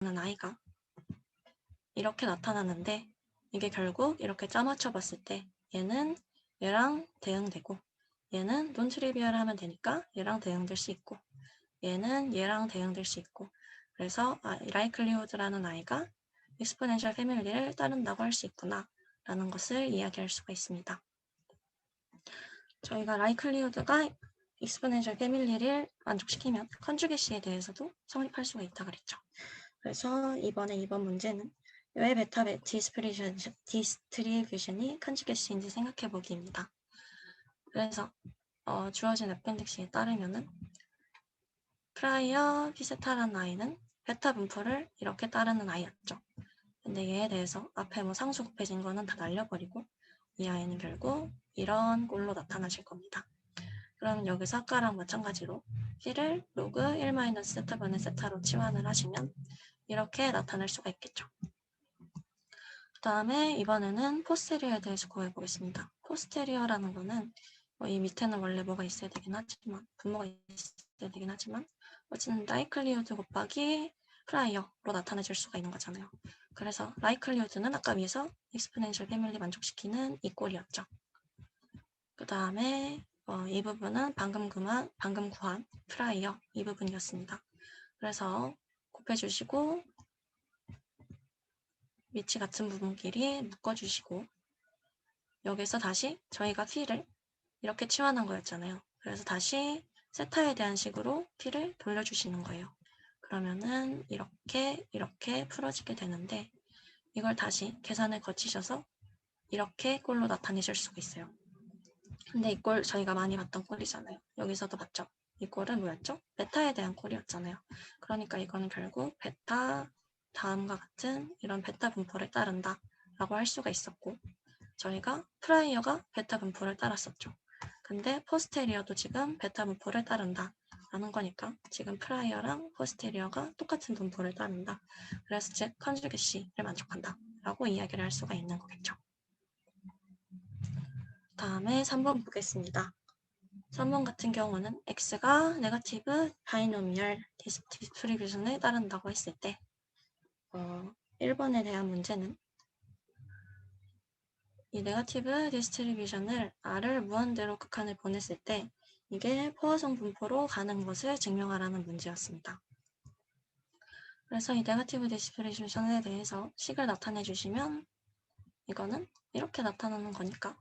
아이가 이렇게 나타나는데 이게 결국 이렇게 짜맞춰 봤을 때 얘는 얘랑 대응되고 얘는 논트리비얼을 하면 되니까 얘랑 대응될 수 있고 얘는 얘랑 대응될 수 있고 그래서 likelihood라는 아이가 exponential family를 따른다고 할 수 있구나 라는 것을 이야기할 수가 있습니다. 저희가 likelihood가 exponential family를 만족시키면 conjugacy에 대해서도 성립할 수가 있다 그랬죠. 그래서 이번에 이번 문제는 왜 베타 디스트리뷰션이 컨주게시인지 생각해 보기입니다. 그래서 주어진 appendix에 따르면은 프라이어 피세타라는 아이는 베타 분포를 이렇게 따르는 아이였죠. 근데 얘에 대해서 앞에 뭐 상수 곱해진 거는 다 날려버리고 이 아이는 결국 이런 꼴로 나타나실 겁니다. 그럼 여기서 아까랑 마찬가지로 p를 로그 1-세타분의 세타로 치환을 하시면 이렇게 나타날 수가 있겠죠. 그 다음에 이번에는 포스테리어에 대해서 구해보겠습니다. 포스테리어라는 거는 이 밑에는 원래 뭐가 있어야 되긴 하지만 분모가 있어야 되긴 하지만 어쨌든 라이클리우드 곱하기 프라이어로 나타내질 수가 있는 거잖아요. 그래서 라이클리우드는 아까 위에서 익스포넨셜 패밀리 만족시키는 이 꼴이었죠. 그 다음에 이 부분은 방금 구한 프라이어 이 부분이었습니다. 그래서 곱해주시고 위치 같은 부분끼리 묶어주시고 여기서 다시 저희가 p를 이렇게 치환한 거였잖아요. 그래서 다시 세타에 대한 식으로 p를 돌려주시는 거예요. 그러면은 이렇게 풀어지게 되는데 이걸 다시 계산을 거치셔서 이렇게 꼴로 나타내실 수가 있어요. 근데 이 꼴 저희가 많이 봤던 꼴이잖아요. 여기서도 봤죠? 이 꼴은 뭐였죠? 베타에 대한 꼴이었잖아요. 그러니까 이거는 결국 베타 다음과 같은 이런 베타 분포를 따른다 라고 할 수가 있었고 저희가 프라이어가 베타 분포를 따랐었죠. 근데 포스테리어도 지금 베타 분포를 따른다 라는 거니까 지금 프라이어랑 포스테리어가 똑같은 분포를 따른다. 그래서 즉 컨주게시를 만족한다 라고 이야기를 할 수가 있는 거겠죠. 다음에 3번 보겠습니다. 3번 같은 경우는 x가 네거티브 바이노미얼 디스트리뷰션을 따른다고 했을 때 1번에 대한 문제는 이 네거티브 디스트리뷰션을 R을 무한대로 극한을 보냈을 때 이게 포화성 분포로 가는 것을 증명하라는 문제였습니다. 그래서 이 네거티브 디스트리뷰션에 대해서 식을 나타내 주시면 이거는 이렇게 나타나는 거니까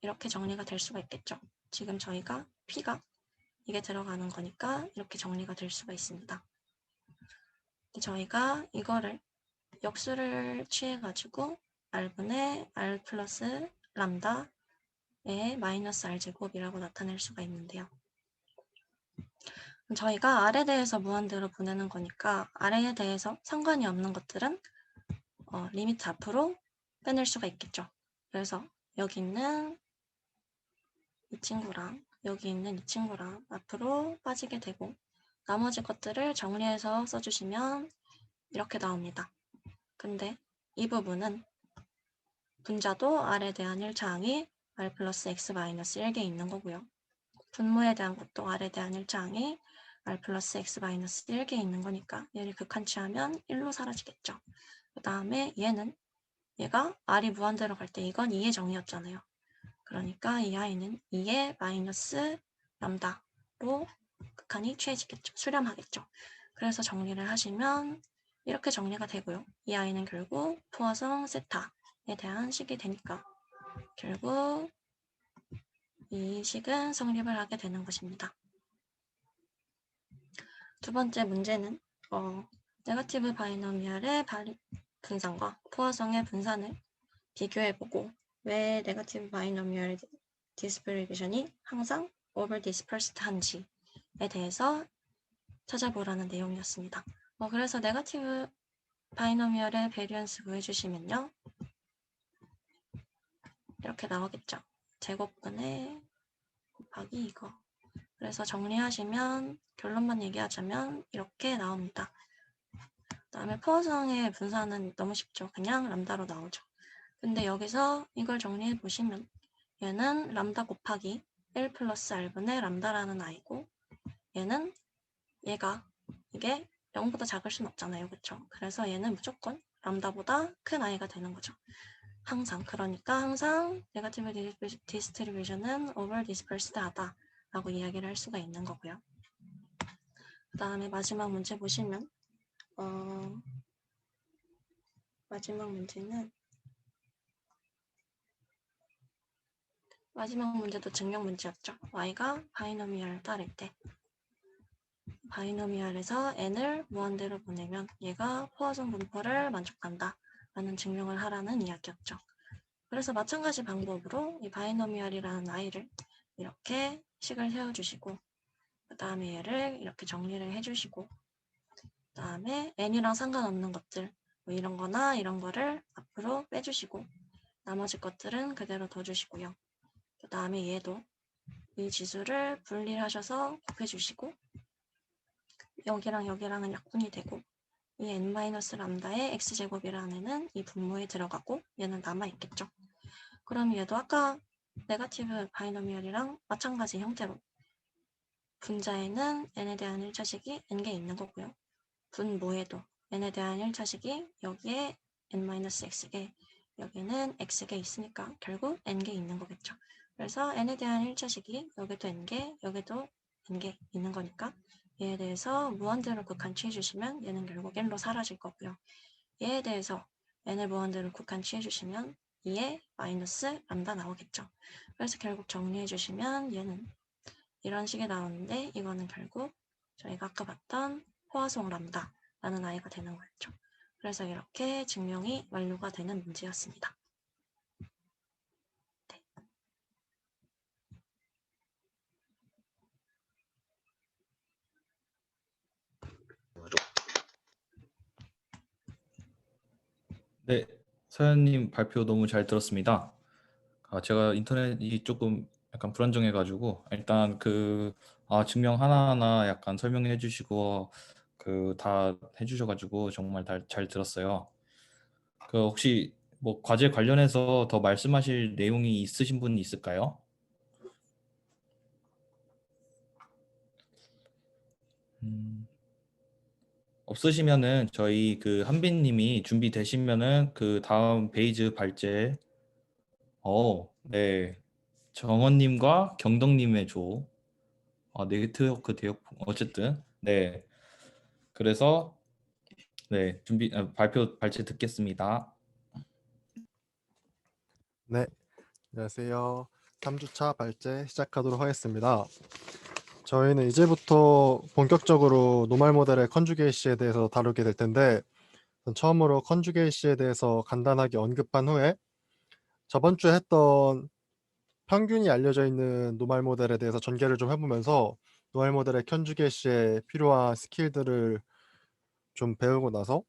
이렇게 정리가 될 수가 있겠죠. 지금 저희가 P가 이게 들어가는 거니까 이렇게 정리가 될 수가 있습니다. 저희가 이거를 역수를 취해가지고 R분의 R 플러스 람다의 마이너스 R제곱이라고 나타낼 수가 있는데요. 저희가 R에 대해서 무한대로 보내는 거니까 R에 대해서 상관이 없는 것들은 리미트 앞으로 빼낼 수가 있겠죠. 그래서 여기 있는 이 친구랑 여기 있는 이 친구랑 앞으로 빠지게 되고 나머지 것들을 정리해서 써주시면 이렇게 나옵니다. 근데 이 부분은 분자도 R에 대한 1차항이 R 플러스 X 마이너스 1개 있는 거고요. 분모에 대한 것도 R에 대한 1차항이 R 플러스 X 마이너스 1개 있는 거니까 얘를 극한치하면 1로 사라지겠죠. 그 다음에 얘가 R이 무한대로 갈 때 이건 2의 정의였잖아요. 그러니까 이 아이는 2의 마이너스 람다로 극한이 취해지겠죠. 수렴하겠죠. 그래서 정리를 하시면 이렇게 정리가 되고요. 이 아이는 결국 포화성 세타에 대한 식이 되니까 결국 이 식은 성립을 하게 되는 것입니다. 두 번째 문제는 네거티브 바이노미얼의 분산과 포화성의 분산을 비교해보고 왜 네거티브 바이노미얼 디스트리뷰션이 항상 오버 디스퍼스드 한지에 대해서 찾아보라는 내용이었습니다. 그래서 네거티브 바이노미얼의 베리언스 구해주시면요. 이렇게 나오겠죠. 제곱분의 곱하기 이거. 그래서 정리하시면 결론만 얘기하자면 이렇게 나옵니다. 그 다음에 포화성의 분산은 너무 쉽죠. 그냥 람다로 나오죠. 근데 여기서 이걸 정리해 보시면 얘는 람다 곱하기 1 플러스 R분의 람다라는 아이고 얘는 얘가 이게 0보다 작을 수는 없잖아요. 그쵸? 그래서 얘는 무조건 람다보다 큰 i가 되는 거죠. 항상. 그러니까 항상 네거티브 디스트리뷰션은 over dispersed 하다 라고 이야기를 할 수가 있는 거고요. 그 다음에 마지막 문제 보시면 마지막 문제도 증명 문제였죠. y가 바이노미얼을 따를 때 바이노미얼에서 n을 무한대로 보내면 얘가 포화정 분포를 만족한다 라는 증명을 하라는 이야기였죠. 그래서 마찬가지 방법으로 이 바이노미얼이라는 i를 이렇게 식을 세워주시고 그 다음에 얘를 이렇게 정리를 해주시고 그 다음에 n이랑 상관없는 것들 뭐 이런 거나 이런 거를 앞으로 빼주시고 나머지 것들은 그대로 둬주시고요. 그 다음에 얘도 이 지수를 분리하셔서 곱해주시고 여기랑 여기랑은 약분이 되고 이 n-람다의 x제곱이라는 애는 이 분모에 들어가고 얘는 남아있겠죠. 그럼 얘도 아까 네거티브 바이노미얼이랑 마찬가지 형태로 분자에는 n에 대한 1차식이 n개 있는 거고요. 분모에도 n에 대한 1차식이 여기에 n-x개 여기는 x개 있으니까 결국 n개 있는 거겠죠. 그래서 n에 대한 1차식이 여기도 n개 여기도 n개 있는 거니까 얘에 대해서 무한대로 극한취해 주시면 얘는 결국 n로 사라질 거고요. 얘에 대해서 n을 무한대로 극한취해 주시면 2에 마이너스 람다 나오겠죠. 그래서 결국 정리해 주시면 얘는 이런 식이 나오는데 이거는 결국 저희가 아까 봤던 포화송 람다라는 아이가 되는 거였죠. 그래서 이렇게 증명이 완료가 되는 문제였습니다. 네. 네, 서현님 발표 너무 잘 들었습니다. 제가 인터넷이 조금 약간 불안정해가지고 일단 증명 하나하나 약간 설명해 주시고 다 해주셔가지고 정말 잘 들었어요. 혹시 뭐 과제 관련해서 더 말씀하실 내용이 있으신 분 있을까요? 없으시면은 저희 한빈님이 준비되시면은 다음 페이지 발제 네. 정원님과 경덕님의 조 네트워크 대역 어쨌든 네. 그래서 네 발표 발제 듣겠습니다. 네, 안녕하세요. 3주차 발제 시작하도록 하겠습니다. 저희는 이제부터 본격적으로 노말 모델의 컨주게이시에 대해서 다루게 될 텐데 처음으로 컨주게이시에 대해서 간단하게 언급한 후에 저번 주에 했던 평균이 알려져 있는 노말 모델에 대해서 전개를 좀 해보면서 노말 모델의 컨주게이시에 필요한 스킬들을 좀 배우고 나서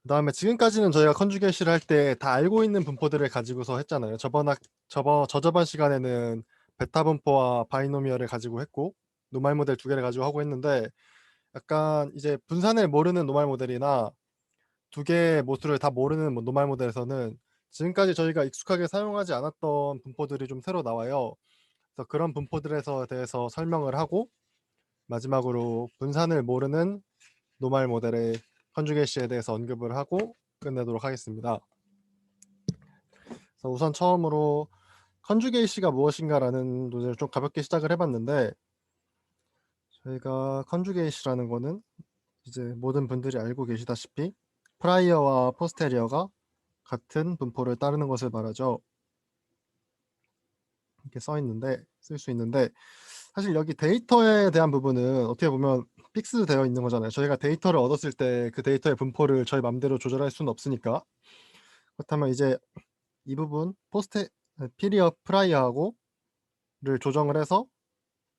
그 다음에 지금까지는 저희가 컨주게이시를 할 때 다 알고 있는 분포들을 가지고서 했잖아요. 저저번 시간에는 베타 분포와 바이노미얼을 가지고 했고 노말 모델 두 개를 가지고 하고 했는데 약간 이제 분산을 모르는 노말 모델이나 두 개의 모수를 다 모르는 노말 모델에서는 지금까지 저희가 익숙하게 사용하지 않았던 분포들이 좀 새로 나와요. 그래서 그런 분포들에 대해서 설명을 하고 마지막으로 분산을 모르는 노말 모델의 컨주게이시에 대해서 언급을 하고 끝내도록 하겠습니다. 그래서 우선 처음으로 컨주게이시가 무엇인가라는 논의를 좀 가볍게 시작을 해봤는데 저희가 컨주게이시라는 거는 이제 모든 분들이 알고 계시다시피 프라이어와 포스테리어가 같은 분포를 따르는 것을 말하죠. 이렇게 쓸 수 있는데 사실 여기 데이터에 대한 부분은 어떻게 보면 픽스 되어 있는 거잖아요. 저희가 데이터를 얻었을 때 그 데이터의 분포를 저희 맘대로 조절할 수는 없으니까 그렇다면 이제 이 부분 피리어 프라이어하고를 조정을 해서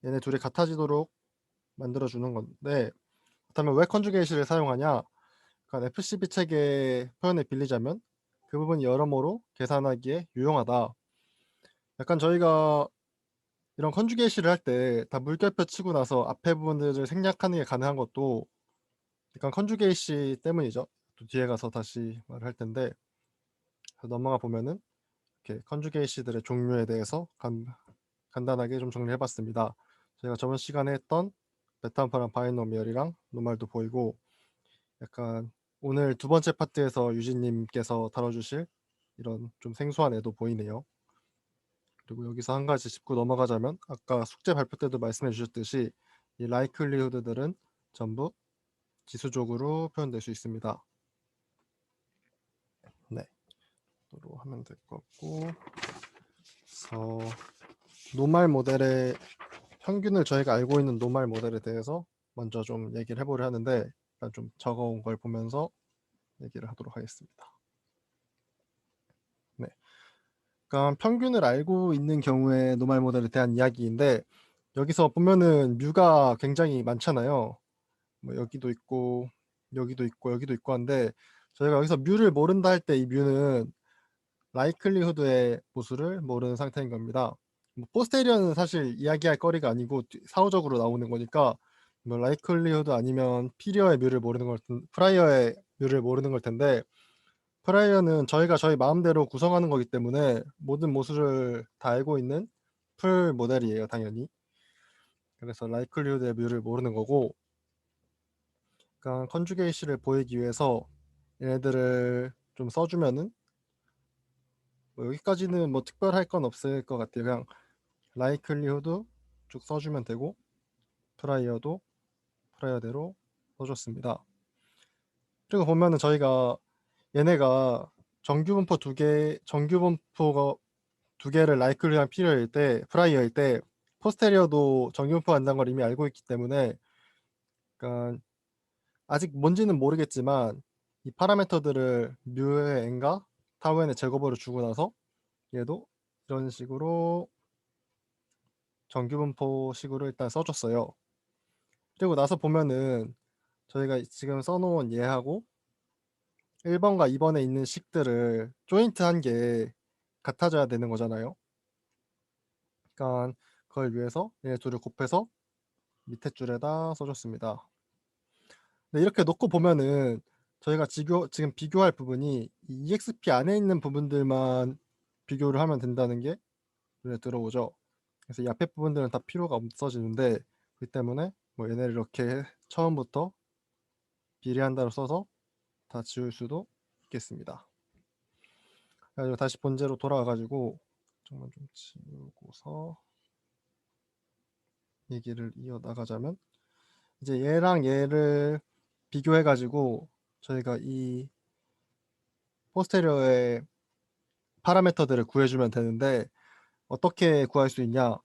얘네 둘이 같아지도록 만들어주는 건데 그렇다면 왜 컨주게이시를 사용하냐? 그러니까 FCB 체계 표현을 빌리자면 그 부분이 여러모로 계산하기에 유용하다. 약간 저희가 이런 컨주게이시를 할 때 다 물결표 치고 나서 앞에 부분들을 생략하는 게 가능한 것도 약간 컨주게이시 때문이죠. 또 뒤에 가서 다시 말을 할 텐데 넘어가 보면은 이렇게 컨주게이시들의 종류에 대해서 간단하게 좀 정리해봤습니다. 저희가 저번 시간에 했던 메타함퍼랑 바이노미얼이랑 노말도 보이고, 약간 오늘 두 번째 파트에서 유진님께서 다뤄주실 이런 좀 생소한 애도 보이네요. 그리고 여기서 한 가지 짚고 넘어가자면, 아까 숙제 발표 때도 말씀해 주셨듯이 이 라이클리후드들은 전부 지수적으로 표현될 수 있습니다. 네, 로 하면 될 것 같고, 그래서 노말 모델의 평균을 저희가 알고 있는 노말 모델에 대해서 먼저 좀 얘기를 해보려 하는데, 일단 좀 적어온 걸 보면서 얘기를 하도록 하겠습니다. 네, 그러니까 평균을 알고 있는 경우에 노말 모델에 대한 이야기인데, 여기서 보면은 뮤가 굉장히 많잖아요. 뭐 여기도 있고 여기도 있고 여기도 있고 한데, 저희가 여기서 뮤를 모른다 할 때 이 뮤는 라이클리후드의 보수를 모르는 상태인 겁니다. 뭐 포스테리어는 사실 이야기할 거리가 아니고 사후적으로 나오는 거니까, 뭐 라이클리후드 아니면 피리어의 뮤를 모르는 걸 프라이어의 뮤를 모르는 걸 텐데, 프라이어는 저희가 저희 마음대로 구성하는 거기 때문에 모든 모수를 다 알고 있는 풀 모델이에요, 당연히. 그래서 라이클리후드의 뮤를 모르는 거고, 그러니까 컨주게이시를 보이기 위해서 얘네들을 좀 써주면은, 뭐 여기까지는 뭐 특별할 건 없을 것 같아요. 그냥 라이클리후드 쭉 써주면 되고, 프라이어도 프라이어대로 써줬습니다. 그리고 보면은 저희가 얘네가 정규분포 정규분포가 두 개를 라이클리랑 필요일 때, 프라이어일 때 포스테리어도 정규분포 한다는 걸 이미 알고 있기 때문에, 그러니까 아직 뭔지는 모르겠지만 이 파라미터들을 뮤의 n과 타우 n의 제곱으로 주고 나서 얘도 이런 식으로 정규분포식으로 일단 써줬어요. 그리고 나서 보면은 저희가 지금 써놓은 얘하고 1번과 2번에 있는 식들을 조인트한 게 같아져야 되는 거잖아요. 그러니까 그걸 위해서 얘 둘을 곱해서 밑에 줄에다 써줬습니다. 근데 이렇게 놓고 보면은 저희가 지금 비교할 부분이 이 EXP 안에 있는 부분들만 비교를 하면 된다는 게 눈에 들어오죠. 그래서 이 앞에 부분들은 다 필요가 없어지는데, 그 때문에 뭐 얘네를 이렇게 처음부터 비례한다로 써서 다 지울 수도 있겠습니다. 그래서 다시 본제로 돌아와가지고 정말 좀 지우고서 얘기를 이어나가자면, 이제 얘랑 얘를 비교해가지고 저희가 이 포스테리어의 파라미터들을 구해주면 되는데, 어떻게 구할 수 있냐?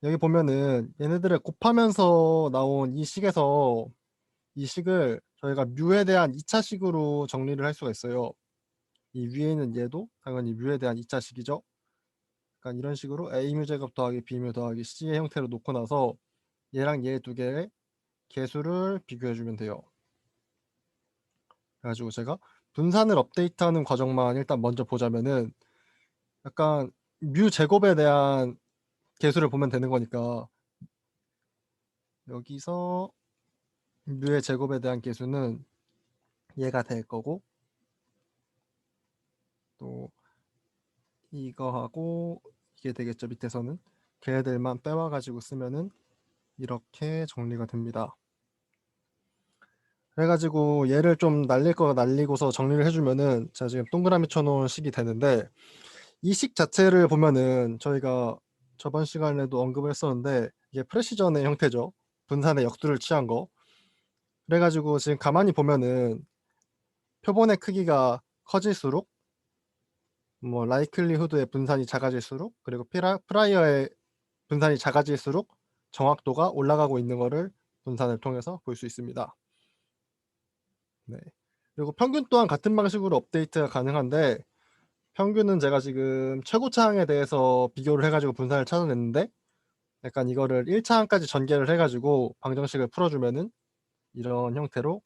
여기 보면은 얘네들을 곱하면서 나온 이 식에서 이 식을 저희가 뮤에 대한 2차식으로 정리를 할 수가 있어요. 이 위에 있는 얘도 당연히 뮤에 대한 2차식이죠. 그러니까 이런 식으로 A뮤 제곱 더하기 B뮤 더하기 C의 형태로 놓고 나서 얘랑 얘 두 개의 개수를 비교해주면 돼요. 그래가지고 제가 분산을 업데이트하는 과정만 일단 먼저 보자면은, 약간 뮤 제곱에 대한 개수를 보면 되는 거니까, 여기서 뮤의 제곱에 대한 개수는 얘가 될 거고, 또 이거하고 이게 되겠죠. 밑에서는 걔네들만 빼와 가지고 쓰면은 이렇게 정리가 됩니다. 그래가지고 얘를 좀 날릴 거 날리고서 정리를 해주면은 제가 지금 동그라미 쳐놓은 식이 되는데, 이 식 자체를 보면은 저희가 저번 시간에도 언급을 했었는데 이게 프레시전의 형태죠. 분산의 역수를 취한 거. 그래가지고 지금 가만히 보면은 표본의 크기가 커질수록 뭐 라이클리후드의 분산이 작아질수록, 그리고 프라이어의 분산이 작아질수록 정확도가 올라가고 있는 거를 분산을 통해서 볼 수 있습니다. 네. 그리고 평균 또한 같은 방식으로 업데이트가 가능한데, 평균은 제가 지금 최고차항에 대해서 비교를 해가지고 분산을 찾아냈는데, 약간 이거를 1차항까지 전개를 해가지고 방정식을 풀어주면은 이런 형태로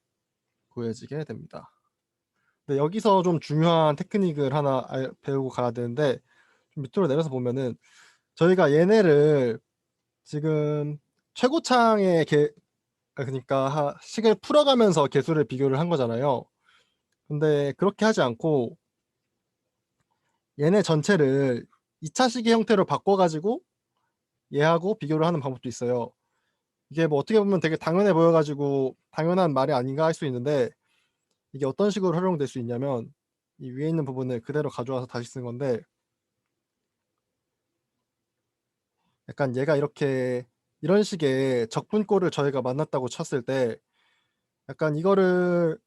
구해지게 됩니다. 근데 여기서 좀 중요한 테크닉을 하나 배우고 가야 되는데, 좀 밑으로 내려서 보면은 저희가 얘네를 지금 최고차항의 그러니까 식을 풀어가면서 개수를 비교를 한 거잖아요. 근데 그렇게 하지 않고 얘네 전체를 2차식의 형태로 바꿔가지고 얘하고 비교를 하는 방법도 있어요. 이게 뭐 어떻게 보면 되게 당연해 보여가지고 당연한 말이 아닌가 할 수 있는데 이게 어떤 식으로 활용될 수 있냐면 이 위에 있는 부분을 그대로 가져와서 다시 쓴 건데 약간 얘가 이렇게 이런 식의 적분꼴을 저희가 만났다고 쳤을 때 약간 이거를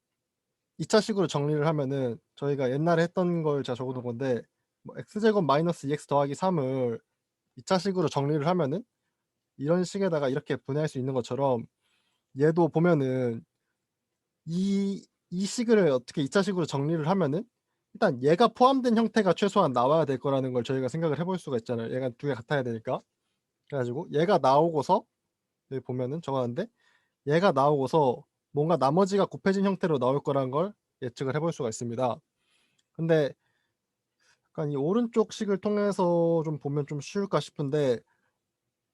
2차 식으로 정리를 하면은 저희가 옛날에 했던 걸 제가 적어 놓은 건데 뭐 x제곱 마이너스 2x 더하기 3을 2차 식으로 정리를 하면은 이런 식에다가 이렇게 분해할 수 있는 것처럼 얘도 보면은 이 식을 어떻게 2차 식으로 정리를 하면은 일단 얘가 포함된 형태가 최소한 나와야 될 거라는 걸 저희가 생각을 해볼 수가 있잖아요. 얘가 두 개 같아야 되니까. 그래 가지고 얘가 나오고서 여기 보면은 적었는데 얘가 나오고서 뭔가 나머지가 곱해진 형태로 나올 거라는 걸 예측을 해볼 수가 있습니다. 근데 약간 이 오른쪽 식을 통해서 좀 보면 좀 쉬울까 싶은데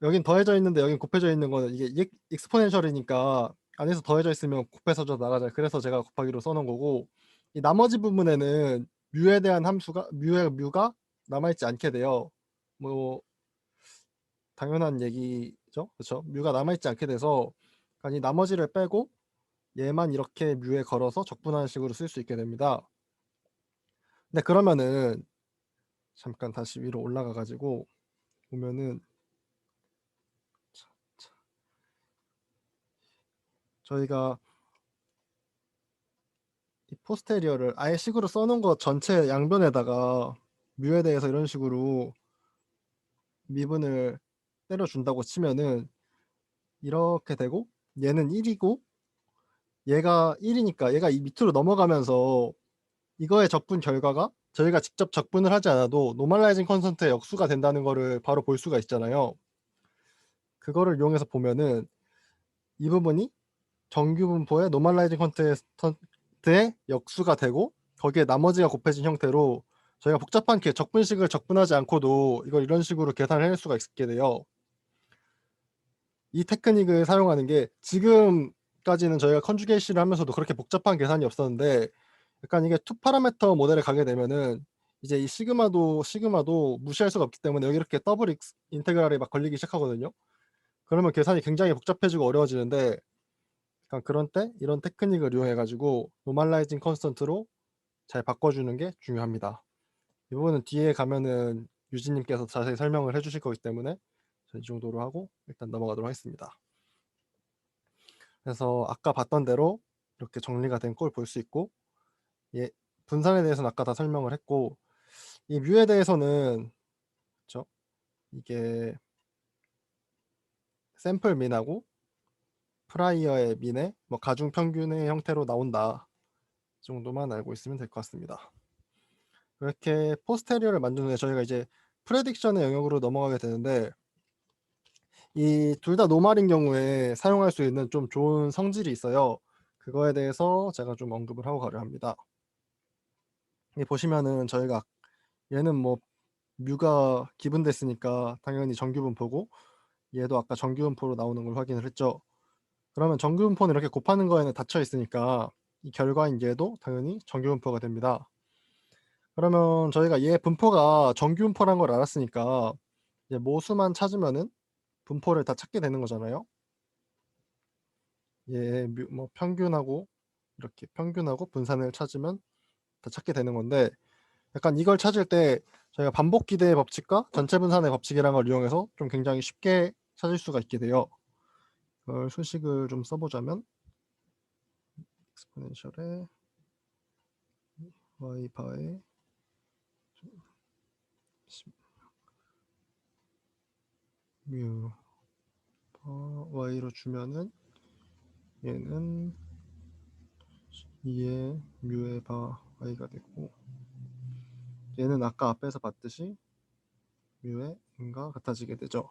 여긴 더해져 있는데 여긴 곱해져 있는 거는 이게 익스포넨셜이니까 안에서 더해져 있으면 곱해서져 나가잖아요. 그래서 제가 곱하기로 써 놓은 거고 이 나머지 부분에는 뮤에 대한 함수가 뮤가 남아 있지 않게 돼요. 뭐 당연한 얘기죠. 그쵸? 뮤가 남아 있지 않게 돼서 이 나머지를 빼고 얘만 이렇게 뮤에 걸어서 적분하는 식으로 쓸 수 있게 됩니다. 근데 그러면은 잠깐 다시 위로 올라가 가지고 보면은 저희가 이 포스테리어를 아예 식으로 써 놓은 거 전체 양변에다가 뮤에 대해서 이런 식으로 미분을 때려 준다고 치면은 이렇게 되고 얘는 1이고 얘가 1이니까 얘가 이 밑으로 넘어가면서 이거의 적분 결과가 저희가 직접 적분을 하지 않아도 노멀라이징 컨스턴트의 역수가 된다는 거를 바로 볼 수가 있잖아요. 그거를 이용해서 보면은 이 부분이 정규 분포의 노멀라이징 컨스턴트의 역수가 되고 거기에 나머지가 곱해진 형태로 저희가 복잡한 적분식을 적분하지 않고도 이걸 이런 식으로 계산을 해낼 수가 있게 돼요. 이 테크닉을 사용하는 게 지금까지는 저희가 컨주게이션을 하면서도 그렇게 복잡한 계산이 없었는데 약간 이게 투 파라미터 모델에 가게 되면은 이제 이 시그마도 무시할 수가 없기 때문에 여기 이렇게 더블 인테그랄이 막 걸리기 시작하거든요. 그러면 계산이 굉장히 복잡해지고 어려워지는데 약간 그런 때 이런 테크닉을 이용해 가지고 노멀라이징 컨스턴트로 잘 바꿔주는 게 중요합니다. 이 부분은 뒤에 가면은 유진님께서 자세히 설명을 해주실 거기 때문에 이 정도로 하고 일단 넘어가도록 하겠습니다. 그래서 아까 봤던 대로 이렇게 정리가 된 꼴 볼 수 있고 분산에 대해서는 아까 다 설명을 했고 이 뮤에 대해서는 그렇죠? 이게 샘플 민하고 프라이어의 민의 뭐 가중 평균의 형태로 나온다. 이 정도만 알고 있으면 될 것 같습니다. 이렇게 포스테리어를 만든 후에 저희가 이제 프레딕션의 영역으로 넘어가게 되는데 이 둘 다 노말인 경우에 사용할 수 있는 좀 좋은 성질이 있어요. 그거에 대해서 제가 좀 언급을 하고 가려 합니다. 여기 보시면은 저희가 얘는 뭐 뮤가 기분됐으니까 당연히 정규분포고 얘도 아까 정규분포로 나오는 걸 확인을 했죠. 그러면 정규분포는 이렇게 곱하는 거에는 닫혀 있으니까 이 결과인 얘도 당연히 정규분포가 됩니다. 그러면 저희가 얘 분포가 정규분포란 걸 알았으니까 이제 모수만 찾으면은 분포를 다 찾게 되는 거잖아요. 얘 뭐 평균하고 이렇게 평균하고 분산을 찾으면 다 찾게 되는 건데 약간 이걸 찾을 때 저희가 반복 기대의 법칙과 전체 분산의 법칙이라는 걸 이용해서 좀 굉장히 쉽게 찾을 수가 있게 돼요. 이걸 수식을 좀 써보자면 exponential에 y 바에 뮤 y로 주면은 얘는 2의 뮤의 바 y가 되고 얘는 아까 앞에서 봤듯이 뮤의 n과 같아지게 되죠.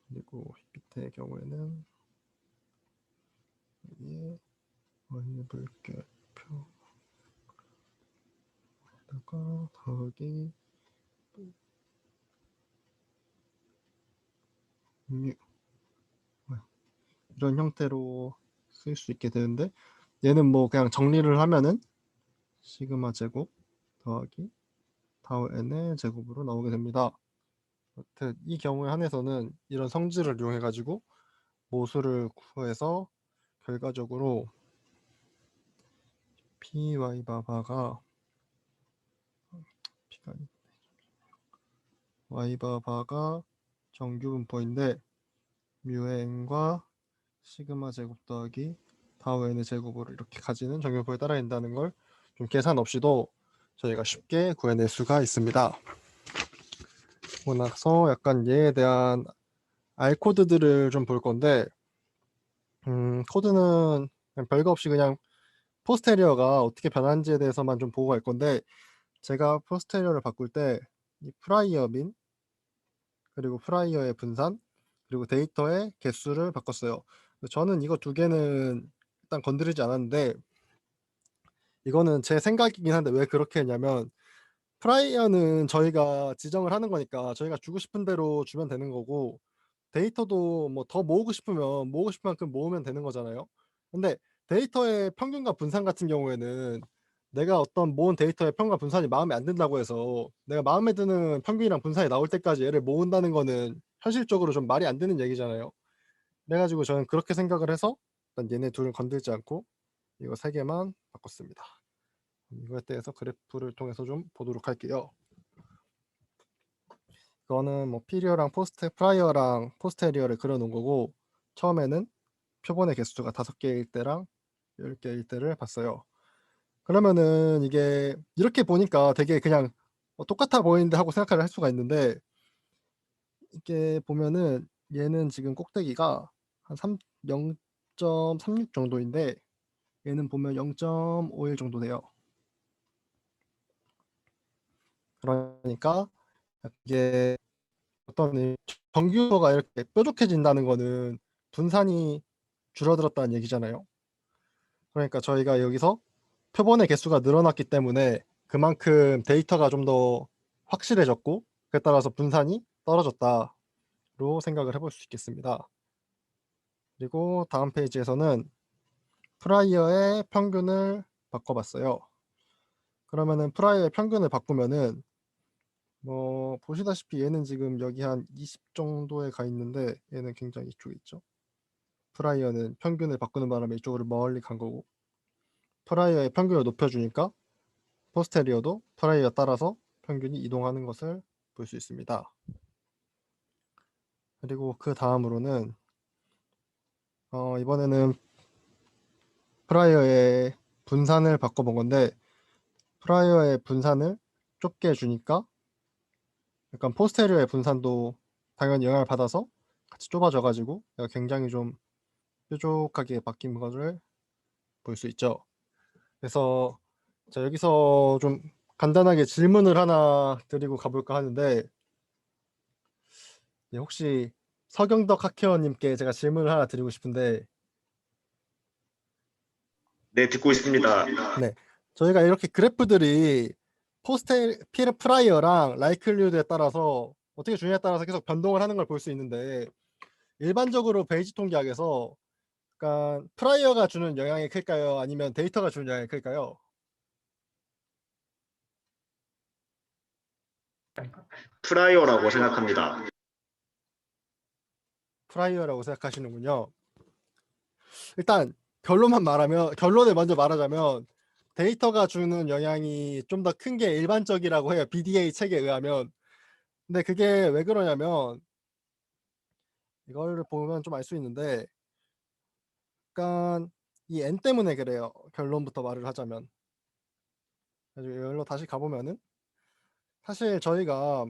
그리고 밑의 경우에는 여기에 y의 물결표 다가 더하기 뮤 이런 형태로 쓸 수 있게 되는데 얘는 뭐 그냥 정리를 하면은 시그마 제곱 더하기 타우 n의 제곱으로 나오게 됩니다. 여튼 이 경우에 한해서는 이런 성질을 이용해 가지고 모수를 구해서 결과적으로 py 바바가 p가 y 바바가 정규 분포인데 뮤의 n과 시그마 제곱 더하기 다우 n의 제곱으로 이렇게 가지는 정규 분포에 따라 된다는 걸 좀 계산 없이도 저희가 쉽게 구해낼 수가 있습니다. 그러고 나서 약간 얘에 대한 R 코드들을 좀 볼 건데 코드는 그냥 별거 없이 그냥 포스테리어가 어떻게 변하는지에 대해서만 좀 보고 갈 건데 제가 포스테리어를 바꿀 때 이 프라이어 빈 그리고 프라이어의 분산 그리고 데이터의 개수를 바꿨어요. 저는 이거 두 개는 일단 건드리지 않았는데 이거는 제 생각이긴 한데 왜 그렇게 했냐면 프라이어는 저희가 지정을 하는 거니까 저희가 주고 싶은 대로 주면 되는 거고 데이터도 뭐 더 모으고 싶으면 모으고 싶은 만큼 모으면 되는 거잖아요. 근데 데이터의 평균과 분산 같은 경우에는 내가 어떤 모은 데이터의 평균과 분산이 마음에 안 든다고 해서 내가 마음에 드는 평균이랑 분산이 나올 때까지 얘를 모은다는 거는 현실적으로 좀 말이 안 되는 얘기잖아요. 그래 가지고 저는 그렇게 생각을 해서 일단 얘네 둘은 건들지 않고 이거 3개만 바꿨습니다. 이거에 대해서 그래프를 통해서 좀 보도록 할게요. 이거는 뭐 피리어랑 프라이어랑 포스테리어를 그려 놓은 거고 처음에는 표본의 개수가 5개일 때랑 10개일 때를 봤어요. 그러면은 이게 이렇게 보니까 되게 그냥 똑같아 보이는데 하고 생각을 할 수가 있는데 이게 보면은 얘는 지금 꼭대기가 한 0.36 정도인데 얘는 보면 0.51 정도 돼요. 그러니까 이게 어떤 정규도가 이렇게 뾰족해진다는 거는 분산이 줄어들었다는 얘기잖아요. 그러니까 저희가 여기서 표본의 개수가 늘어났기 때문에 그만큼 데이터가 좀 더 확실해졌고 그에 따라서 분산이 떨어졌다로 생각을 해볼 수 있겠습니다. 그리고 다음 페이지에서는 프라이어의 평균을 바꿔봤어요. 그러면은 프라이어의 평균을 바꾸면은 뭐 보시다시피 얘는 지금 여기 한 20 정도에 가 있는데 얘는 굉장히 이쪽에 있죠. 프라이어는 평균을 바꾸는 바람에 이쪽으로 멀리 간 거고 프라이어의 평균을 높여주니까 포스테리어도 프라이어 따라서 평균이 이동하는 것을 볼 수 있습니다. 그리고 그 다음으로는 이번에는 프라이어의 분산을 바꿔본 건데 프라이어의 분산을 좁게 해주니까 약간 포스테리어의 분산도 당연히 영향을 받아서 같이 좁아져 가지고 굉장히 좀 뾰족하게 바뀐 것을 볼 수 있죠. 그래서 자 여기서 좀 간단하게 질문을 하나 드리고 가볼까 하는데 혹시 서경덕 학회원님께 제가 질문을 하나 드리고 싶은데 네, 듣고 있습니다. 네 저희가 이렇게 그래프들이 프라이어랑 라이클리후드에 따라서 어떻게 주느냐에 따라서 계속 변동을 하는 걸 볼 수 있는데 일반적으로 베이지 통계학에서 그러니까 프라이어가 주는 영향이 클까요? 아니면 데이터가 주는 영향이 클까요? 프라이어라고 생각합니다. 프라이어라고 생각하시는군요. 일단 결론을 먼저 말하자면 데이터가 주는 영향이 좀 더 큰 게 일반적이라고 해요. BDA 책에 의하면. 근데 그게 왜 그러냐면 이거를 보면 좀 알 수 있는데 약간 이 N 때문에 그래요. 결론부터 말을 하자면. 그래서 여기로 다시 가보면은 사실 저희가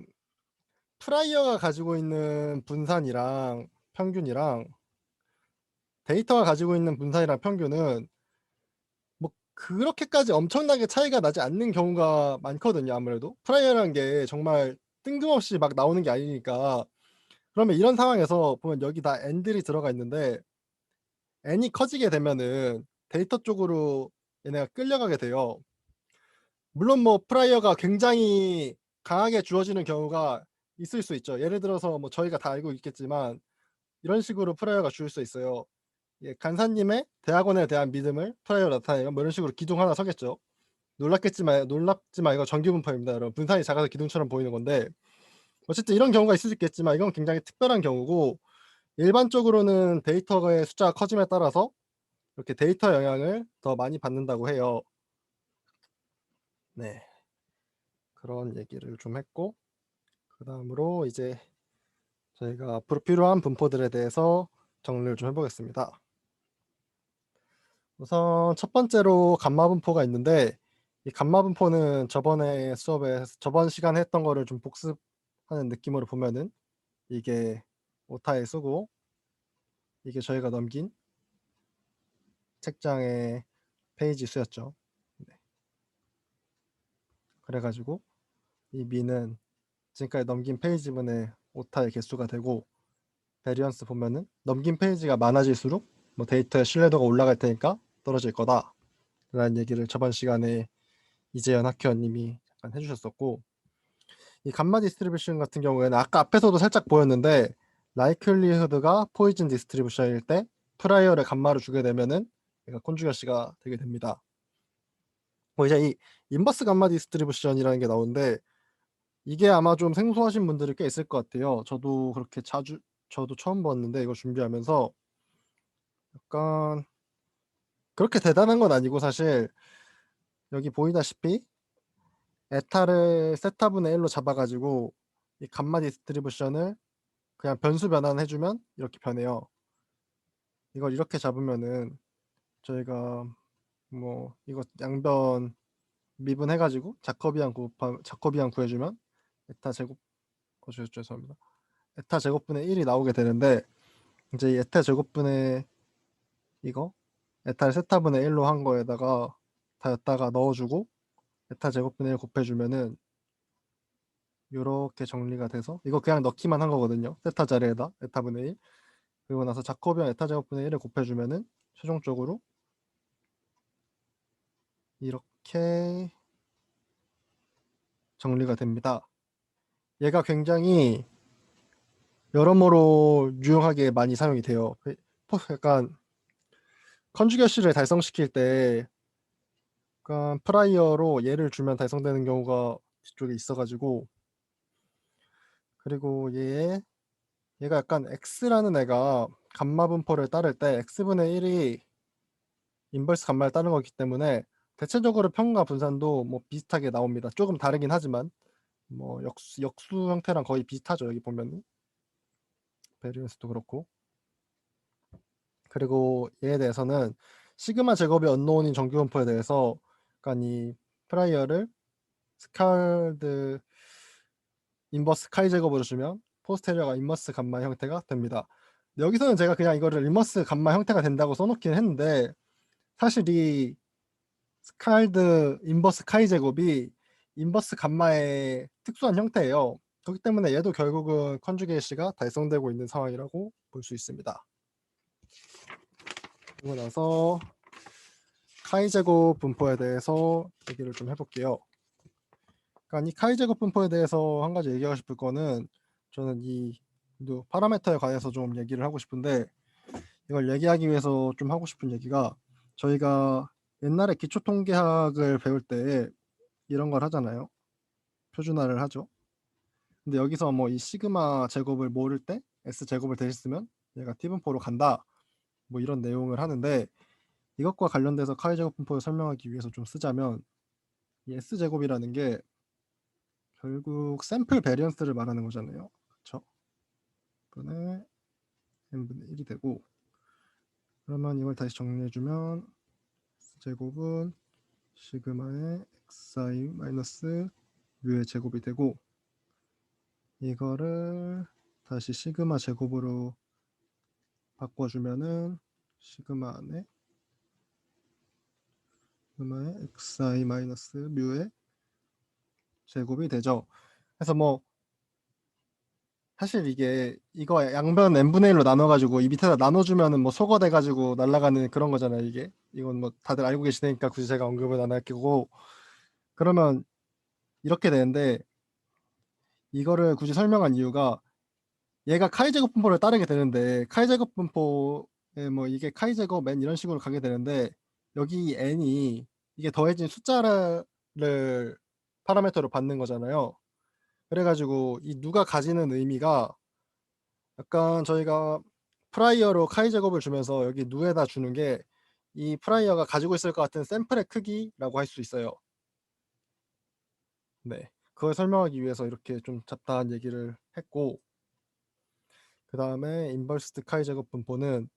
프라이어가 가지고 있는 분산이랑 평균이랑 데이터가 가지고 있는 분산이랑 평균은 뭐 그렇게까지 엄청나게 차이가 나지 않는 경우가 많거든요. 아무래도 프라이어라는 게 정말 뜬금없이 막 나오는 게 아니니까. 그러면 이런 상황에서 보면 여기 다 n들이 들어가 있는데 n이 커지게 되면은 데이터 쪽으로 얘네가 끌려가게 돼요. 물론 뭐 프라이어가 굉장히 강하게 주어지는 경우가 있을 수 있죠. 예를 들어서 뭐 저희가 다 알고 있겠지만 이런 식으로 프라이어가 줄 수 있어요. 예, 간사님의 대학원에 대한 믿음을 프라이어로 나타내요. 뭐 이런 식으로 기둥 하나 서겠죠. 놀랍지만 이거 정규 분포입니다. 여러분. 분산이 작아서 기둥처럼 보이는 건데 어쨌든 이런 경우가 있을 수 있겠지만 이건 굉장히 특별한 경우고 일반적으로는 데이터의 숫자가 커짐에 따라서 이렇게 데이터 영향을 더 많이 받는다고 해요. 네. 그런 얘기를 좀 했고 그다음으로 이제 저희가 앞으로 필요한 분포들에 대해서 정리를 좀 해보겠습니다. 우선 첫 번째로 감마 분포가 있는데 이 감마 분포는 저번에 수업에 저번 시간에 했던 거를 좀 복습하는 느낌으로 보면은 이게 오타에 쓰고 이게 저희가 넘긴 책장의 페이지 수였죠. 네. 그래가지고 이 미는 지금까지 넘긴 페이지분의 오타의 개수가 되고 베리언스 보면은 넘긴 페이지가 많아질수록 뭐 데이터의 신뢰도가 올라갈 테니까 떨어질 거다 라는 얘기를 저번 시간에 이재현 학회원님이 잠깐 해주셨었고 이 감마 디스트리뷰션 같은 경우에는 아까 앞에서도 살짝 보였는데 라이클리후드가 포이즌 디스트리뷰션일 때 프라이어를 감마로 주게 되면은 얘가 콘주겨시가 되게 됩니다. 이제 이 인버스 감마 디스트리뷰션이라는 게 나오는데 이게 아마 좀 생소하신 분들이 꽤 있을 것 같아요. 저도 그렇게 저도 처음 봤는데 이거 준비하면서 약간 그렇게 대단한 건 아니고 사실 여기 보이다시피 에타를 세타분의 1로 잡아가지고 이 감마 디스트리뷰션을 그냥 변수 변환해주면 이렇게 변해요. 이걸 이렇게 잡으면은 저희가 뭐 이거 양변 미분해가지고 자커비안 구해주면 에타 제곱 죄송합니다. 에타 제곱분의 1이 나오게 되는데 이제 이 에타 제곱분의 이거 에타를 세타분의 1로 한 거에다가 다 였다가 넣어주고 에타 제곱분의 1 곱해주면은 요렇게 정리가 돼서 이거 그냥 넣기만 한 거거든요. 세타 자리에다 에타분의 1 그리고 나서 자코비안 에타 제곱분의 1을 곱해주면은 최종적으로 이렇게 정리가 됩니다. 얘가 굉장히 여러모로 유용하게 많이 사용이 돼요. 약간 컨주겨시를 달성시킬 때 약간 프라이어로 얘를 주면 달성되는 경우가 뒤쪽에 있어가지고 그리고 얘가 약간 x라는 애가 감마 분포를 따를 때 x분의 1이 인버스 감마를 따르는 거기 때문에 대체적으로 평가 분산도 뭐 비슷하게 나옵니다. 조금 다르긴 하지만 뭐 역수 형태랑 거의 비슷하죠. 여기 보면 베리언스도 그렇고 그리고 얘에 대해서는 시그마 제곱이 언노운인 정규 분포에 대해서 약간 이 프라이어를 스칼드 인버스 카이 제곱으로 주면 포스테리어가 인버스 감마 형태가 됩니다. 여기서는 제가 그냥 이거를 인버스 감마 형태가 된다고 써놓긴 했는데 사실 이 스칼드 인버스 카이 제곱이 인버스 감마의 특수한 형태예요. 그렇기 때문에 얘도 결국은 컨주게이시가 달성되고 있는 상황이라고 볼 수 있습니다. 그리고 나서 카이 제곱 분포에 대해서 얘기를 좀 해볼게요. 그러니까 이 카이 제곱 분포에 대해서 한 가지 얘기하고 싶을 거는 저는 이 파라미터에 관해서 좀 얘기를 하고 싶은데 이걸 얘기하기 위해서 좀 하고 싶은 얘기가 저희가 옛날에 기초통계학을 배울 때 이런 걸 하잖아요. 표준화를 하죠. 근데 여기서 뭐 이 시그마 제곱을 모를 때 S 제곱을 대신 쓰면 얘가 T 분포로 간다. 뭐 이런 내용을 하는데 이것과 관련돼서 카이 제곱 분포를 설명하기 위해서 좀 쓰자면 이 S 제곱이라는 게 결국 샘플 베리언스를 말하는 거잖아요. 그렇죠? 분의 n분의 1이 되고 그러면 이걸 다시 정리해주면 제곱은 시그마의 xi 마이너스 뮤의 제곱이 되고 이거를 다시 시그마 제곱으로 바꿔주면은 시그마의 xi 마이너스 뮤의 제곱이 되죠. 그래서 뭐 사실 이거 양변 n분의 1로 나눠가지고 이 밑에다 나눠주면은 뭐 소거돼가지고 날아가는 그런 거잖아요. 이건 뭐 다들 알고 계시니까 굳이 제가 언급은 안 할 거고 그러면 이렇게 되는데 이거를 굳이 설명한 이유가 얘가 카이 제곱 분포를 따르게 되는데 카이 제곱 분포에 뭐 이게 카이 제곱 n 이런 식으로 가게 되는데 여기 n이 이게 더해진 숫자를 파라미터로 받는 거잖아요. 그래가지고 이 누가 가지는 의미가 약간 저희가 프라이어로 카이 제곱을 주면서 여기 누에다 주는 게 이 프라이어가 가지고 있을 것 같은 샘플의 크기라고 할 수 있어요. 네, 그걸 설명하기 위해서 이렇게 좀 잡다한 얘기를 했고, 그 다음에 인버스드 카이 제곱 분포는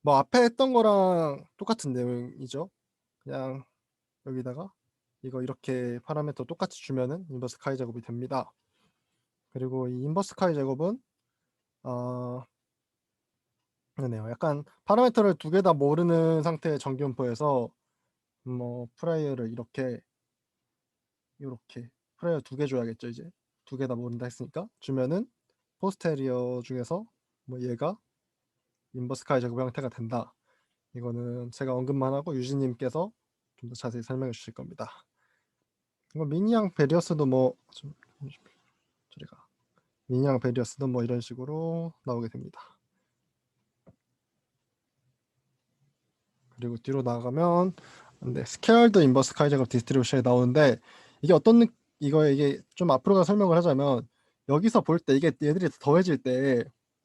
뭐 앞에 했던 거랑 똑같은 내용이죠. 그냥 여기다가 이거 이렇게 파라미터 똑같이 주면은 인버스 카이 제곱이 됩니다. 그리고 이 인버스 카이 제곱은 그러네요. 약간 파라미터를 두 개 다 모르는 상태의 정규분포에서 뭐 프라이어를 이렇게 프라이어 두 개 줘야겠죠. 이제 두 개 다 모른다 했으니까 주면은 포스테리어 중에서 뭐 얘가 인버스 카이 제곱 형태가 된다. 이거는 제가 언급만 하고 유진님께서 좀 더 자세히 설명해 주실 겁니다. 이거 미니앙 베리어스도 뭐 저리가 미니앙 베리어스도 뭐 이런 식으로 나오게 됩니다. 그리고 뒤로 나가면 스케일드 인버스 카이 제곱 디스트리뷰션이 나오는데 이게 이게 좀 앞으로 가 설명을 하자면 여기서 볼 때 이게 얘들이 더해질 때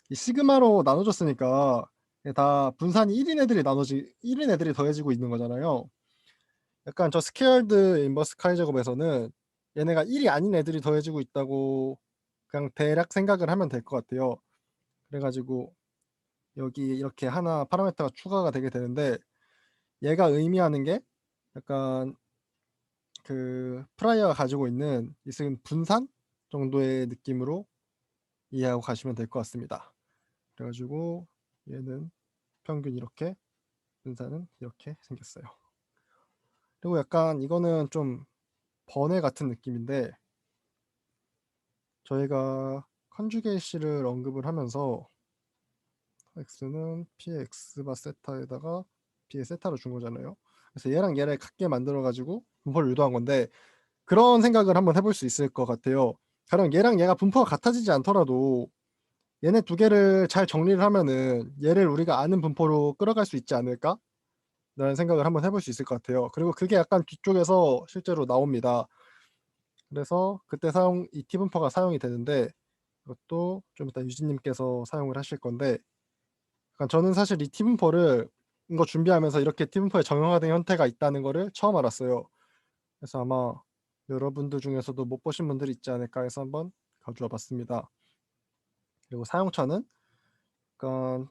이 시그마로 나눠졌으니까 이게 다 분산이 1인 애들이 더해지고 있는 거잖아요. 약간 저 스케일드 인버스 카이 제곱에서는 얘네가 1이 아닌 애들이 더해지고 있다고 그냥 대략 생각을 하면 될 것 같아요. 그래가지고 여기 이렇게 하나 파라미터가 추가가 되게 되는데 얘가 의미하는 게 약간 그 프라이어가 가지고 있는 있은 분산 정도의 느낌으로 이해하고 가시면 될 것 같습니다. 그래가지고 얘는 평균 이렇게, 분산은 이렇게 생겼어요. 그리고 약간 이거는 좀 번외 같은 느낌인데 저희가 컨주게이시를 언급을 하면서 x는 p의 x바 세타에다가 b의 세타로 준 거잖아요. 그래서 얘랑 얘를 같게 만들어 가지고 분포를 유도한 건데 그런 생각을 한번 해볼 수 있을 것 같아요. 가령 얘랑 얘가 분포가 같아지지 않더라도 얘네 두 개를 잘 정리를 하면은 얘를 우리가 아는 분포로 끌어갈 수 있지 않을까? 라는 생각을 한번 해볼 수 있을 것 같아요. 그리고 그게 약간 뒤쪽에서 실제로 나옵니다. 그래서 그때 이 T 분포가 사용이 되는데 이것도 좀 이따 유진님께서 사용을 하실 건데 그러니까 저는 사실 이 T 분포를 이거 준비하면서 이렇게 T 분포에 정형화된 형태가 있다는 거를 처음 알았어요. 그래서 아마 여러분들 중에서도 못 보신 분들이 있지 않을까 해서 한번 가져와 봤습니다. 그리고 사용처는 그러니까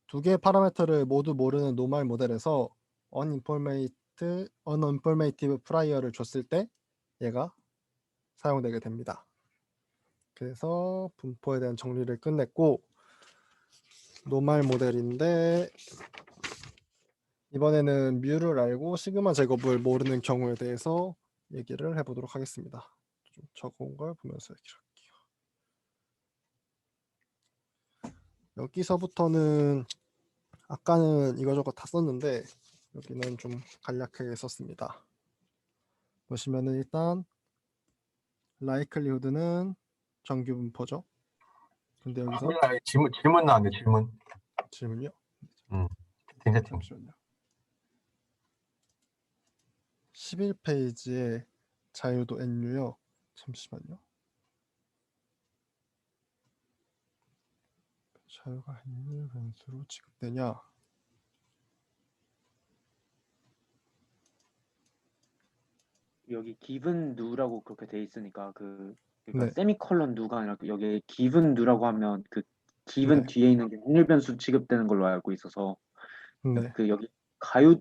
두 개의 파라미터를 모두 모르는 노멀 모델에서 uninformative prior를 줬을 때 얘가 사용되게 됩니다. 그래서 분포에 대한 정리를 끝냈고 노멀 모델인데 이번에는 뮤를 알고 시그마 제곱을 모르는 경우에 대해서 얘기를 해보도록 하겠습니다. 좀 적은 걸 보면서 얘기를 할게요. 여기서부터는 아까는 이거저거 다 썼는데 여기는 좀 간략하게 썼습니다. 보시면은 일단 라이클리후드는 정규 분포죠. 근데 여기서 질문 나왔네. 질문이요? 채팅. 잠시만요. 11페이지에 자유도 NU요. 잠시만요. 자유가 NU 변수로 취급되냐? 여기 given new라고 그렇게 돼 있으니까 그러니까 네. 세미콜론 new가 아니라 여기 given new라고 하면 그 given 네. 뒤에 있는 게 확률 변수 취급되는 걸로 알고 있어서 네. 그 여기 가유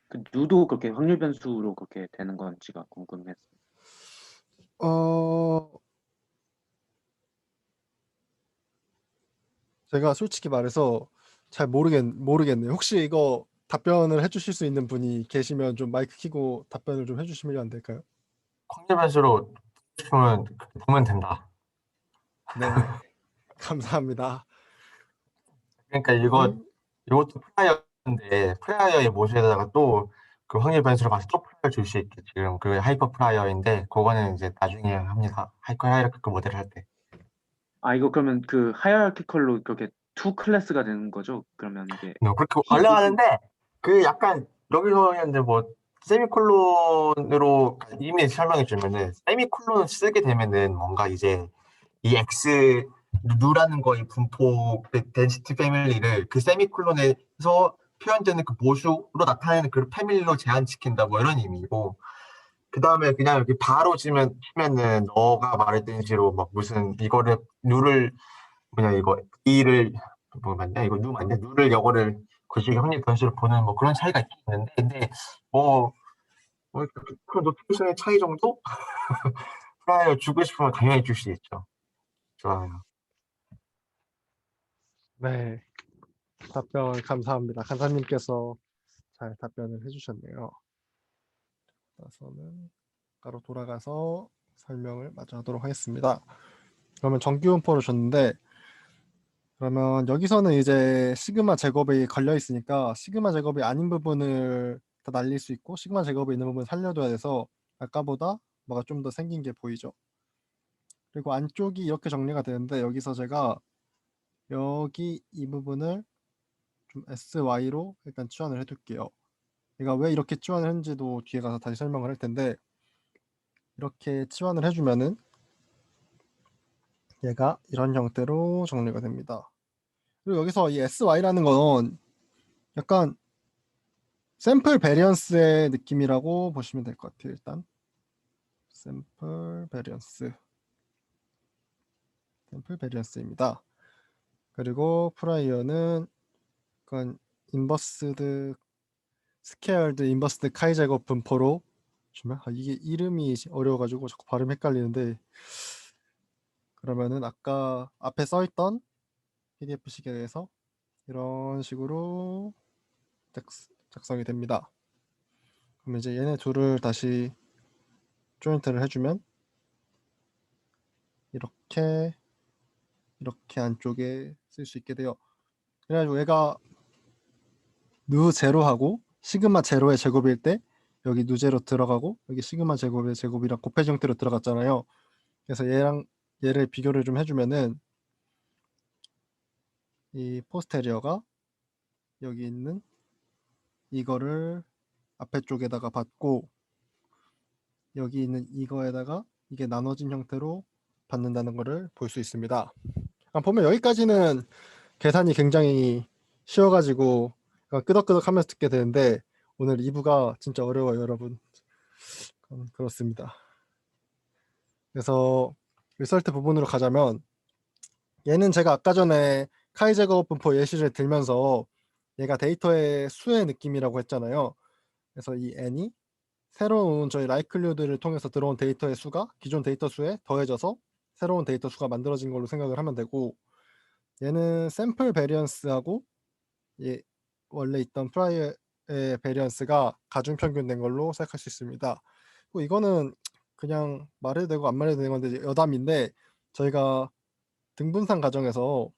그 new도 그렇게 확률 변수로 그렇게 되는 건지가 궁금했어요. 제가 솔직히 말해서 잘 모르겠네요. 혹시 이거 답변을 해주실 수 있는 분이 계시면 좀 마이크 켜고 답변을 좀 해주시면 안 될까요? 확률 변수로 보면 된다. 네. 감사합니다. 그러니까 이것도 프라이어인데 프라이어의 모듈에다가 또 그 확률 변수로 가서 또 프라이어 줄 수 있게 지금 그 하이퍼 프라이어인데 그거는 이제 나중에 합니다. 하이라이크 모델을 할 때. 아 이거 그러면 그 하이어라키컬로 그렇게 투 클래스가 되는 거죠? 그러면 이게 그렇게 원래 하는데 그 약간 여기서 했는데 뭐 세미콜론으로 이미 설명해 주면은 세미콜론을 쓰게 되면은 뭔가 이제 이 X 누라는 거의 분포 덴시티 패밀리를 그 세미콜론에서 표현되는 그 보수로 나타내는 그 패밀리로 제한시킨다 뭐 이런 의미고 그 다음에 그냥 여기 바로 치면은 너가 말했던 식으로 막 무슨 이거를 누를 뭐냐 이거 이를 뭐 맞냐 이거 누 맞냐 누를 영어를 그 식의 확률 변수를 보는 뭐 그런 차이가 있는데 근데 그 노티피케이션의 차이 정도? 프라이어 주고 싶으면 당연히 줄 수 있죠. 좋아요. 네, 답변 감사합니다. 간사님께서 잘 답변을 해주셨네요. 나서는 바로 돌아가서 설명을 마저 하도록 하겠습니다. 그러면 정규분포를 줬는데 그러면 여기서는 이제 시그마 제곱이 걸려 있으니까 시그마 제곱이 아닌 부분을 다 날릴 수 있고 시그마 제곱이 있는 부분을 살려둬야 돼서 아까보다 뭐가 좀 더 생긴 게 보이죠. 그리고 안쪽이 이렇게 정리가 되는데 여기서 제가 여기 이 부분을 좀 SY로 일단 치환을 해둘게요. 얘가 왜 이렇게 치환을 했는지도 뒤에 가서 다시 설명을 할 텐데 이렇게 치환을 해주면은 얘가 이런 형태로 정리가 됩니다. 그리고 여기서 이 SY라는 건 약간 샘플 베리언스의 느낌이라고 보시면 될 것 같아요. 일단 샘플 베리언스입니다. 그리고 프라이어는 약간 인버스드 스케어드 인버스드 카이 제곱 분포로 주면 이게 이름이 어려워가지고 자꾸 발음 헷갈리는데 그러면은 아까 앞에 써있던 PDF식에 대해서 이런 식으로 작성이 됩니다. 그럼 이제 얘네 둘을 다시 조인트를 해주면 이렇게 안쪽에 쓸 수 있게 돼요. 그래가지고 얘가 누 제로하고 시그마 제로의 제곱일 때 여기 누 제로 들어가고 여기 시그마 제곱의 제곱이랑 곱해지 형태로 들어갔잖아요. 그래서 얘를 비교를 좀 해주면은 이 포스테리어가 여기 있는 이거를 앞에 쪽에다가 받고 여기 있는 이거에다가 이게 나눠진 형태로 받는다는 것을 볼 수 있습니다. 보면 여기까지는 계산이 굉장히 쉬워가지고 끄덕끄덕 하면서 듣게 되는데 오늘 2부가 진짜 어려워요, 여러분. 그렇습니다. 그래서 리설트 부분으로 가자면 얘는 제가 아까 전에 카이 제곱 분포 예시를 들면서 얘가 데이터의 수의 느낌이라고 했잖아요. 그래서 이 n이 새로운 저희 라이클리후드를 통해서 들어온 데이터의 수가 기존 데이터 수에 더해져서 새로운 데이터 수가 만들어진 걸로 생각을 하면 되고 얘는 샘플 베리언스하고 원래 있던 프라이어의 베리언스가 가중평균된 걸로 생각할 수 있습니다. 이거는 그냥 말해도 되고 안 말해도 되는 건데 여담인데 저희가 등분산 가정하에서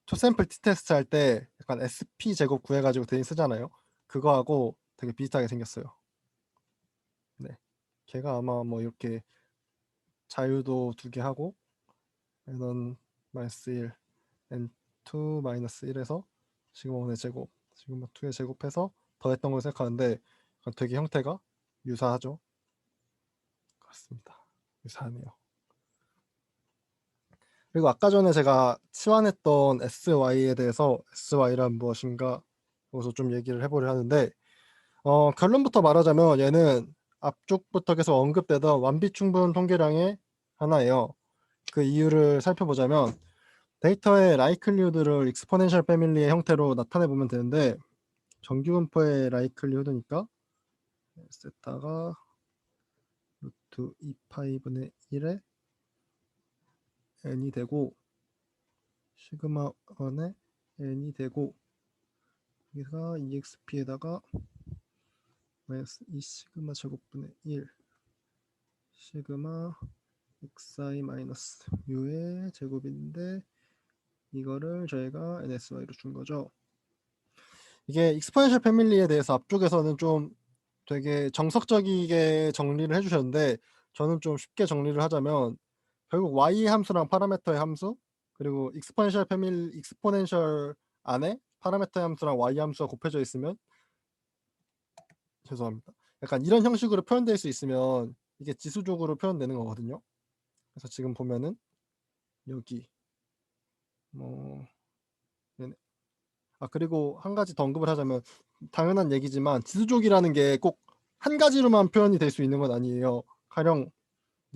초샘플 t-테스트 할 때 약간 SP 제곱 구해가지고 대인 쓰잖아요. 그거하고 되게 비슷하게 생겼어요. 네, 걔가 아마 뭐 이렇게 자유도 2개 하고 n1 -1 n2 -1에서 시그마 1의 제곱 시그마 2의 제곱해서 더했던 걸 생각하는데 되게 형태가 유사하죠. 그렇습니다. 유사하네요. 그리고 아까 전에 제가 치환했던 SY에 대해서 SY란 무엇인가 여기서 좀 얘기를 해보려 하는데 결론부터 말하자면 얘는 앞쪽부터 계속 언급되던 완비충분 통계량의 하나예요. 그 이유를 살펴보자면 데이터의 라이클리후드를 익스포넨셜 패밀리의 형태로 나타내 보면 되는데 정규분포의 라이클리후드니까 세타가 루트 2파이분의 1에 n이 되고 시그마 1에 n이 되고 여기가 exp에다가 마이너스 2 시그마 제곱분의 1 시그마 xi 마이너스 u의 제곱인데 이거를 저희가 nsy로 준 거죠. 이게 익스포넨셜 패밀리에 대해서 앞쪽에서는 좀 되게 정석적이게 정리를 해주셨는데 저는 좀 쉽게 정리를 하자면 결국 y 함수랑 파라메터의 함수 그리고 익스포넨셜 패밀리 익스포넨셜 안에 파라메터 함수랑 y 함수가 곱해져 있으면 죄송합니다. 약간 이런 형식으로 표현될 수 있으면 이게 지수적으로 표현되는 거거든요. 그래서 지금 보면은 여기 뭐 네네. 그리고 한 가지 더 언급을 하자면 당연한 얘기지만 지수족이라는 게 꼭 한 가지로만 표현이 될 수 있는 건 아니에요. 가령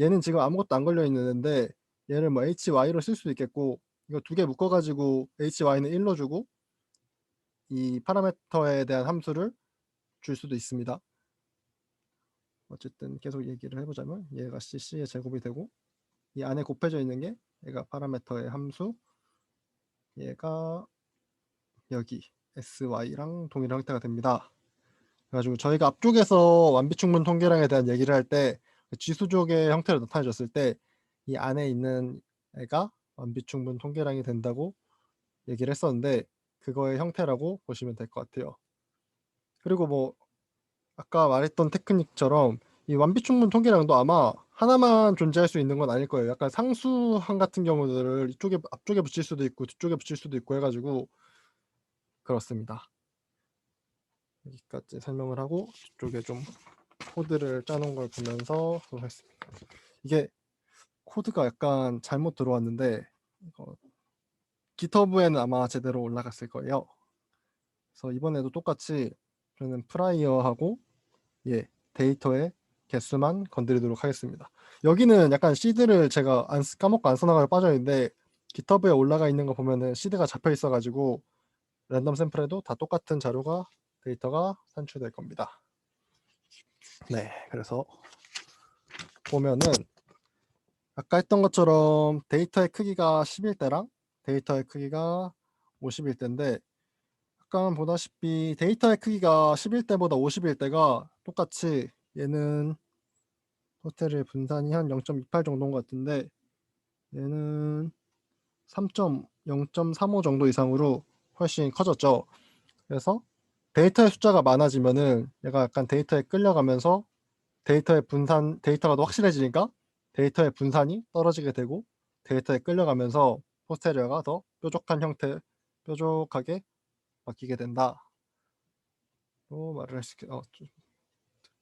얘는 지금 아무것도 안 걸려 있는데 얘를 뭐 hy로 쓸 수도 있겠고 이거 두 개 묶어 가지고 hy는 1로 주고 이 파라미터에 대한 함수를 줄 수도 있습니다. 어쨌든 계속 얘기를 해보자면 얘가 cc의 제곱이 되고 이 안에 곱해져 있는 게 얘가 파라미터의 함수, 얘가 여기 sy랑 동일한 형태가 됩니다. 그래가지고 저희가 앞쪽에서 완비충분 통계량에 대한 얘기를 할 때 지수족의 형태로 나타내줬을 때 이 안에 있는 애가 완비충분 통계량이 된다고 얘기를 했었는데 그거의 형태라고 보시면 될 것 같아요. 그리고 뭐 아까 말했던 테크닉처럼 이 완비충분 통계량도 아마 하나만 존재할 수 있는 건 아닐 거예요. 약간 상수항 같은 경우들을 이쪽에 앞쪽에 붙일 수도 있고 뒤쪽에 붙일 수도 있고 해가지고 그렇습니다. 여기까지 설명을 하고 뒤쪽에 좀 코드를 짜놓은 걸 보면서 하겠습니다. 이게 코드가 약간 잘못 들어왔는데 GitHub에는 아마 제대로 올라갔을 거예요. 그래서 이번에도 똑같이 저는 프라이어하고 데이터의 개수만 건드리도록 하겠습니다. 여기는 약간 시드를 제가 까먹고 안 써나가고 빠져있는데 GitHub에 올라가 있는 거 보면은 시드가 잡혀 있어가지고 랜덤 샘플에도 다 똑같은 자료가 데이터가 산출될 겁니다. 네, 그래서 보면은 아까 했던 것처럼 데이터의 크기가 11대랑 데이터의 크기가 51대인데 아까 보다시피 데이터의 크기가 11대보다 51대가 똑같이 얘는 호텔의 분산이 한 0.28 정도인 것 같은데 얘는 0.35 정도 이상으로 훨씬 커졌죠. 그래서 데이터의 숫자가 많아지면은 얘가 약간 데이터에 끌려가면서 데이터가 더 확실해지니까 데이터의 분산이 떨어지게 되고 데이터에 끌려가면서 포스테리어가 더 뾰족하게 바뀌게 된다. 또 말을 할 수 있게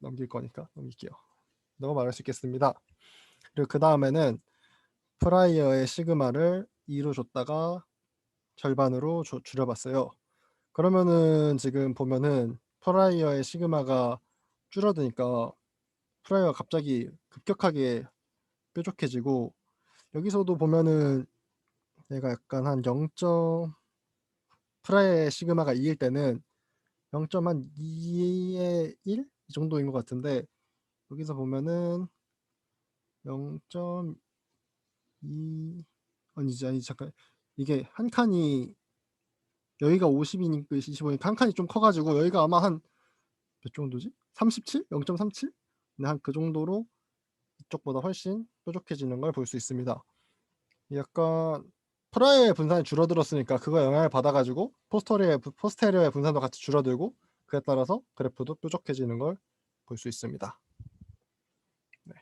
넘길 거니까 넘길게요. 라고 말할 수 있겠습니다. 그리고 그 다음에는 프라이어의 시그마를 2로 줬다가 절반으로 줄여봤어요. 그러면은 지금 보면은 프라이어의 시그마가 줄어드니까 프라이어가 갑자기 급격하게 뾰족해지고 여기서도 보면은 얘가 약간 한 0. 프라이어의 시그마가 2일 때는 0.2의 1? 이 정도인 것 같은데 여기서 보면은 0.2 아니 잠깐 이게 한 칸이 여기가 50이니까 25니까 한 칸이 좀 커가지고 여기가 아마 한 몇 정도지? 37? 0.37? 한 그 정도로 이쪽보다 훨씬 뾰족해지는 걸 볼 수 있습니다. 약간 프라이어의 분산이 줄어들었으니까 그거 영향을 받아가지고 포스테리어의 분산도 같이 줄어들고 그에 따라서 그래프도 뾰족해지는 걸 볼 수 있습니다. 네.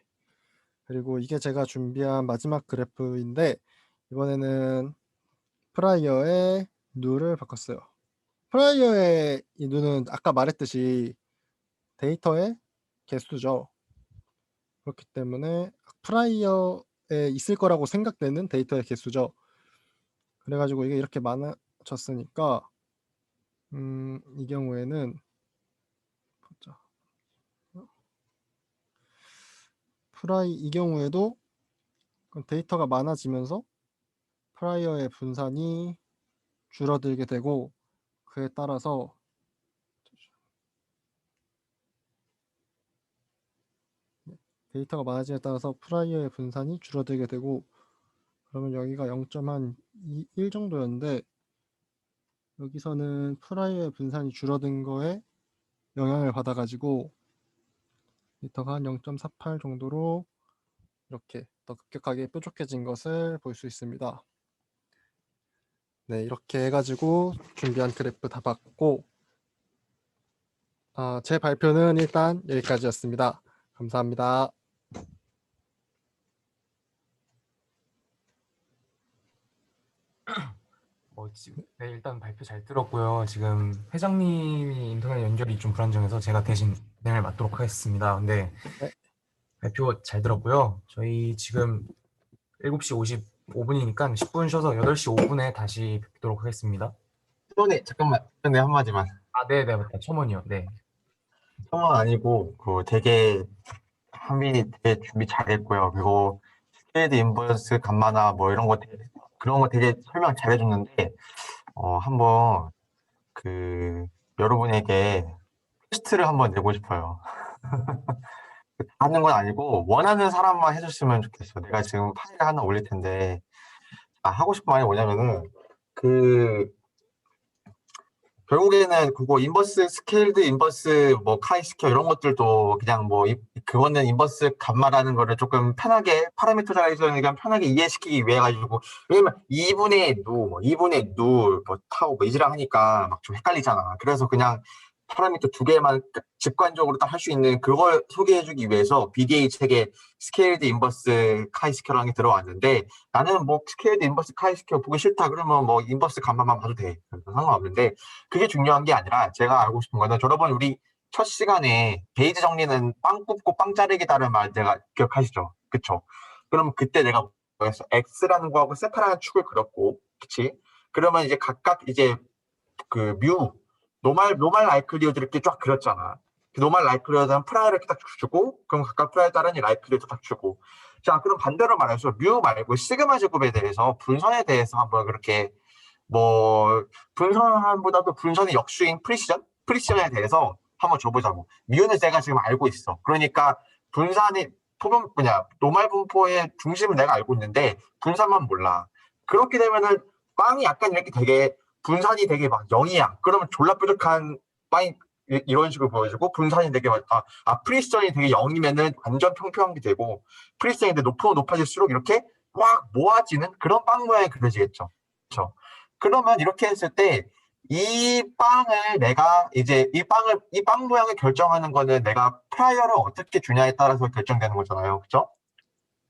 그리고 이게 제가 준비한 마지막 그래프인데 이번에는 프라이어의 누를 바꿨어요. 프라이어의 이 누는 아까 말했듯이 데이터의 개수죠. 그렇기 때문에 프라이어에 있을 거라고 생각되는 데이터의 개수죠. 그래가지고 이게 이렇게 많아졌으니까 이 경우에는 보자. 이 경우에도 데이터가 많아지면서 프라이어의 분산이 줄어들게 되고 그에 따라서 데이터가 많아짐에 따라서 프라이어의 분산이 줄어들게 되고 그러면 여기가 0.1 정도였는데 여기서는 프라이어의 분산이 줄어든 거에 영향을 받아가지고 데이터가 한 0.48 정도로 이렇게 더 급격하게 뾰족해진 것을 볼 수 있습니다. 네, 이렇게 해가지고 준비한 그래프 다 봤고 제 발표는 일단 여기까지였습니다. 감사합니다. 네, 일단 발표 잘 들었고요. 지금 회장님이 인터넷 연결이 좀 불안정해서 제가 대신 진행을 맡도록 하겠습니다. 근데 네. 발표 잘 들었고요. 저희 지금 7시 55분이니까 10분 쉬어서 8시 5분에 다시 뵙도록 하겠습니다. 손에 잠깐만 전에 한마디만. 아, 네, 맞다. 첨언이요. 네. 처음은 아니고 그 되게 한빈이 되게 준비 잘했고요. 그리고 스케일드 인버스 감마나 뭐 이런 거 그런 거 되게 설명 잘해줬는데 한번 그 여러분에게 퀘스트를 한번 내고 싶어요. 하는 건 아니고 원하는 사람만 해줬으면 좋겠어. 내가 지금 파일을 하나 올릴 텐데 하고 싶은 말이 뭐냐면은 그 결국에는 그거 인버스 스케일드 인버스 뭐 카이스퀘어 이런 것들도 그냥 뭐 그거는 인버스 감마라는 거를 조금 편하게 파라미터라이저는 그냥 편하게 이해시키기 위해 가지고 왜냐면 2분의 누, 2분의 누, 뭐 타고 뭐 이지랑 하니까 막 좀 헷갈리잖아. 그래서 그냥 파라미터 두 개만 직관적으로 딱 할 수 있는 그걸 소개해주기 위해서 BDA 책에 스케일드 인버스 카이스퀘어라는 게 들어왔는데 나는 뭐 스케일드 인버스 카이스퀘어 보기 싫다 그러면 뭐 인버스 감마만 봐도 돼. 상관없는데 그게 중요한 게 아니라 제가 알고 싶은 거는 여러분 우리 첫 시간에 베이지 정리는 빵 굽고 빵 자르기다는 말 제가 기억하시죠? 그쵸? 그럼 그때 내가 뭐였어? X라는 거하고 세타라는 축을 그렸고, 그치? 그러면 이제 각각 이제 그 뮤, 노말 라이클리어드를 이렇게 쫙 그렸잖아. 노말 라이클리어드는 프라이를 이렇게 딱 주고, 그럼 각각 프라이에 따른 라이클리어드 딱 주고. 자, 그럼 반대로 말해서 뮤 말고 시그마 제곱에 대해서 분선에 대해서 한번 그렇게 뭐 분선보다도 분선의 역수인 프리시전에 대해서 한번 줘보자고. 뮤는 제가 지금 알고 있어. 그러니까 분산이 노말 분포의 중심을 내가 알고 있는데 분산만 몰라. 그렇게 되면은 빵이 약간 이렇게 되게 분산이 되게 막 0이야. 그러면 졸라 뾰족한 빵이 이런 식으로 보여주고 분산이 되게 프리시전이 되게 0이면은 완전 평평한 게 되고 프리시전이 높아질수록 이렇게 꽉 모아지는 그런 빵 모양이 그려지겠죠. 그렇죠. 그러면 이렇게 했을 때 이 빵을 내가 이제 이 빵 모양을 결정하는 거는 내가 프라이어를 어떻게 주냐에 따라서 결정되는 거잖아요. 그렇죠?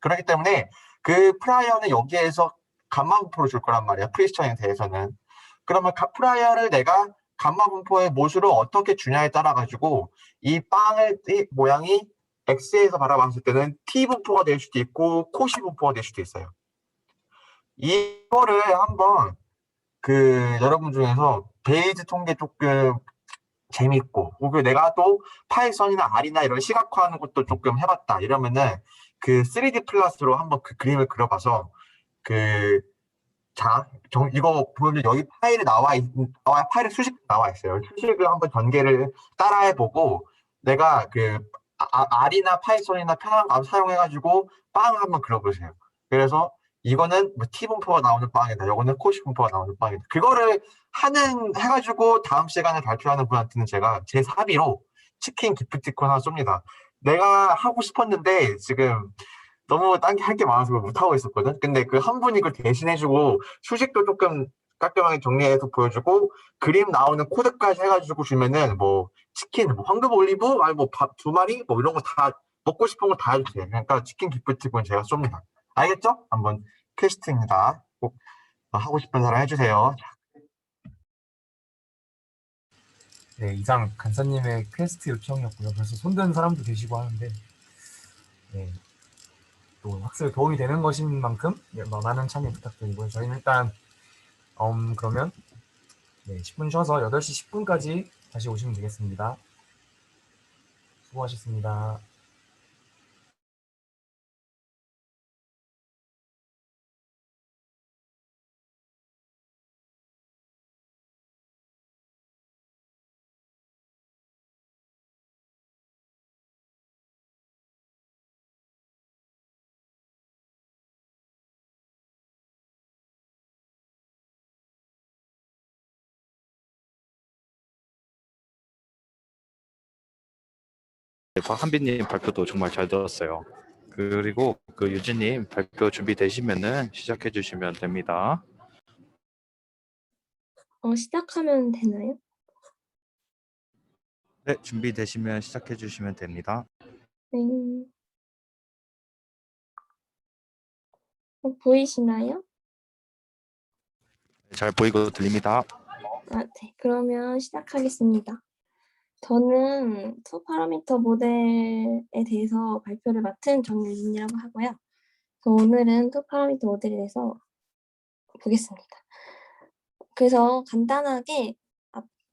그렇기 때문에 그 프라이어는 여기에서 감마 분포를 줄 거란 말이야. 프리스천에 대해서는. 그러면 프라이어를 내가 감마 분포의 모수를 어떻게 주냐에 따라 가지고 이 모양이 X에서 바라봤을 때는 T 분포가 될 수도 있고 코시 분포가 될 수도 있어요. 이거를 한번 여러분 중에서 베이지 통계 조금 재밌고, 그리고 내가 또 파이썬이나 R이나 이런 시각화하는 것도 조금 해봤다. 이러면은 3D 플러스로 한번 그 그림을 그려봐서 이거 보면 여기 파일에 수식 나와 있어요. 수식을 한번 전개를 따라해보고 내가 R이나 파이썬이나 편한 거 사용해가지고 빵을 한번 그려보세요. 그래서 이거는 뭐 T 분포가 나오는 빵이다. 이거는 코시 분포가 나오는 빵이다. 그거를 해가지고 다음 시간에 발표하는 분한테는 제가 제 사비로 치킨 기프티콘 하나 쏩니다. 내가 하고 싶었는데 지금 너무 딴 게 할 게 많아서 못하고 있었거든. 근데 그 한 분이 그걸 대신해주고 수식도 조금 깔끔하게 정리해서 보여주고 그림 나오는 코드까지 해가지고 주면은 뭐 치킨, 뭐 황금 올리브, 아니 뭐 밥 2마리 뭐 이런 거 다 먹고 싶은 거 다 해주세요. 그러니까 치킨 기프티콘 제가 쏩니다. 알겠죠? 한번 퀘스트입니다. 꼭 하고 싶은 사람 해주세요. 네, 이상 간사님의 퀘스트 요청이었고요. 벌써 손든 사람도 계시고 하는데 네, 또 학습에 도움이 되는 것인 만큼 많은 참여 부탁드리고요. 저희는 일단 그러면 10분 쉬어서 8시 10분까지 다시 오시면 되겠습니다. 수고하셨습니다. 한빈님 발표도 정말 잘 들었어요. 그리고 유진님 발표 준비되시면은 시작해 주시면 됩니다. 시작하면 되나요? 네, 준비되시면 시작해 주시면 됩니다. 네. 보이시나요? 잘 보이고 들립니다. 네. 그러면 시작하겠습니다. 저는 투 파라미터 모델에 대해서 발표를 맡은 정유진이라고 하고요. 오늘은 투 파라미터 모델에 대해서 보겠습니다. 그래서 간단하게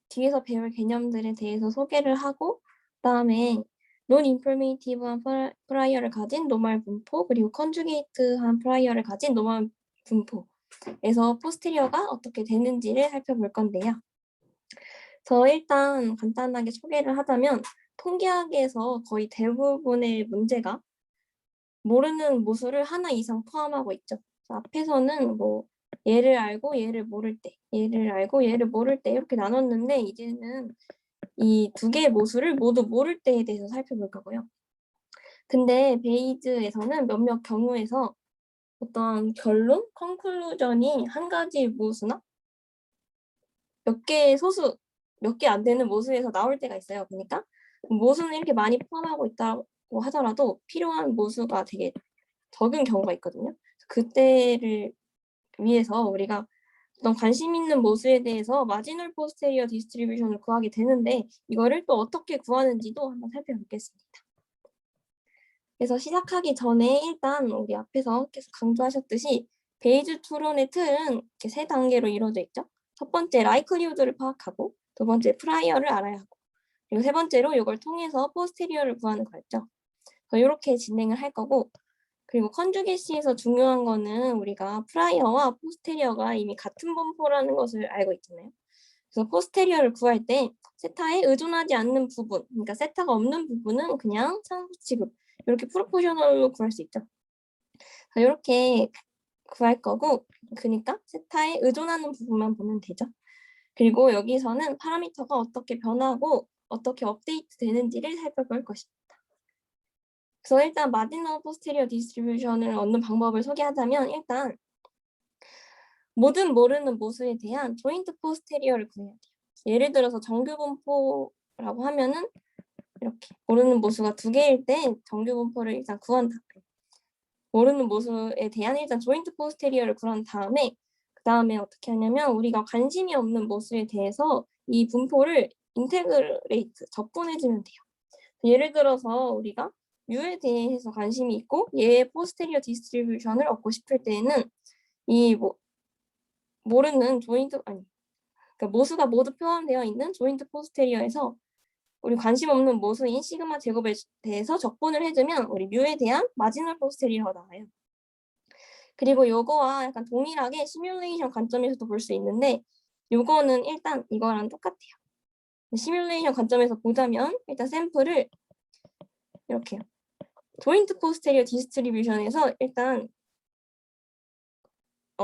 뒤에서 배울 개념들에 대해서 소개를 하고 그다음에 논인포메이티브한 프라이어를 가진 노멀 분포 그리고 컨주게이트한 프라이어를 가진 노멀 분포에서 포스테리어가 어떻게 되는지를 살펴볼 건데요. 일단 간단하게 소개를 하자면 통계학에서 거의 대부분의 문제가 모르는 모수를 하나 이상 포함하고 있죠. 앞에서는 뭐 얘를 알고 얘를 모를 때, 얘를 알고 얘를 모를 때 이렇게 나눴는데 이제는 이 두 개의 모수를 모두 모를 때에 대해서 살펴볼 거고요. 근데 베이즈에서는 몇몇 경우에서 어떤 결론, 컨클루전이 한 가지 모수나 몇 개의 소수, 몇 개 안 되는 모수에서 나올 때가 있어요. 그러니까 모수는 이렇게 많이 포함하고 있다고 하더라도 필요한 모수가 되게 적은 경우가 있거든요. 그때를 위해서 우리가 어떤 관심 있는 모수에 대해서 마지널 포스테리어 디스트리뷰션을 구하게 되는데 이거를 또 어떻게 구하는지도 한번 살펴보겠습니다. 그래서 시작하기 전에 일단 우리 앞에서 계속 강조하셨듯이 베이즈 추론의 틀은 이렇게 세 단계로 이루어져 있죠. 첫 번째 라이클리후드를 파악하고 두 번째 프라이어를 알아야 하고 그리고 세 번째로 이걸 통해서 포스테리어를 구하는 거였죠. 이렇게 진행을 할 거고 그리고 컨주게시에서 중요한 거는 우리가 프라이어와 포스테리어가 이미 같은 분포라는 것을 알고 있잖아요. 그래서 포스테리어를 구할 때 세타에 의존하지 않는 부분, 그러니까 세타가 없는 부분은 그냥 상수 취급, 이렇게 프로포셔널로 구할 수 있죠. 이렇게 구할 거고, 그러니까 세타에 의존하는 부분만 보면 되죠. 그리고 여기서는 파라미터가 어떻게 변하고 어떻게 업데이트 되는지를 살펴볼 것입니다. 그래서 일단 마지널 포스테리어 디스트리뷰션을 얻는 방법을 소개하자면 일단 모든 모르는 모수에 대한 조인트 포스테리어를 구해야 돼요. 예를 들어서 정규 분포라고 하면은 이렇게 모르는 모수가 두 개일 때 정규 분포를 일단 구한 다음에 모르는 모수에 대한 일단 조인트 포스테리어를 구한 다음에 그 다음에 어떻게 하냐면 우리가 관심이 없는 모수에 대해서 이 분포를 인테그레이트, 접분해주면 돼요. 예를 들어서 우리가 U에 대해서 관심이 있고 얘의 포스테리어 디스트리뷰션을 얻고 싶을 때에는 이 모르는 조인트 그러니까 모수가 모두 포함되어 있는 조인트 포스테리어에서 우리 관심 없는 모수인 시그마 제곱에 대해서 적분을 해주면 우리 뮤에 대한 마지널 포스테리어가 나와요. 그리고 요거와 약간 동일하게 시뮬레이션 관점에서도 볼 수 있는데 요거는 일단 이거랑 똑같아요. 시뮬레이션 관점에서 보자면 일단 샘플을 이렇게 조인트 포스테리어 디스트리뷰션에서 일단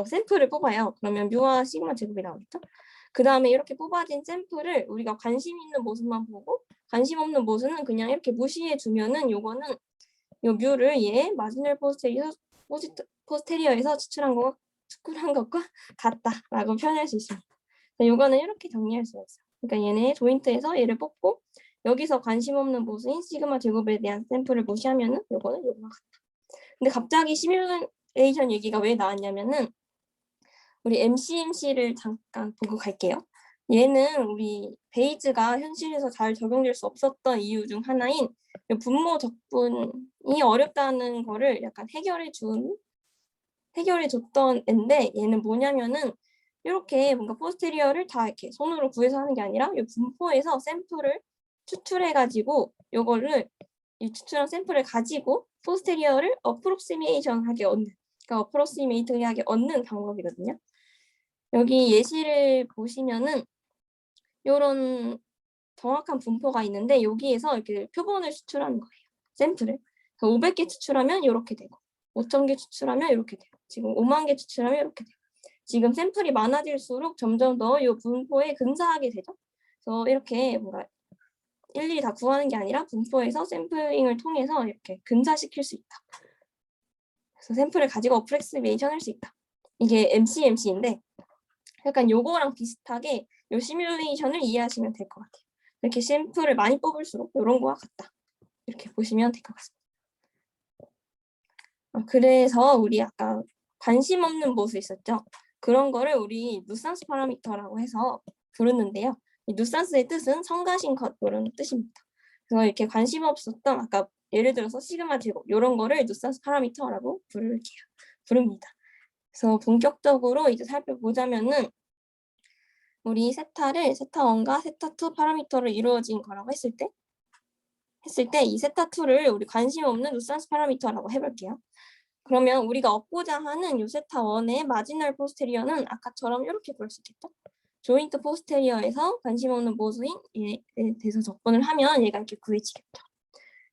샘플을 뽑아요. 그러면 뮤와 시그마 제곱이 나오겠죠? 그 다음에 이렇게 뽑아진 샘플을 우리가 관심 있는 모습만 보고 관심 없는 모습은 그냥 이렇게 무시해 주면은 요거는 요 뮤를 얘 마지널 포스테리어에서 추출한 것과 같다라고 표현할 수 있습니다. 요거는 이렇게 정리할 수가 있어요. 그러니까 얘네 조인트에서 얘를 뽑고 여기서 관심 없는 모습인 시그마 제곱에 대한 샘플을 무시하면은 요거는 요거와 같다. 근데 갑자기 시뮬레이션 얘기가 왜 나왔냐면은 우리 MCMC를 잠깐 보고 갈게요. 얘는 우리 베이즈가 현실에서 잘 적용될 수 없었던 이유 중 하나인 분모 적분이 어렵다는 거를 약간 해결해 줬던 앤데 얘는 뭐냐면은 이렇게 뭔가 포스테리어를 다 이렇게 손으로 구해서 하는 게 아니라 이 분포에서 샘플을 추출해가지고 요거를 이 추출한 샘플을 가지고 포스테리어를 어프록시메이션하게 얻는, 그러니까 어프록시메이트하게 얻는 방법이거든요. 여기 예시를 보시면은 이런 정확한 분포가 있는데 여기에서 이렇게 표본을 추출하는 거예요. 샘플을. 500개 추출하면 이렇게 되고 5,000개 추출하면 이렇게 되고 지금 5만 개 추출하면 이렇게 되고 지금 샘플이 많아질수록 점점 더 이 분포에 근사하게 되죠. 그래서 이렇게 뭔가 일일이 다 구하는 게 아니라 분포에서 샘플링을 통해서 이렇게 근사시킬 수 있다. 그래서 샘플을 가지고 어프렉시메이션 할 수 있다. 이게 MCMC인데 약간 요거랑 비슷하게 요 시뮬레이션을 이해하시면 될 것 같아요. 이렇게 샘플을 많이 뽑을수록 이런 거와 같다. 이렇게 보시면 될 것 같습니다. 그래서 우리 아까 관심 없는 모습 있었죠? 그런 거를 우리 누산스 파라미터라고 해서 부르는데요. 이 누산스의 뜻은 성가신 것 이런 뜻입니다. 그래서 이렇게 관심 없었던 아까 예를 들어서 시그마 제곱 이런 거를 누산스 파라미터라고 부릅니다. 그래서 본격적으로 이제 살펴보자면은 우리 세타를 세타1과 세타2 파라미터로 이루어진 거라고 했을 때 이 세타2를 우리 관심 없는 누산스 파라미터라고 해볼게요. 그러면 우리가 얻고자 하는 요 세타1의 마지널 포스테리어는 아까처럼 이렇게 볼 수 있겠죠? 조인트 포스테리어에서 관심 없는 모수인 얘에 대해서 적분을 하면 얘가 이렇게 구해지겠죠.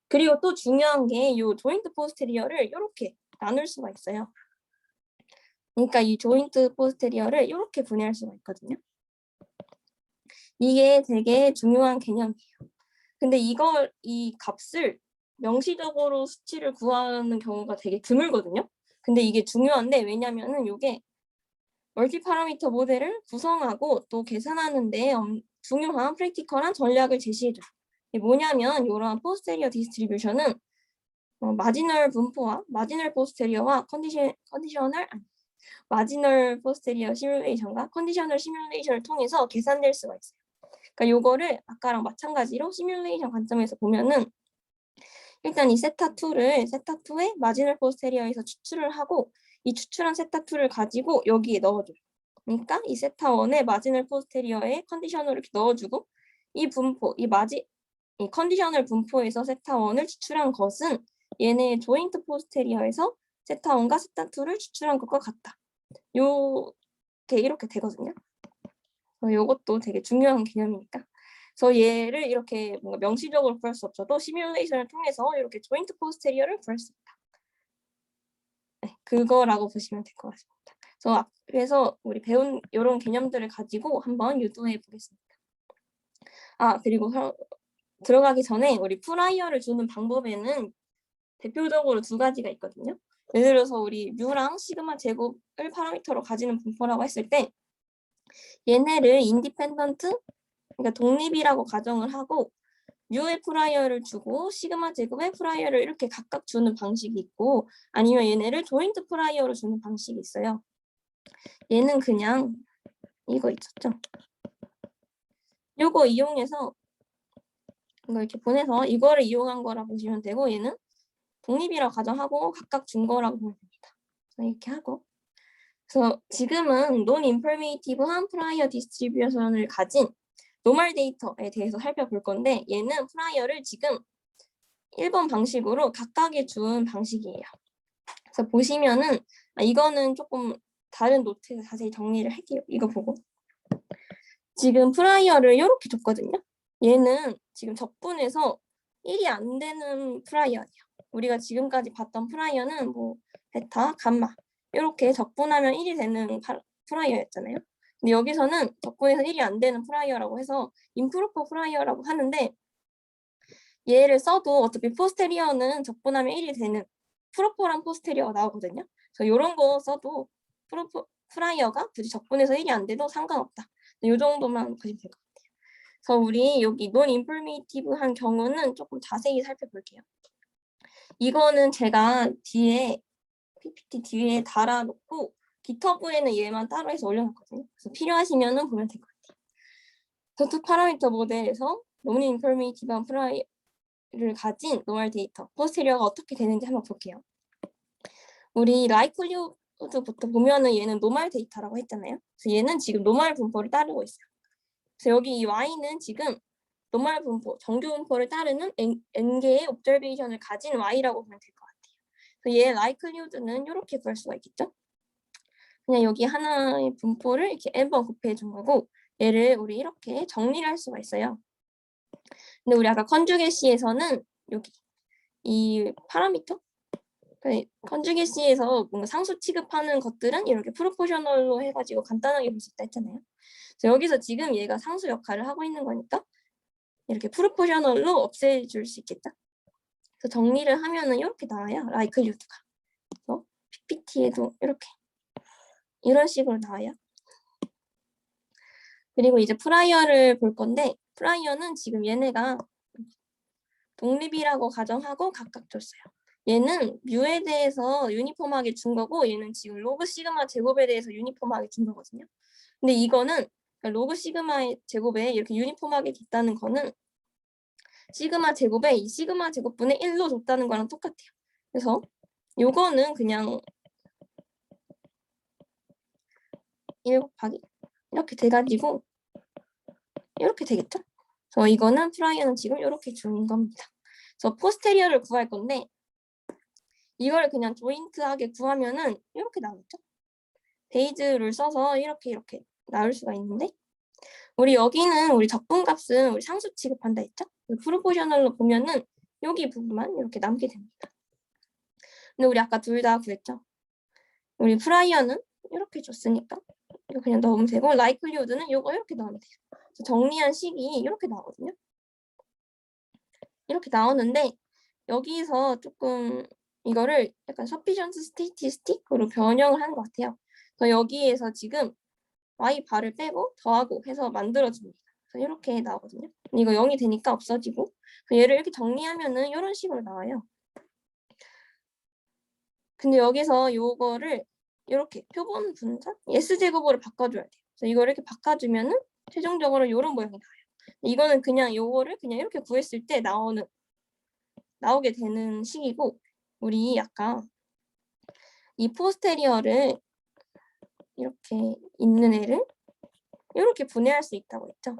그리고 또 중요한 게 요 조인트 포스테리어를 이렇게 나눌 수가 있어요. 그러니까 이 조인트 포스테리어를 이렇게 분해할 수가 있거든요. 이게 되게 중요한 개념이에요. 근데 이 값을 명시적으로 수치를 구하는 경우가 되게 드물거든요. 근데 이게 중요한데 왜냐면은 이게 멀티 파라미터 모델을 구성하고 또 계산하는 데 중요한 프랙티컬한 전략을 제시해줘요. 이게 뭐냐면 이러한 포스테리어 디스트리뷰션은 마지널 분포와 마지널 포스테리어와 마지널 포스테리어 시뮬레이션과 컨디셔널 시뮬레이션을 통해서 계산될 수가 있어요. 그러니까 요거를 아까랑 마찬가지로 시뮬레이션 관점에서 보면은 일단 이 세타2의 마지널 포스테리어에서 추출을 하고 이 추출한 세타2를 가지고 여기에 넣어줘요. 그러니까 이 세타1의 마지널 포스테리어에 컨디셔널을 이렇게 넣어주고 이 컨디셔널 분포에서 세타1을 추출한 것은 얘네 조인트 포스테리어에서 세타1과 세타2를 추출한 것과 같다. 이렇게 되거든요. 이것도 되게 중요한 개념이니까. 그래서 얘를 이렇게 뭔가 명시적으로 구할 수 없어도 시뮬레이션을 통해서 이렇게 조인트 포스테리어를 구할 수 있다. 네, 그거라고 보시면 될 것 같습니다. 그래서 우리 배운 이런 개념들을 가지고 한번 유도해 보겠습니다. 그리고 들어가기 전에 우리 프라이어를 주는 방법에는 대표적으로 두 가지가 있거든요. 예를 들어서 우리 뮤랑 시그마 제곱을 파라미터로 가지는 분포라고 했을 때 얘네를 인디펜던트, 그러니까 독립이라고 가정을 하고 뮤의 프라이어를 주고 시그마 제곱의 프라이어를 이렇게 각각 주는 방식이 있고 아니면 얘네를 조인트 프라이어로 주는 방식이 있어요. 얘는 그냥 이거 있었죠. 요거 이용해서 이거 이렇게 보내서 이거를 이용한 거라고 보시면 되고 얘는 독립이라고 가정하고 각각 준 거라고 보면 됩니다. 이렇게 하고 그래서 지금은 논-인포메이티브한 프라이어 디스트리뷰션을 가진 노멀 데이터에 대해서 살펴볼 건데 얘는 프라이어를 지금 1번 방식으로 각각에 준 방식이에요. 그래서 보시면은 이거는 조금 다른 노트에서 자세히 정리를 할게요. 이거 보고 지금 프라이어를 이렇게 줬거든요. 얘는 지금 적분해서 1이 안 되는 프라이어예요. 우리가 지금까지 봤던 프라이어는 뭐 베타, 감마 이렇게 적분하면 1이 되는 프라이어였잖아요. 근데 여기서는 적분해서 1이 안 되는 프라이어라고 해서 임프로퍼 프라이어라고 하는데 얘를 써도 어차피 포스테리어는 적분하면 1이 되는 프로퍼란 포스테리어가 나오거든요. 그래서 이런 거 써도 프라이어가 굳이 적분해서 1이 안 돼도 상관없다. 이 정도만 보시면 될 것 같아요. 그래서 우리 여기 논-인포메이티브한 경우는 조금 자세히 살펴볼게요. 이거는 제가 PPT 뒤에 달아놓고 GitHub에는 얘만 따로 해서 올려놨거든요. 그래서 필요하시면은 보면 될 것 같아요. 더투 파라미터 모델에서 논-인포메이티브한 프라이를 가진 노멀 데이터, 포스테리어가 어떻게 되는지 한번 볼게요. 우리 라이클리후드부터 보면은 얘는 노멀 데이터라고 했잖아요. 그래서 얘는 지금 노멀 분포를 따르고 있어요. 그래서 여기 이 Y는 지금 노멀 분포, 정규 분포를 따르는 n개의 옵저베이션을 가진 Y라고 보면 될 것 같아요. 그래서 얘 라이클리후드는 이렇게 구할 수가 있겠죠? 그냥 여기 하나의 분포를 이렇게 n번 곱해 준 거고 얘를 우리 이렇게 정리를 할 수가 있어요. 근데 우리 아까 컨주게시에서는 여기 이 파라미터 컨주게시에서 뭔가 상수 취급하는 것들은 이렇게 프로포셔널로 해가지고 간단하게 볼 수 있다 했잖아요. 그래서 여기서 지금 얘가 상수 역할을 하고 있는 거니까 이렇게 프로포셔널로 없애줄 수 있겠다. 그래서 정리를 하면은 이렇게 나와요. 라이클리후드가. PPT에도 이렇게 이런 식으로 나와요. 그리고 이제 프라이어를 볼 건데 프라이어는 지금 얘네가 독립이라고 가정하고 각각 줬어요. 얘는 뮤에 대해서 유니폼하게 준 거고 얘는 지금 로그 시그마 제곱에 대해서 유니폼하게 준 거거든요. 근데 이거는 그러니까 로그 시그마의 제곱에 이렇게 유니폼하게 있다는 거는 시그마 제곱에 이 시그마 제곱분의 1로 줬다는 거랑 똑같아요. 그래서 요거는 그냥 1 곱하기 이렇게 돼가지고 이렇게 되겠죠? 그래서 이거는 프라이어는 지금 이렇게 준 겁니다. 그래서 포스테리어를 구할 건데 이걸 그냥 조인트하게 구하면은 이렇게 나오죠. 베이즈를 써서 이렇게 나올 수가 있는데 우리 여기는 우리 적분값은 우리 상수 취급한다 했죠? 프로포셔널로 보면은 여기 부분만 이렇게 남게 됩니다. 근데 우리 아까 둘 다 구했죠? 우리 프라이어는 이렇게 줬으니까 이거 그냥 넣으면 되고 라이클리우드는 이거 이렇게 넣으면 돼요. 그래서 정리한 식이 이렇게 나오거든요. 이렇게 나오는데 여기서 조금 이거를 약간 sufficient statistic으로 변형을 하는 것 같아요. 그래서 여기에서 지금 y 바를 빼고 더하고 해서 만들어줍니다. 그래서 이렇게 나오거든요. 이거 0이 되니까 없어지고 얘를 이렇게 정리하면은 이런 식으로 나와요. 근데 여기서 요거를 이렇게 표본 분산 S제곱으로 바꿔줘야 돼요. 그래서 이걸 이렇게 바꿔주면은 최종적으로 이런 모양이 나와요. 이거는 그냥 요거를 그냥 이렇게 구했을 때 나오게 되는 식이고 우리 아까 이 포스테리어를 이렇게 있는 애를 이렇게 분해할 수 있다고 했죠.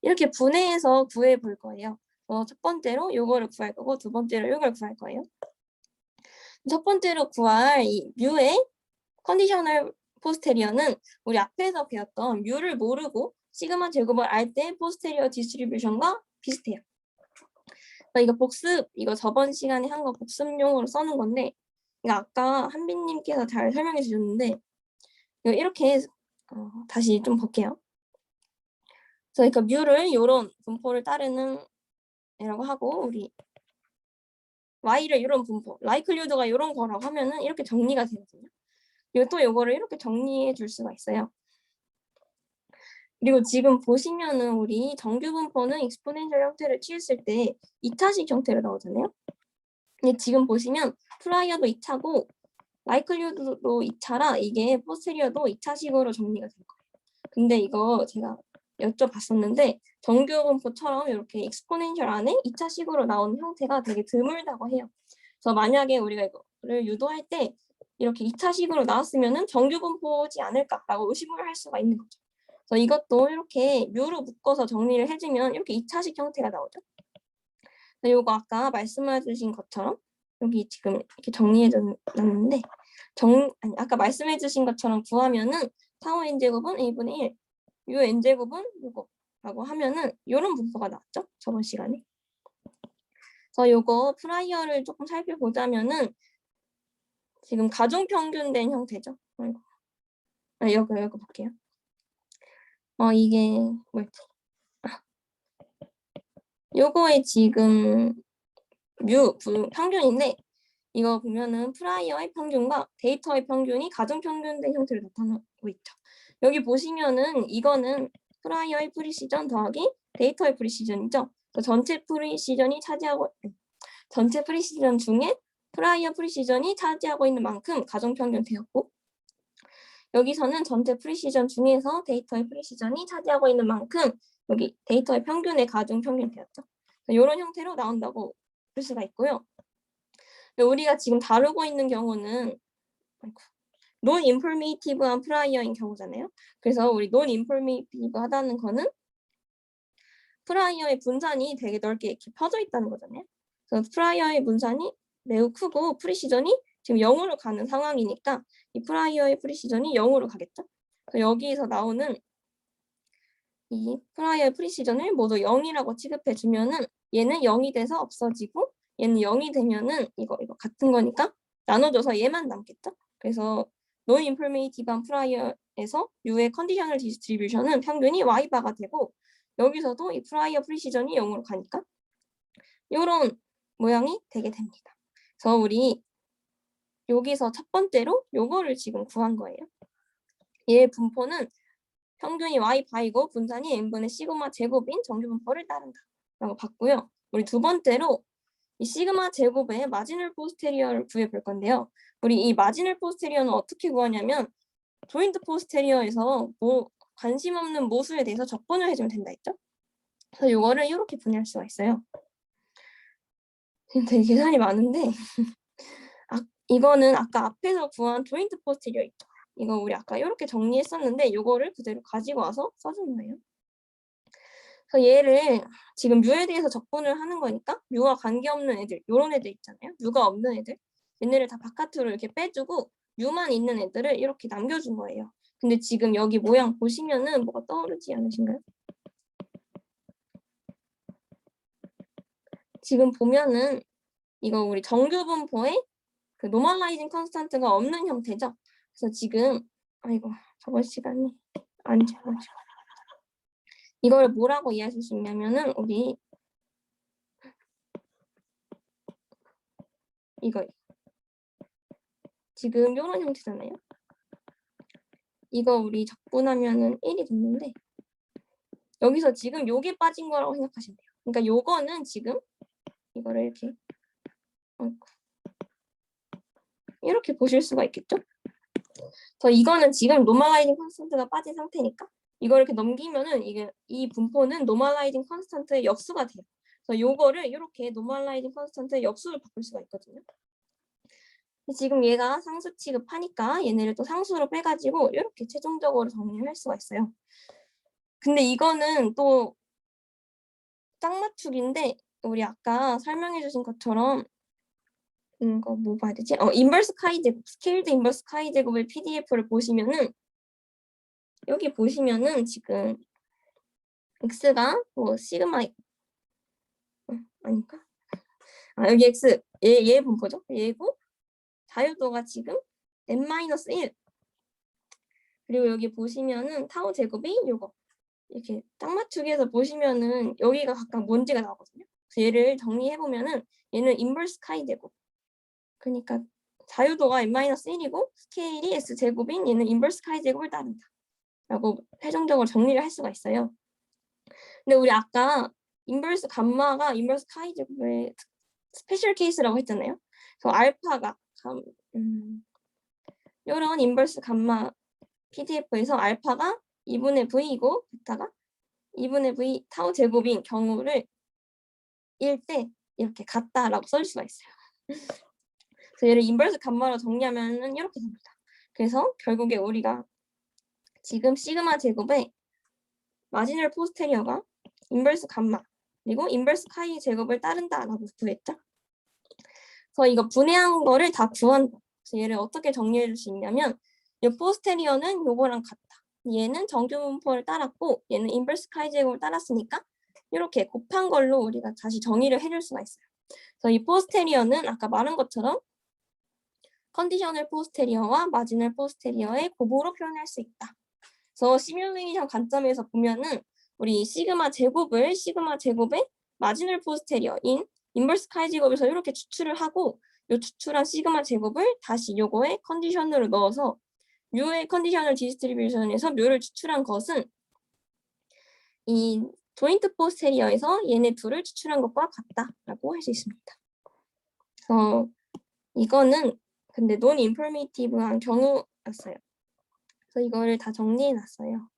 이렇게 분해해서 구해 볼 거예요. 첫 번째로 요거를 구할 거고 두 번째로 요걸 구할 거예요. 첫 번째로 구할 이 뮤의 컨디셔널 포스테리어는 우리 앞에서 배웠던 뮤를 모르고 시그마 제곱을 알 때 포스테리어 디스트리뷰션과 비슷해요. 이거 복습, 이거 저번 시간에 한 거 복습용으로 써는 건데 이거 아까 한빈님께서 잘 설명해 주셨는데 이거 이렇게 다시 좀 볼게요. 그러니까 뮤를 이런 분포를 따르는 애라고 하고 우리 y를 이런 분포, 라이클리우드가 이런 거라고 하면은 이렇게 정리가 되거든요. 그리고 또 이거를 이렇게 정리해 줄 수가 있어요. 그리고 지금 보시면은 우리 정규 분포는 익스포넨셜 형태를 취했을 때 2차식 형태로 나오잖아요. 근데 지금 보시면 프라이어도 2차고 라이클리우드도 2차라 이게 포스테리어도 2차식으로 정리가 될 거예요. 근데 이거 제가 여쭤봤었는데 정규 분포처럼 이렇게 익스포넨셜 안에 2차식으로 나오는 형태가 되게 드물다고 해요. 그래서 만약에 우리가 이거를 유도할 때 이렇게 2차식으로 나왔으면은 정규 분포지 않을까라고 의심을 할 수가 있는 거죠. 그래서 이것도 이렇게 뮤로 묶어서 정리를 해주면 이렇게 2차식 형태가 나오죠. 이거 아까 말씀해 주신 것처럼 여기 지금 이렇게 정리해 놨는데 아까 말씀해 주신 것처럼 구하면은 타워 n제곱은 a분의 1 요 n제곱은 요거라고 하면은 요런 분포가 나왔죠? 저번 시간에. 그래서 요거 프라이어를 조금 살펴보자면은 지금 가중평균된 형태죠. 이거 볼게요. 이게 뭐였지? 요거의 지금 평균인데 이거 보면은 프라이어의 평균과 데이터의 평균이 가중평균된 형태로 나타나고 있죠. 여기 보시면은 이거는 프라이어의 프리시전 더하기 데이터의 프리시전이죠. 전체 프리시전 중에 프라이어 프리시전이 차지하고 있는 만큼 가중평균 되었고 여기서는 전체 프리시전 중에서 데이터의 프리시전이 차지하고 있는 만큼 여기 데이터의 평균의 가중평균 되었죠. 이런 형태로 나온다고 볼 수가 있고요. 우리가 지금 다루고 있는 경우는 논인포메이티브한 프라이어인 경우잖아요. 그래서 우리 논인포메이티브하다는 거는 프라이어의 분산이 되게 넓게 이렇게 퍼져 있다는 거잖아요. 그래서 프라이어의 분산이 매우 크고 프리시전이 지금 0으로 가는 상황이니까 이 프라이어의 프리시전이 0으로 가겠죠. 그래서 여기에서 나오는 이 프라이어의 프리시전을 모두 0이라고 취급해 주면은 얘는 0이 돼서 없어지고 얘는 0이 되면은 이거 같은 거니까 나눠줘서 얘만 남겠죠. 그래서 논인포메이티브한 프라이어에서 U의 컨디셔널 디스트리뷰션은 평균이 Y바가 되고 여기서도 이 프라이어 프리시전이 0으로 가니까 이런 모양이 되게 됩니다. 그래서 우리 여기서 첫 번째로 요거를 지금 구한 거예요. 얘의 분포는 평균이 Y바이고 분산이 n분의 시그마 제곱인 정규 분포를 따른다 라고 봤고요. 우리 두 번째로 이 시그마 제곱의 마지널 포스테리어를 구해 볼 건데요. 우리 이 마지널 포스테리어는 어떻게 구하냐면 조인트 포스테리어에서 뭐 관심 없는 모수에 대해서 적분을 해주면 된다 했죠? 그래서 이거를 이렇게 분해할 수가 있어요. 되게 계산이 많은데 이거는 아까 앞에서 구한 조인트 포스테리어 있죠? 이거 우리 아까 이렇게 정리했었는데 이거를 그대로 가지고 와서 써주는 거예요. 그래서 얘를 지금 뮤에 대해서 적분을 하는 거니까 뮤와 관계없는 애들, 요런 애들 있잖아요. 뮤가 없는 애들. 얘네를 다 바깥으로 이렇게 빼주고 뮤만 있는 애들을 이렇게 남겨준 거예요. 근데 지금 여기 모양 보시면은 뭐가 떠오르지 않으신가요? 지금 보면은 이거 우리 정규 분포에 그 노멀라이징 컨스탄트가 없는 형태죠. 그래서 지금 아이고 저번 시간에 안 지워가지고 이걸 뭐라고 이해하실 수 있냐면은 우리 이거 지금 이런 형태잖아요. 이거 우리 적분하면은 1이 됐는데 여기서 지금 요게 빠진 거라고 생각하시면 돼요. 그러니까 요거는 지금 이거를 이렇게 보실 수가 있겠죠? 이거는 지금 노멀라이징 컨스턴트가 빠진 상태니까 이걸 이렇게 넘기면은 이게 이 분포는 노멀라이징 컨스턴트의 역수가 돼요. 그래서 요거를 이렇게 노멀라이징 컨스턴트의 역수를 바꿀 수가 있거든요. 지금 얘가 상수 취급하니까 얘네를 또 상수로 빼가지고 이렇게 최종적으로 정리를 할 수가 있어요. 근데 이거는 또 짝 맞추기인데 우리 아까 설명해 주신 것처럼 이거 뭐 봐야 되지? 인버스 카이 제곱, 스케일드 인버스 카이 제곱의 PDF를 보시면은 여기 보시면은 지금 x가 뭐 시그마 아닌가? 여기 x 얘 분포죠? 얘고 자유도가 지금 n-1 그리고 여기 보시면은 타우 제곱이 요거 이렇게 딱 맞추기해서 보시면은 여기가 각각 뭔지가 나오거든요. 그래서 얘를 정리해 보면은 얘는 인버스 카이 제곱 그러니까 자유도가 n-1이고 스케일이 s 제곱인 얘는 인버스 카이 제곱을 따른다 라고 최종적으로 정리를 할 수가 있어요. 근데 우리 아까 인버스 감마가 인버스 카이 제곱의 스페셜 케이스라고 했잖아요. 그래서 알파가 이런 인버스 감마 PDF에서 알파가 2분의 V이고 베타가 2분의 V 타우 제곱인 경우를 1대 이렇게 같다라고 쓸 수가 있어요. 그래서 얘를 인버스 감마로 정리하면은 이렇게 됩니다. 그래서 결국에 우리가 지금 시그마 제곱의 마지널 포스테리어가 인버스 감마 그리고 인버스 카이 제곱을 따른다라고 구했죠. 그래서 이거 분해한 거를 다 구한 거. 그래서 얘를 어떻게 정리해 줄 수 있냐면 이 포스테리어는 요거랑 같다. 얘는 정규 분포를 따랐고 얘는 인버스 카이 제곱을 따랐으니까 이렇게 곱한 걸로 우리가 다시 정의를 해줄 수가 있어요. 그래서 이 포스테리어는 아까 말한 것처럼 컨디셔널 포스테리어와 마지널 포스테리어의 곱으로 표현할 수 있다. 그래서 시뮬레이션 관점에서 보면은 우리 시그마 제곱의 마지널 포스테리어인 인버스 카이 제곱에서 이렇게 추출을 하고 이 추출한 시그마 제곱을 다시 요거에 컨디션으로 넣어서 뮤의 컨디셔널 디스트리뷰션에서 뮤를 추출한 것은 이 조인트 포스테리어에서 얘네 둘을 추출한 것과 같다라고 할 수 있습니다. 그래서 이거는 근데 논 인포메이티브한 경우였어요. 그래서 이거를 다 정리해놨어요.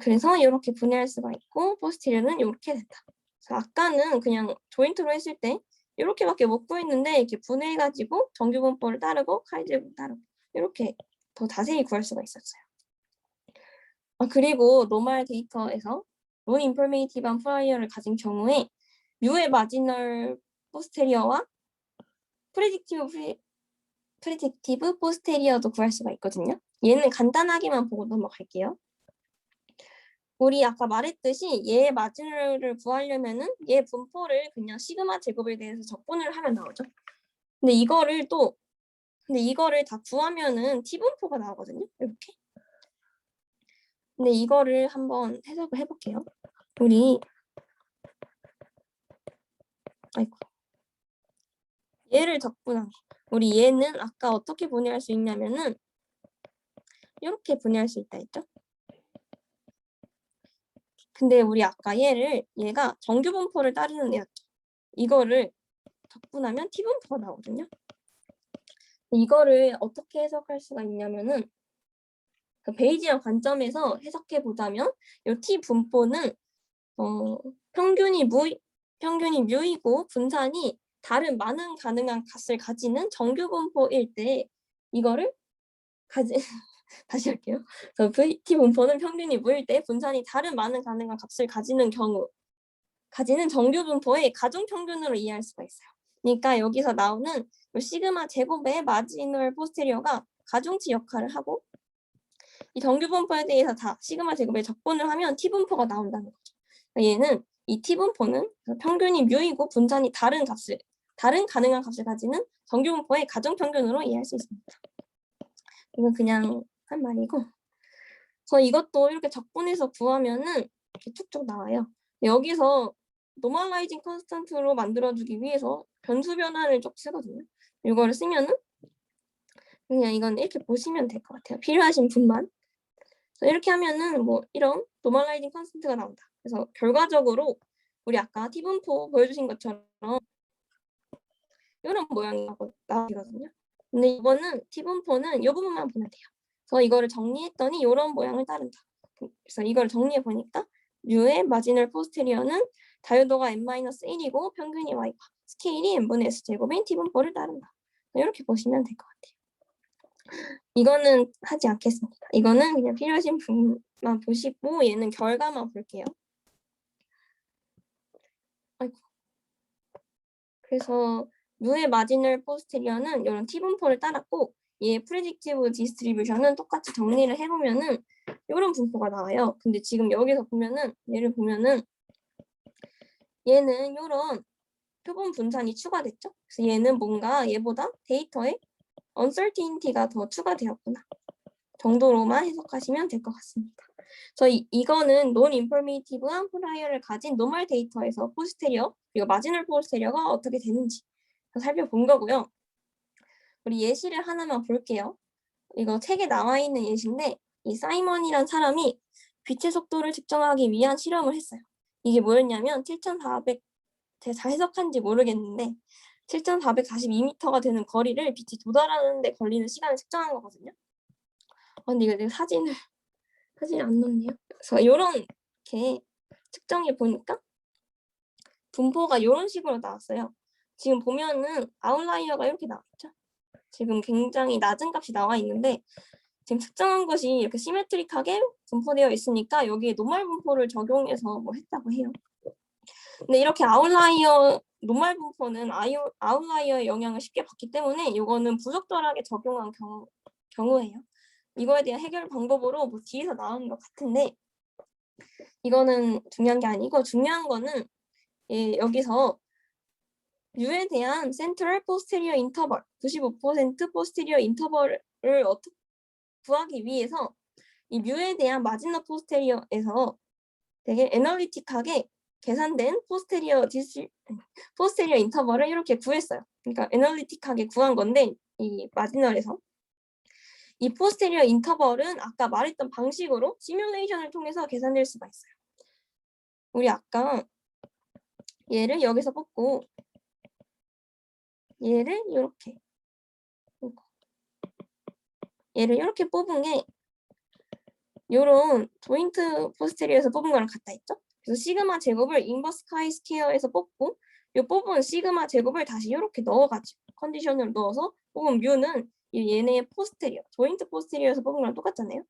그래서 이렇게 분해할 수가 있고 포스테리어는 이렇게 된다. 그래서 아까는 그냥 조인트로 했을 때 이렇게밖에 못 구했는데 이렇게 분해해가지고 정규 분포를 따르고 카이 제곱 따르고 이렇게 더 자세히 구할 수가 있었어요. 그리고 노멀 데이터에서 논 인포메이티브한 프라이어를 가진 경우에 뮤의 마지널 포스테리어와 프레딕티브 포스테리어도 구할 수가 있거든요. 얘는 간단하게만 보고 넘어갈게요. 우리 아까 말했듯이 얘의 마지널을 구하려면은 얘 분포를 그냥 시그마 제곱에 대해서 적분을 하면 나오죠. 근데 이거를 다 구하면은 T 분포가 나오거든요. 이렇게. 근데 이거를 한번 해석을 해볼게요. 얘를 적분한 우리 얘는 아까 어떻게 분해할 수 있냐면은 이렇게 분해할 수 있다 했죠. 근데 우리 아까 얘가 정규 분포를 따르는 애였죠. 이거를 적분하면 T 분포가 나오거든요. 이거를 어떻게 해석할 수가 있냐면은 그 베이지안 관점에서 해석해 보자면 이 T 분포는 평균이 뮤이고 분산이 다른 많은 가능한 값을 가지는 정규 분포일 때 이거를 다시 할게요. T 분포는 평균이 무일 때 분산이 다른 많은 가능한 값을 가지는 정규 분포의 가중 평균으로 이해할 수가 있어요. 그러니까 여기서 나오는 시그마 제곱의 마지널 포스테리어가 가중치 역할을 하고 이 정규 분포에 대해서 다 시그마 제곱에 적분을 하면 T 분포가 나온다는 거죠. 얘는 이 T 분포는 평균이 뮤이고 분산이 다른 가능한 값을 가지는 정규 분포의 가중 평균으로 이해할 수 있습니다. 이건 그냥 한 말이고, 그래서 이것도 이렇게 적분해서 구하면은 이렇게 쭉쭉 나와요. 여기서 노멀라이징 컨스턴트로 만들어주기 위해서 변수 변화를 쭉 쓰거든요. 이거를 쓰면은 그냥 이건 이렇게 보시면 될 것 같아요. 필요하신 분만. 그래서 이렇게 하면은 뭐 이런 노멀라이징 컨스턴트가 나온다. 그래서 결과적으로 우리 아까 T 분포 보여주신 것처럼 이런 모양이 나오거든요. 근데 이거는 T 분포는 이 부분만 보면 돼요. 그래서 이거를 정리했더니 이런 모양을 따른다. 그래서 이걸 정리해 보니까 U의 마지널 포스테리어는 자유도가 n-1이고 평균이 y과 스케일이 n분의 s제곱인 T 분포를 따른다. 이렇게 보시면 될 것 같아요. 이거는 하지 않겠습니다. 이거는 그냥 필요하신 분만 보시고 얘는 결과만 볼게요. 아이고. 그래서 U의 마지널 포스테리어는 이런 T 분포를 따랐고 얘의 프레딕티브 디스트리뷰션은 똑같이 정리를 해보면은 이런 분포가 나와요. 근데 지금 여기서 보면은 얘를 보면은 얘는 이런 표본 분산이 추가됐죠. 그래서 얘는 뭔가 얘보다 데이터에 uncertainty가 더 추가되었구나 정도로만 해석하시면 될 것 같습니다. 그래서 이거는 non-informative한 프라이어를 가진 노멀 데이터에서 포스테리어 그리고 마지널 포스테리어가 어떻게 되는지 살펴본 거고요. 우리 예시를 하나만 볼게요. 이거 책에 나와 있는 예시인데 이 사이먼이란 사람이 빛의 속도를 측정하기 위한 실험을 했어요. 이게 뭐였냐면 7,400 제가 잘 해석한지 모르겠는데 7,442m가 되는 거리를 빛이 도달하는 데 걸리는 시간을 측정한 거거든요. 근데 이거 내가 사진을 안 넣네요. 그래서 이렇게 측정해 보니까 분포가 이런 식으로 나왔어요. 지금 보면은 아웃라이어가 이렇게 나왔죠. 지금 굉장히 낮은 값이 나와 있는데 지금 측정한 것이 이렇게 시메트릭하게 분포되어 있으니까 여기에 노멀 분포를 적용해서 뭐 했다고 해요. 근데 이렇게 노멀 분포는 아웃라이어의 영향을 쉽게 받기 때문에 이거는 부적절하게 적용한 경우예요. 이거에 대한 해결 방법으로 뭐 뒤에서 나오는 것 같은데 이거는 중요한 게 아니고 중요한 거는 여기서 U에 대한 센트럴 포스테리어 인터벌 95% 포스테리어 인터벌을 어떻게 구하기 위해서 이 U에 대한 마지노 포스테리어에서 되게 애널리틱하게 계산된 포스테리어 인터벌을 이렇게 구했어요. 그러니까 애널리틱하게 구한 건데 이 마지널에서 이 포스테리어 인터벌은 아까 말했던 방식으로 시뮬레이션을 통해서 계산될 수가 있어요. 우리 아까 얘를 여기서 뽑고 얘를 이렇게 뽑은 게 요런 조인트 포스테리어에서 뽑은 거랑 같다 했죠? 그래서 시그마 제곱을 인버스 카이 스퀘어에서 뽑고 요 뽑은 시그마 제곱을 다시 이렇게 넣어가지고 컨디션을 넣어서 뽑은 뮤는 얘네의 포스테리어, 조인트 포스테리어에서 뽑은 거랑 똑같잖아요.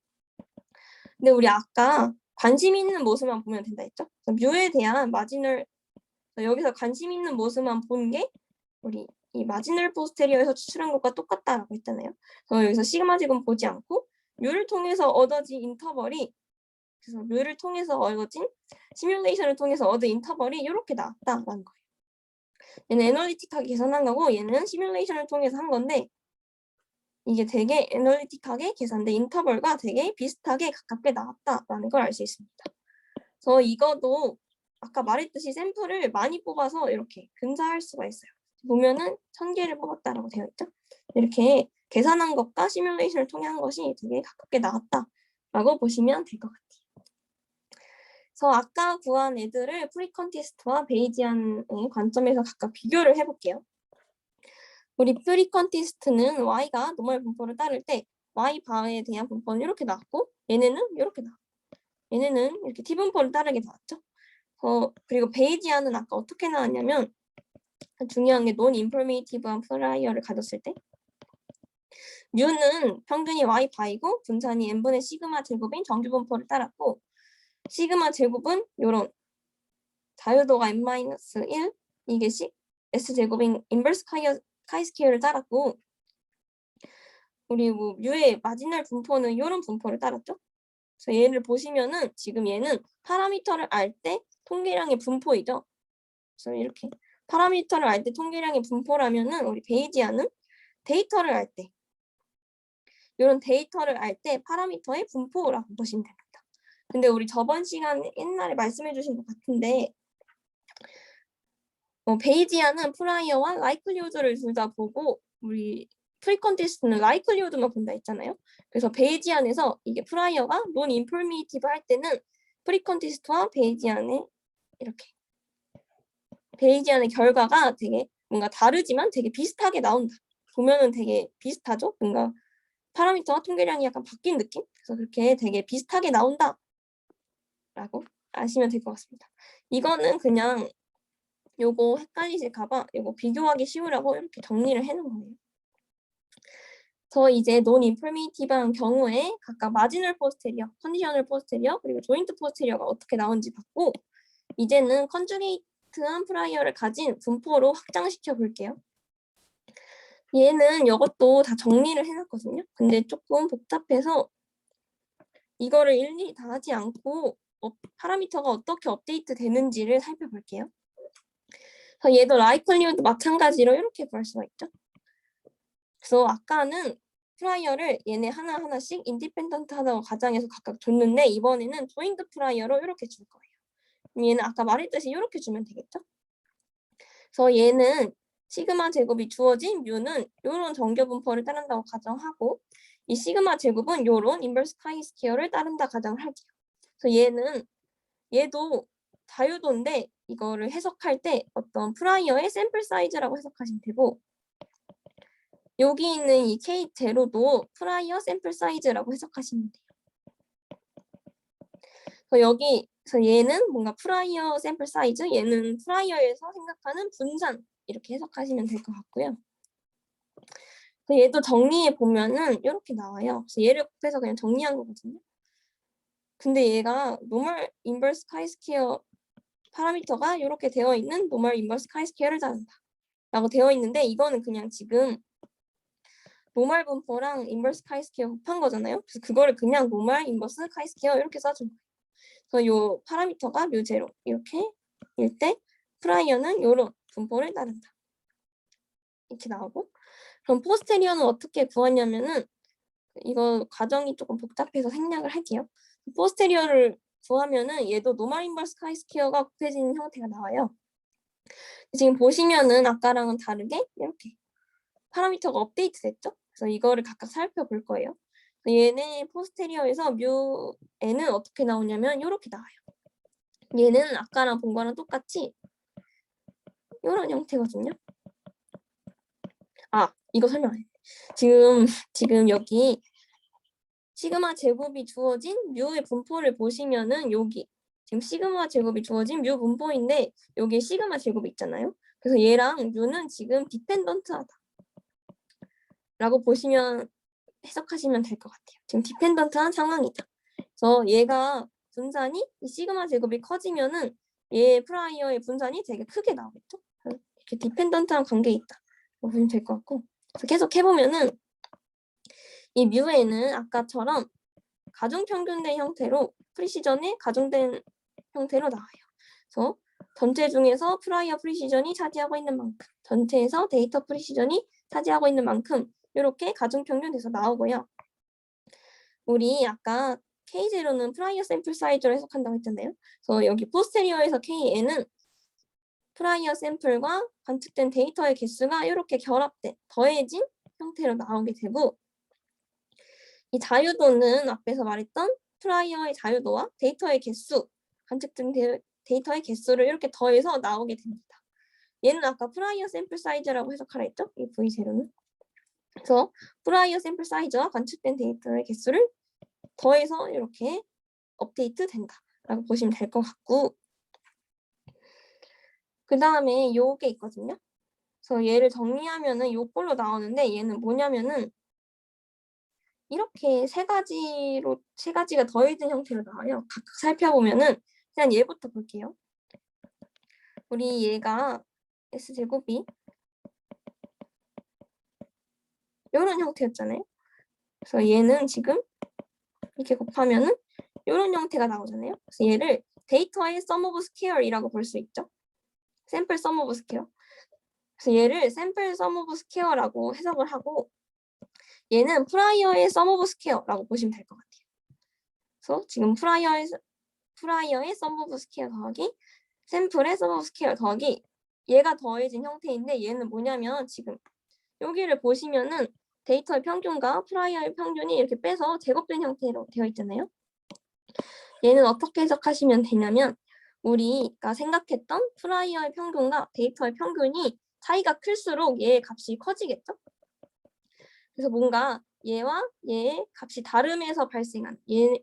근데 우리 아까 관심 있는 모습만 보면 된다 했죠? 뮤에 대한 마지널 여기서 관심 있는 모습만 본 게 우리 이 마지널 포스테리어에서 추출한 것과 똑같다라고 했잖아요. 그래서 여기서 시그마 제곱 보지 않고 뮤를 통해서 얻어진 인터벌이 그래서 뮤를 통해서 얻어진 시뮬레이션을 통해서 얻은 인터벌이 이렇게 나왔다라는 거예요. 얘는 애널리틱하게 계산한 거고 얘는 시뮬레이션을 통해서 한 건데 이게 되게 애널리틱하게 계산된 인터벌과 되게 비슷하게 가깝게 나왔다라는 걸 알 수 있습니다. 그래서 이것도 아까 말했듯이 샘플을 많이 뽑아서 이렇게 근사할 수가 있어요. 보면은 1000개를 뽑았다라고 되어 있죠. 이렇게 계산한 것과 시뮬레이션을 통해 한 것이 되게 가깝게 나왔다라고 보시면 될 것 같아요. 그래서 아까 구한 애들을 프리컨테스트와 베이지안의 관점에서 각각 비교를 해볼게요. 우리 프리컨티스트는 y가 노멀 분포를 따를 때 y 바에 대한 분포는 이렇게 나왔고 얘네는 이렇게 나왔고 얘네는 이렇게 t 분포를 따르게 나왔죠. 그리고 베이지안은 아까 어떻게 나왔냐면 중요한 게 논 인포메이티브한 프라이어를 가졌을 때 U는 평균이 y 바이고 분산이 n분의 시그마 제곱인 정규 분포를 따랐고 시그마 제곱은 요런 자유도가 n-1 이게 s 제곱인 인버스 카이스퀘어를 따랐고 우리 뭐 U의 마지널 분포는 이런 분포를 따랐죠. 그래서 얘를 보시면은 지금 얘는 파라미터를 알 때 통계량의 분포이죠. 그래서 이렇게 파라미터를 알 때 통계량의 분포라면은 우리 베이지안은 데이터를 알 때 이런 데이터를 알 때 파라미터의 분포라고 보시면 됩니다. 근데 우리 저번 시간에 옛날에 말씀해 주신 것 같은데 베이지안은 프라이어와 라이클리후드를 둘 다 보고 우리 프리컨티스트는 라이클리후드만 본다 했잖아요. 그래서 베이지안에서 이게 프라이어가 논 인포메이티브 할 때는 프리컨티스트와 베이지안의 이렇게 베이지안의 결과가 되게 뭔가 다르지만 되게 비슷하게 나온다. 보면은 되게 비슷하죠. 뭔가 파라미터와 통계량이 약간 바뀐 느낌? 그래서 그렇게 되게 비슷하게 나온다 라고 아시면 될 것 같습니다. 이거는 그냥 요거 헷갈리실까봐 요거 비교하기 쉬우라고 이렇게 정리를 해놓은 거예요. 저 이제 논 인포메이티브한 경우에 각각 마지널 포스테리어, 컨디셔널 포스테리어, 그리고 조인트 포스테리어가 어떻게 나오는지 봤고 이제는 컨주게이트한 프라이어를 가진 분포로 확장시켜 볼게요. 얘는 이것도 다 정리를 해놨거든요. 근데 조금 복잡해서 이거를 일일이 다 하지 않고 파라미터가 어떻게 업데이트 되는지를 살펴볼게요. 그래서 얘도 라이클리후드 마찬가지로 이렇게 구할 수가 있죠. 그래서 아까는 프라이어를 얘네 하나하나씩 인디펜던트 하다고 가정해서 각각 줬는데 이번에는 조인트 프라이어로 이렇게 줄 거예요. 그럼 얘는 아까 말했듯이 이렇게 주면 되겠죠. 그래서 얘는 시그마 제곱이 주어진 뮤는 이런 정규 분포를 따른다고 가정하고 이 시그마 제곱은 이런 인버스 카이스퀘어를 따른다 가정을 할게요. 그래서 얘도 자유도인데 이거를 해석할 때 어떤 프라이어의 샘플 사이즈라고 해석하시면 되고 여기 있는 이 K0도 프라이어 샘플 사이즈라고 해석하시면 돼요. 그래서 얘는 뭔가 프라이어 샘플 사이즈, 얘는 프라이어에서 생각하는 분산 이렇게 해석하시면 될 것 같고요. 그래서 얘도 정리해 보면은 이렇게 나와요. 그래서 얘를 곱해서 그냥 정리한 거거든요. 근데 얘가 노멀 인버스 카이스퀘어 파라미터가 이렇게 되어 있는 노멀 인버스 카이스퀘어를 따른다 라고 되어 있는데 이거는 그냥 지금 노멀 분포랑 인버스 카이스퀘어 곱한 거잖아요. 그래서 그거를 그냥 노멀 인버스 카이스퀘어 이렇게 써준 거예요. 그래서 요 파라미터가 뮤0 이렇게 일 때 프라이어는 요런 분포를 따른다. 이렇게 나오고 그럼 포스테리어는 어떻게 구하냐면은 이거 과정이 조금 복잡해서 생략을 할게요. 포스테리어를 구하면은 얘도 노멀 인버스 카이스퀘어가 곱해지는 형태가 나와요. 지금 보시면은 아까랑은 다르게 이렇게 파라미터가 업데이트 됐죠? 그래서 이거를 각각 살펴볼 거예요. 얘네 포스테리어에서 뮤n은 어떻게 나오냐면 이렇게 나와요. 얘는 아까랑 본 거랑 똑같이 이런 형태거든요. 이거 설명 안 해. 지금 여기 시그마 제곱이 주어진 뮤의 분포를 보시면은 여기 지금 시그마 제곱이 주어진 뮤 분포인데 여기에 시그마 제곱이 있잖아요. 그래서 얘랑 뮤는 지금 디펜던트하다 라고 보시면 해석하시면 될 것 같아요. 지금 디펜던트한 상황이다. 그래서 얘가 분산이 이 시그마 제곱이 커지면은 얘 프라이어의 분산이 되게 크게 나오겠죠. 이렇게 디펜던트한 관계에 있다. 보시면 될 것 같고 그래서 계속 해보면은 이 뮤에는 아까처럼 가중평균된 형태로 프리시전에 가중된 형태로 나와요. 그래서 전체 중에서 프라이어 프리시전이 차지하고 있는 만큼 전체에서 데이터 프리시전이 차지하고 있는 만큼 이렇게 가중평균돼서 나오고요. 우리 아까 K0는 프라이어 샘플 사이즈로 해석한다고 했잖아요. 그래서 여기 포스테리어에서 KN은 프라이어 샘플과 관측된 데이터의 개수가 이렇게 결합된 더해진 형태로 나오게 되고 이 자유도는 앞에서 말했던 프라이어의 자유도와 데이터의 개수, 관측된 데이터의 개수를 이렇게 더해서 나오게 됩니다. 얘는 아까 프라이어 샘플 사이즈라고 해석하라 했죠? 이 V0는. 그래서 프라이어 샘플 사이즈와 관측된 데이터의 개수를 더해서 이렇게 업데이트 된다라고 보시면 될 것 같고, 그 다음에 요게 있거든요. 그래서 얘를 정리하면은 요꼴로 나오는데, 얘는 뭐냐면은 이렇게 세 가지가 더해진 형태로 나와요. 각각 살펴보면은 그냥 얘부터 볼게요. 우리 얘가 S제곱이 이런 형태였잖아요. 그래서 얘는 지금 이렇게 곱하면은 이런 형태가 나오잖아요. 그래서 얘를 데이터의 sum of square이라고 볼 수 있죠. 샘플 sum of square. 그래서 얘를 샘플 sum of square라고 해석을 하고, 얘는 프라이어의 sum of square라고 보시면 될 것 같아요. 그래서 지금 프라이어의 sum of square 더하기 샘플의 sum of square 더하기 얘가 더해진 형태인데, 얘는 뭐냐면 지금 여기를 보시면은 데이터의 평균과 프라이어의 평균이 이렇게 빼서 제곱된 형태로 되어 있잖아요. 얘는 어떻게 해석하시면 되냐면, 우리가 생각했던 프라이어의 평균과 데이터의 평균이 차이가 클수록 얘의 값이 커지겠죠? 그래서 뭔가 얘와 얘의 값이 다름에서 발생한,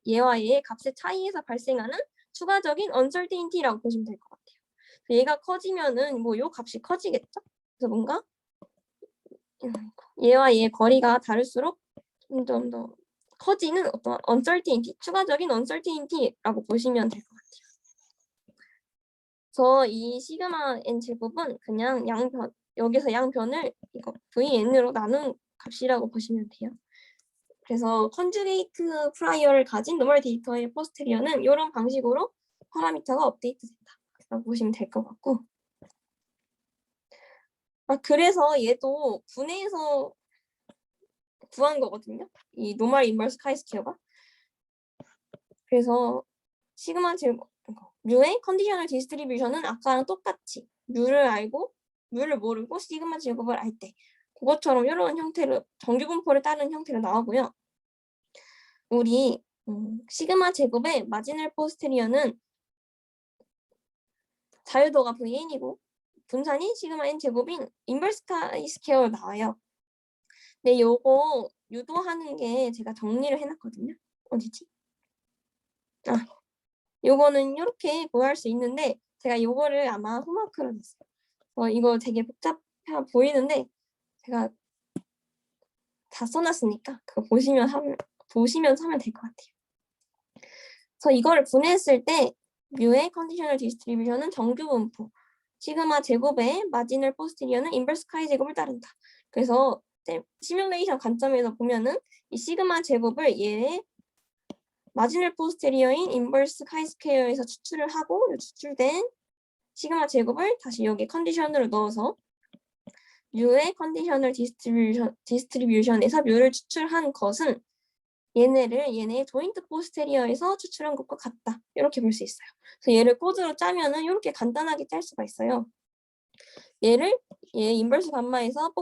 얘와 얘의 값의 차이에서 발생하는 추가적인 uncertainty라고 보시면 될 것 같아요. 얘가 커지면은 뭐 요 값이 커지겠죠? 그래서 뭔가 얘와 얘의 거리가 다를수록 좀 더 커지는 어떤 uncertainty, 추가적인 uncertainty라고 보시면 될 것 같아요. 그래서 이 시그마 n 제곱은 그냥 양변, 여기서 양변을 이거 vn으로 나눈 값이라고 보시면 돼요. 그래서 컨주게이트 프라이어를 가진 노멀 데이터의 포스테리어는 이런 방식으로 파라미터가 업데이트 된다라고 보시면 될 것 같고, 그래서 얘도 분해해서 구한 거거든요. 이 노멀 인버스 카이스퀘어가. 그래서 시그마 제곱 뮤의 컨디셔널 디스트리뷰션은 아까랑 똑같이 뮤를 알고 뮤를 모르고 시그마 제곱을 알 때 그것처럼 이런 형태로 정규 분포를 따르는 형태로 나오고요. 우리 시그마 제곱의 마지널 포스테리어는 자유도가 Vn이고 분산이 시그마 n 제곱인 인버스 카이스퀘어로 나와요. 근데 요거 유도하는 게 제가 정리를 해놨거든요. 어디지? 요거는 이렇게 구할 수 있는데, 제가 요거를 아마 홈워크로 냈어요. 이거 되게 복잡해 보이는데 제가 다 써놨으니까 그거 보시면서 하면 될 것 같아요. 그래서 이거를 분해했을 때 뮤의 컨디셔널 디스트리뷰션은 정규 분포, 시그마 제곱의 마지널 포스테리어는 인버스 카이 제곱을 따른다. 그래서 시뮬레이션 관점에서 보면은 이 시그마 제곱을 얘의 마지널 포스테리어인 인버스 카이 스퀘어에서 추출을 하고, 추출된 시그마 제곱을 다시 여기 컨디션으로 넣어서 뮤의 컨디셔널 디스트리뷰션에서 뮤를 추출한 것은 얘네의 조인트 포스테리어에서 추출한 것과 같다. 이렇게 볼 수 있어요. 그래서 얘를 코드로 짜면은 이렇게 간단하게 짤 수가 있어요. 얘를 얘 인버스 감마에서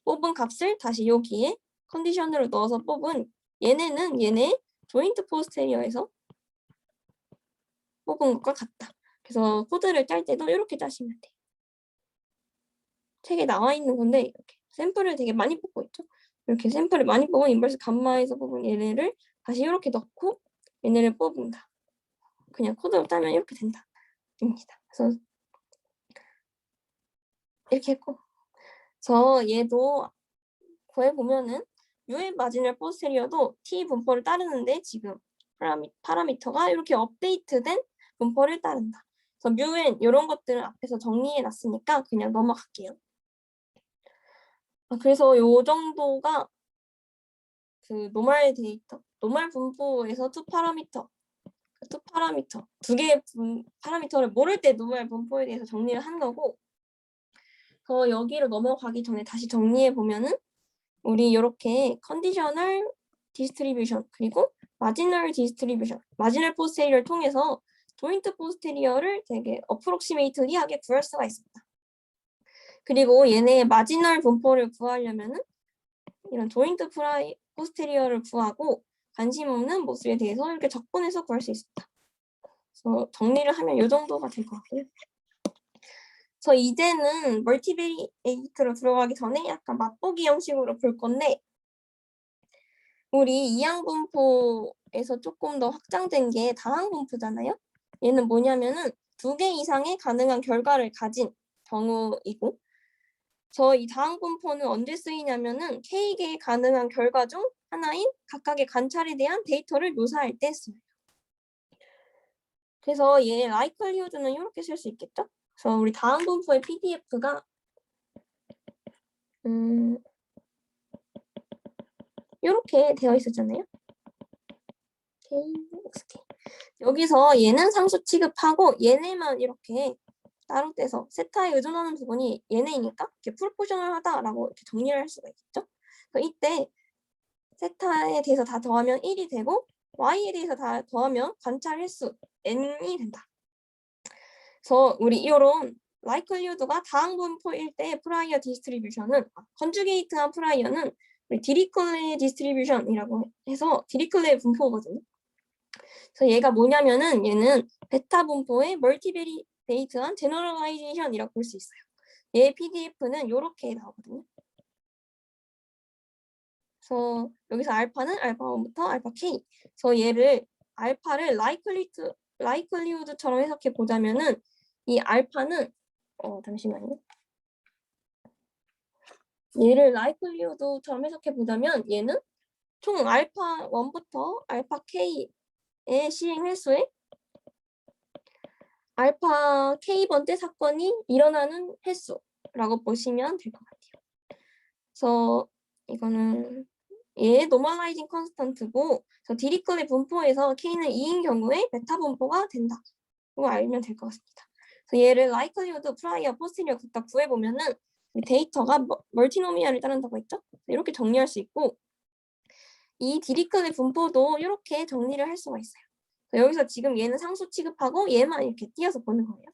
뽑은 값을 다시 여기에 컨디션으로 넣어서 뽑은 얘네는 얘네 조인트 포스테리어에서 뽑은 것과 같다. 그래서 코드를 짤 때도 이렇게 짜시면 돼요. 책에 나와 있는 건데 이렇게 샘플을 되게 많이 뽑고 있죠. 이렇게 샘플을 많이 뽑은 인버스 감마에서 뽑은 얘네를 다시 이렇게 넣고 얘네를 뽑는다. 그냥 코드로 따면 이렇게 된다. 입니다. 그래서 이렇게 했고, 얘도 구해보면은 U의 마지널 포스테리어도 T 분포를 따르는데 지금 파라미터가 이렇게 업데이트된 분포를 따른다. 그래서 뮤엔 이런 것들은 앞에서 정리해 놨으니까 그냥 넘어갈게요. 그래서 요 정도가 그 노멀 데이터, 노멀 분포에서 투 파라미터 두 개의 파라미터를 모를 때 노멀 분포에 대해서 정리를 한 거고, 여기로 넘어가기 전에 다시 정리해 보면은 우리 이렇게 컨디셔널 디스트리뷰션 그리고 마지널 디스트리뷰션, 마지널 포스테리어를 통해서 조인트 포스테리어를 되게 어프록시메이트리하게 구할 수가 있습니다. 그리고 얘네의 마지널 분포를 구하려면은 이런 조인트 포스테리어를 구하고 관심 없는 모습에 대해서 이렇게 적분해서 구할 수 있습니다. 그래서 정리를 하면 이 정도가 될 것 같고요. 그래서 이제는 멀티베리에이트로 들어가기 전에 약간 맛보기 형식으로 볼 건데 우리 이항분포에서 조금 더 확장된 게 다항분포잖아요. 얘는 뭐냐면은 2개 이상의 가능한 결과를 가진 경우이고 이 다항분포는 언제 쓰이냐면은 K개의 가능한 결과 중 하나인 각각의 관찰에 대한 데이터를 묘사할 때 써요. 그래서 얘 likelihood는 이렇게 쓸 수 있겠죠? 그래서 우리 다항분포의 PDF가 이렇게 되어 있었잖아요. KXK. 여기서 얘는 상수 취급하고 얘네만 이렇게 따로 떼서 세타에 의존하는 부분이 얘네이니까 이렇게 프로포셔널하다라고 이렇게 정리를 할 수가 있겠죠. 그래서 이때 세타에 대해서 다 더하면 1이 되고 y에 대해서 다 더하면 관찰 횟수 n이 된다. 그래서 우리 이런 likelihood가 다항분포일 때 프라이어 디스트리뷰션은 컨주게이트한 프라이어는 우리 디리클레 디스트리뷰션이라고 해서 디리클레 분포거든요. 그래서 얘가 뭐냐면은 얘는 베타 분포의 멀티베리에이트한 제너럴라이제이션이라고 볼 수 있어요. 얘 PDF는 이렇게 나오거든요. 그래서 여기서 알파는 알파 1부터 알파 K. 그래서 얘를 알파를 likelihood처럼 해석해 보자면은 이 알파는 잠시만요. 얘를 likelihood처럼 해석해 보자면 얘는 총 알파 1부터 알파 K의 시행 횟수에 알파 K번째 사건이 일어나는 횟수라고 보시면 될 것 같아요. 그래서 이거는 얘 노멀라이징 컨스턴트고 디리클레 분포에서 K는 2인 경우에 베타 분포가 된다. 이거 알면 될 것 같습니다. 그래서 얘를 likelihood, prior, posterior 각각 구해보면은 데이터가 멀티노미얼을 따른다고 했죠? 이렇게 정리할 수 있고 이 디리클레 분포도 이렇게 정리를 할 수가 있어요. 여기서 지금 얘는 상수 취급하고 얘만 이렇게 띄어서 보는 거예요.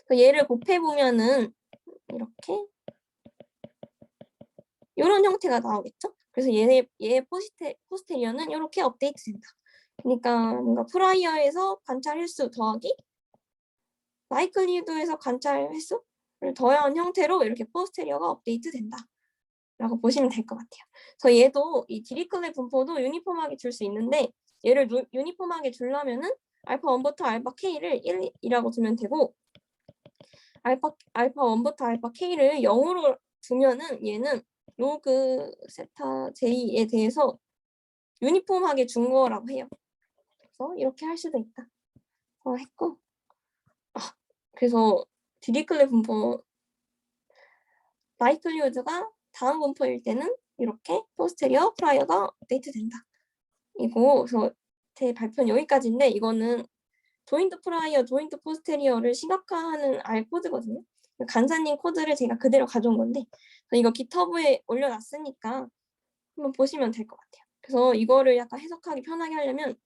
그래서 얘를 곱해보면은 이렇게 이런 형태가 나오겠죠? 그래서 얘 포스테리어는 이렇게 업데이트 된다. 그러니까 뭔가 프라이어에서 관찰 횟수 더하기 likelihood에서 관찰 횟수를 더한 형태로 이렇게 포스테리어가 업데이트 된다. 라고 보시면 될 것 같아요. 그래서 얘도 이 디리클레 분포도 유니폼하게 줄 수 있는데 얘를 유니폼하게 주려면은 알파 1부터 알파 K를 1이라고 두면 되고 알파 1부터 알파 K를 0으로 두면은 얘는 로그 세타 J에 대해서 유니폼하게 준 거라고 해요. 그래서 이렇게 할 수도 있다. 했고 그래서 디리클레 분포 likelihood가 다음 분포일 때는 이렇게 포스테리어 프라이어가 업데이트 된다. 이거 그래서 제 발표는 여기까지인데 이거는 조인트 프라이어, 조인트 포스테리어를 시각화하는 R 코드거든요. 간사님 코드를 제가 그대로 가져온 건데 이거 깃허브에 올려놨으니까 한번 보시면 될 것 같아요. 그래서 이거를 약간 해석하기 편하게 하려면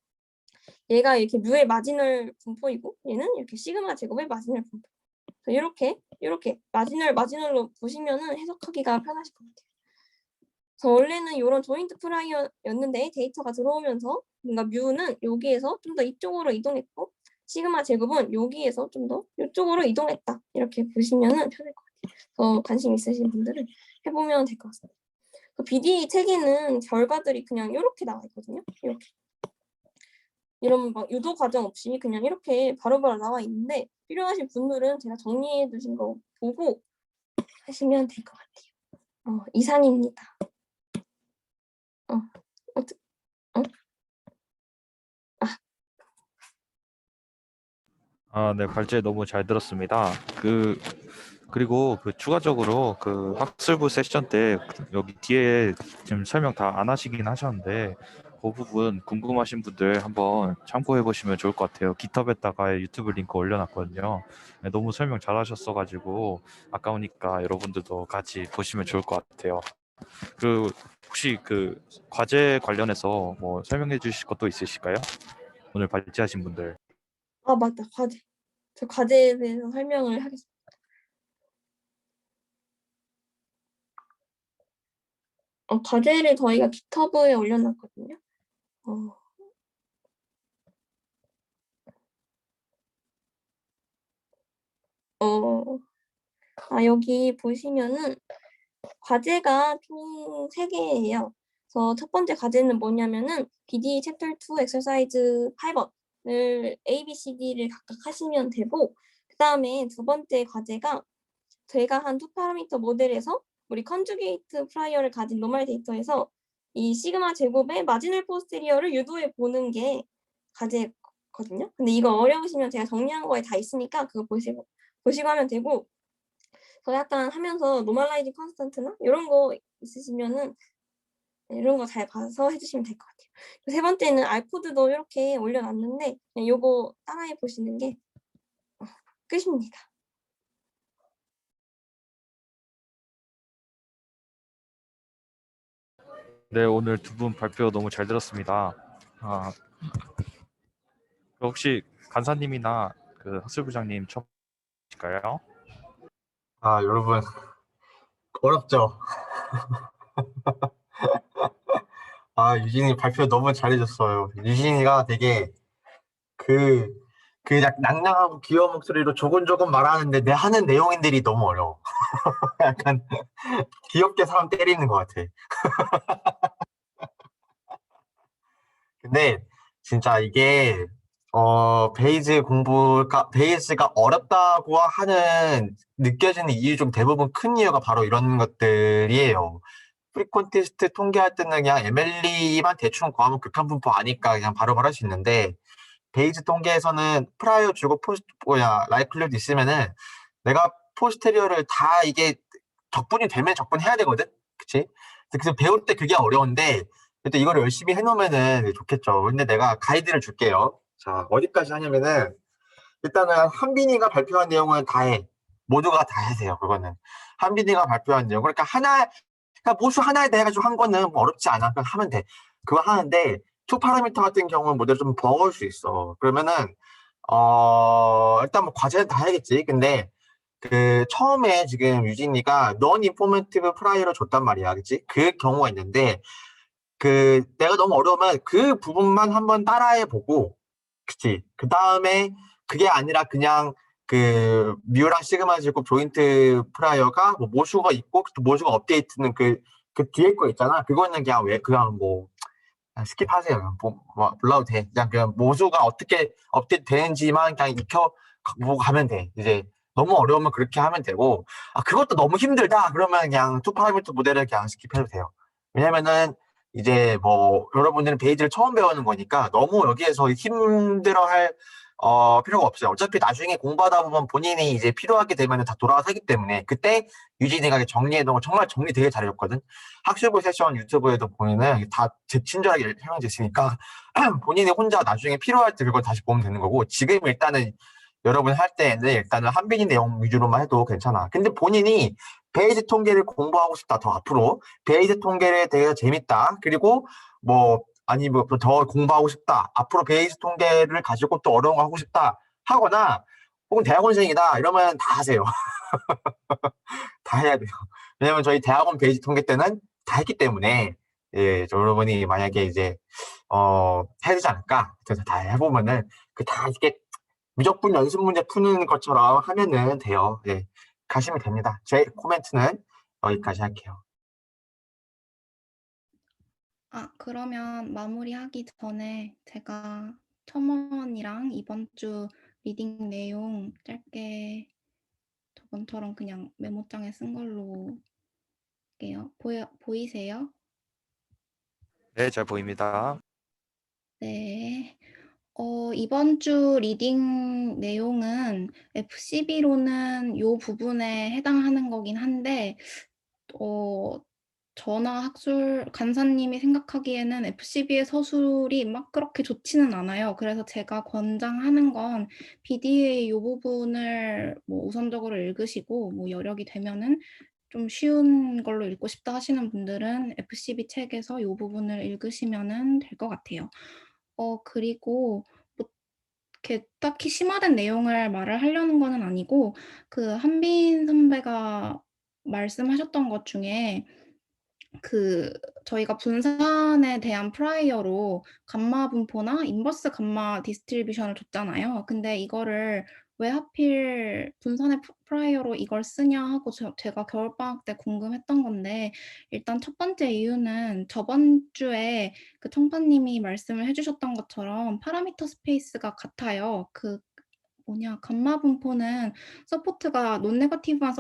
얘가 이렇게 뮤의 마지널 분포이고 얘는 이렇게 시그마 제곱의 마지널 분포. 이렇게 마지널로 보시면은 해석하기가 편하실 것 같아요. 그래서 원래는 이런 조인트 프라이어였는데 데이터가 들어오면서 뭔가 뮤는 여기에서 좀 더 이쪽으로 이동했고 시그마 제곱은 여기에서 좀 더 이쪽으로 이동했다. 이렇게 보시면은 편할 것 같아요. 그래서 관심 있으신 분들은 해보면 될 것 같습니다. BDA 책에는 결과들이 그냥 이렇게 나와 있거든요. 이렇게. 이런 막 유도 과정 없이 그냥 이렇게 바로바로 나와 있는데 필요하신 분들은 제가 정리해 두신 거 보고 하시면 될 것 같아요. 이상입니다. 네, 발제 너무 잘 들었습니다. 그리고 추가적으로 학술부 세션 때 여기 뒤에 지금 설명 다 안 하시긴 하셨는데 그 부분 궁금하신 분들 한번 참고해 보시면 좋을 것 같아요. 깃허브에다가 유튜브 링크 올려놨거든요. 네, 너무 설명 잘 하셨어가지고 아까우니까 여러분들도 같이 보시면 좋을 것 같아요. 혹시 과제 관련해서 뭐 설명해 주실 것도 있으실까요? 오늘 발제하신 분들. 맞다. 과제. 저 과제에 대해서 설명을 하겠습니다. 과제를 저희가 깃허브에 올려놨거든요. 자, 여기 보시면은 과제가 총 3개예요. 그래서 첫 번째 과제는 뭐냐면은 BD 챕터 2 엑서사이즈 8번을 A, B, C, D를 각각 하시면 되고, 그다음에 두 번째 과제가 제가 한 2파라미터 모델에서 우리 컨주게이트 프라이어를 가진 노멀 데이터에서 이 시그마 제곱의 마지널 포스테리어를 유도해 보는 게 과제거든요. 근데 이거 어려우시면 제가 정리한 거에 다 있으니까 그거 보시고 하면 되고, 저 약간 하면서 노멀라이징 컨스턴트나 이런 거 있으시면은 이런 거 잘 봐서 해주시면 될 것 같아요. 세 번째는 알코드도 이렇게 올려놨는데 그냥 요거 따라해 보시는 게 끝입니다. 네, 오늘 두 분 발표 너무 잘 들었습니다. 혹시 간사님이나 그 학술부장님 처음이실까요? 여러분 어렵죠? 유진이 발표 너무 잘해줬어요. 유진이가 되게 낭낭하고 귀여운 목소리로 조곤조곤 말하는데 내 하는 내용들이 너무 어려워. 약간 귀엽게 사람 때리는 것 같아. 근데 진짜 이게 베이스가 어렵다고 하는 느껴지는 이유 중 대부분 큰 이유가 바로 이런 것들이에요. 프리콘테스트 통계할 때는 그냥 MLE만 대충 구하면 극한 분포 아니까 그냥 바로바로 할 수 있는데, 베이스 통계에서는 프라이어 주고 라이클리드 있으면은 내가 포스테리어를 다 이게 적분이 되면 적분해야 되거든, 그치? 그래서 배울 때 그게 어려운데 일단 이걸 열심히 해놓으면은 좋겠죠. 근데 내가 가이드를 줄게요. 자, 어디까지 하냐면은 일단은 한빈이가 발표한 내용은 다 해. 모두가 다 하세요. 그거는 한빈이가 발표한 내용. 그러니까 그러니까 모수 하나에 대해 가지고 한 거는 뭐 어렵지 않아. 그냥 하면 돼. 그거 하는데 투 파라미터 같은 경우는 모델 좀 버거울 수 있어. 그러면은 일단 뭐 과제는 다 해야겠지. 근데 처음에 지금 유진이가 넌 인포메이티브 프라이어를 줬단 말이야. 그치? 그 경우가 있는데 내가 너무 어려우면 그 부분만 한번 따라해 보고, 그치? 그 다음에 그게 아니라 그냥 뮤랑 시그마 제곱 조인트 프라이어가 뭐 모수가 있고 또 모수가 업데이트는 그 뒤에 거 있잖아. 그거는 그냥 스킵하세요. 몰라도 돼. 그냥 모수가 어떻게 업데이트 되는지만 그냥 익혀보고 가면 돼. 이제 너무 어려우면 그렇게 하면 되고, 그것도 너무 힘들다 그러면 그냥 투 파라미터 모델을 그냥 스킵해도 돼요. 왜냐면은 이제 뭐 여러분들은 베이지를 처음 배우는 거니까 너무 여기에서 힘들어할 필요가 없어요. 어차피 나중에 공부하다 보면 본인이 이제 필요하게 되면 다 돌아와서 하기 때문에, 그때 유진이가 정리해놓은 거 정말 정리 되게 잘해줬거든. 학술부 세션 유튜브에도 보면은 다 친절하게 설명돼 있으니까 본인이 혼자 나중에 필요할 때 그걸 다시 보면 되는 거고, 지금 일단은 여러분 할 때는 일단은 한빈이 내용 위주로만 해도 괜찮아. 근데 본인이 베이지 통계를 공부하고 싶다, 더 앞으로 베이지 통계에 대해서 재밌다, 그리고 더 공부하고 싶다, 앞으로 베이지 통계를 가지고 또 어려운 거 하고 싶다 하거나, 혹은 대학원생이다 이러면 다 하세요. 다 해야 돼요. 왜냐면 저희 대학원 베이지 통계 때는 다 했기 때문에, 여러분이 만약에 이제 해야 되지 않을까. 그래서 다 해보면은 다 이렇게 무조건 연습 문제 푸는 것처럼 하면은 돼요. 가시면 됩니다. 제 코멘트는 여기까지 할게요. 그러면 마무리하기 전에 제가 첨언이랑 이번 주 리딩 내용 짧게 저번처럼 그냥 메모장에 쓴 걸로 할게요. 보이세요? 네, 잘 보입니다. 네. 이번 주 리딩 내용은 FCB로는 요 부분에 해당하는 거긴 한데, 저나 간사님이 생각하기에는 FCB의 서술이 막 그렇게 좋지는 않아요. 그래서 제가 권장하는 건 BD의 요 부분을 뭐 우선적으로 읽으시고, 뭐 여력이 되면은 좀 쉬운 걸로 읽고 싶다 하시는 분들은 FCB 책에서 요 부분을 읽으시면은 될 것 같아요. 그리고 뭐 이렇게 딱히 심화된 내용을 말을 하려는 거는 아니고, 한빈 선배가 말씀하셨던 것 중에 저희가 분산에 대한 프라이어로 감마 분포나 인버스 감마 디스트리뷰션을 줬잖아요. 근데 이거를 왜 하필 분산의 프라이어로 이걸 쓰냐 하고 제가 겨울방학 때 궁금했던 건데, 일단 첫 번째 이유는 저번 주에 그 청파님이 말씀을 해주셨던 것처럼 파라미터 스페이스가 같아요. 감마 분포는 서포트가 논 네거티브한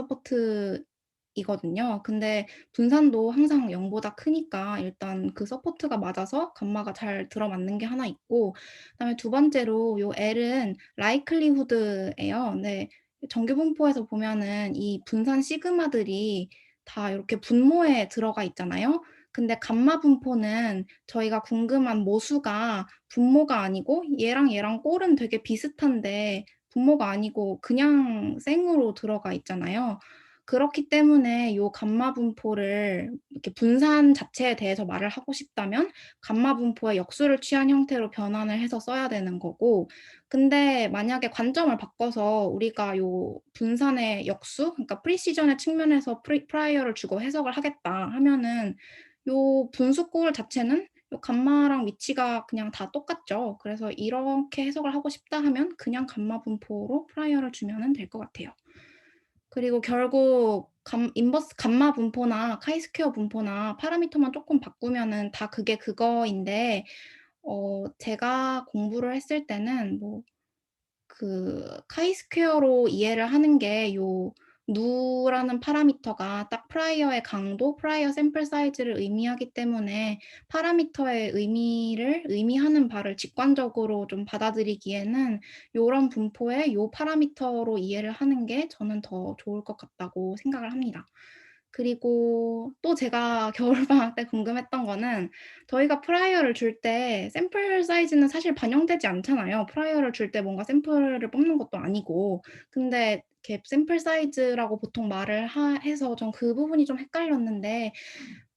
서포트이거든요. 근데 분산도 항상 0보다 크니까 일단 그 서포트가 맞아서 감마가 잘 들어맞는 게 하나 있고, 그다음에 두 번째로 요 L은 라이클리후드예요. 네, 정규 분포에서 보면은 이 분산 시그마들이 다 이렇게 분모에 들어가 있잖아요. 근데 감마 분포는 저희가 궁금한 모수가 분모가 아니고 얘랑 꼴은 되게 비슷한데 분모가 아니고 그냥 생으로 들어가 있잖아요. 그렇기 때문에 요 감마 분포를 이렇게 분산 자체에 대해서 말을 하고 싶다면 감마 분포의 역수를 취한 형태로 변환을 해서 써야 되는 거고, 근데 만약에 관점을 바꿔서 우리가 요 분산의 역수, 그러니까 프리시전의 측면에서 프라이어를 주고 해석을 하겠다 하면은 요 분수꼴 자체는 요 감마랑 위치가 그냥 다 똑같죠. 그래서 이렇게 해석을 하고 싶다 하면 그냥 감마 분포로 프라이어를 주면 될 것 같아요. 그리고 결국 인버스 감마 분포나 카이스퀘어 분포나 파라미터만 조금 바꾸면은 다 그게 그거인데, 제가 공부를 했을 때는 카이스퀘어로 이해를 하는 게 요 누라는 파라미터가 딱 프라이어의 강도, 프라이어 샘플 사이즈를 의미하기 때문에 파라미터의 의미를 의미하는 바를 직관적으로 좀 받아들이기에는 요런 분포의 요 파라미터로 이해를 하는 게 저는 더 좋을 것 같다고 생각을 합니다. 그리고 또 제가 겨울방학 때 궁금했던 거는, 저희가 프라이어를 줄 때 샘플 사이즈는 사실 반영되지 않잖아요. 프라이어를 줄 때 뭔가 샘플을 뽑는 것도 아니고. 근데 이렇게 샘플 사이즈라고 보통 말을 해서 전 그 부분이 좀 헷갈렸는데,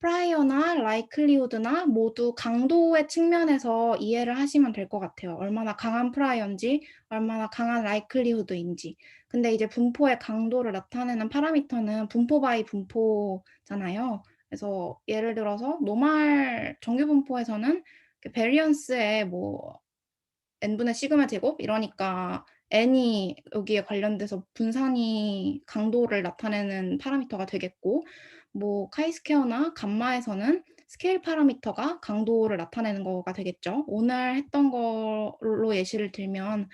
프라이어나 라이클리후드나 모두 강도의 측면에서 이해를 하시면 될 것 같아요. 얼마나 강한 프라이어인지, 얼마나 강한 라이클리후드인지. 근데 이제 분포의 강도를 나타내는 파라미터는 분포 바이 분포잖아요. 그래서 예를 들어서 노멀 정규 분포에서는 베리언스의 n분의 시그마 제곱 이러니까 n이 여기에 관련돼서 분산이 강도를 나타내는 파라미터가 되겠고, 카이스퀘어나 감마에서는 스케일 파라미터가 강도를 나타내는 거가 되겠죠. 오늘 했던 걸로 예시를 들면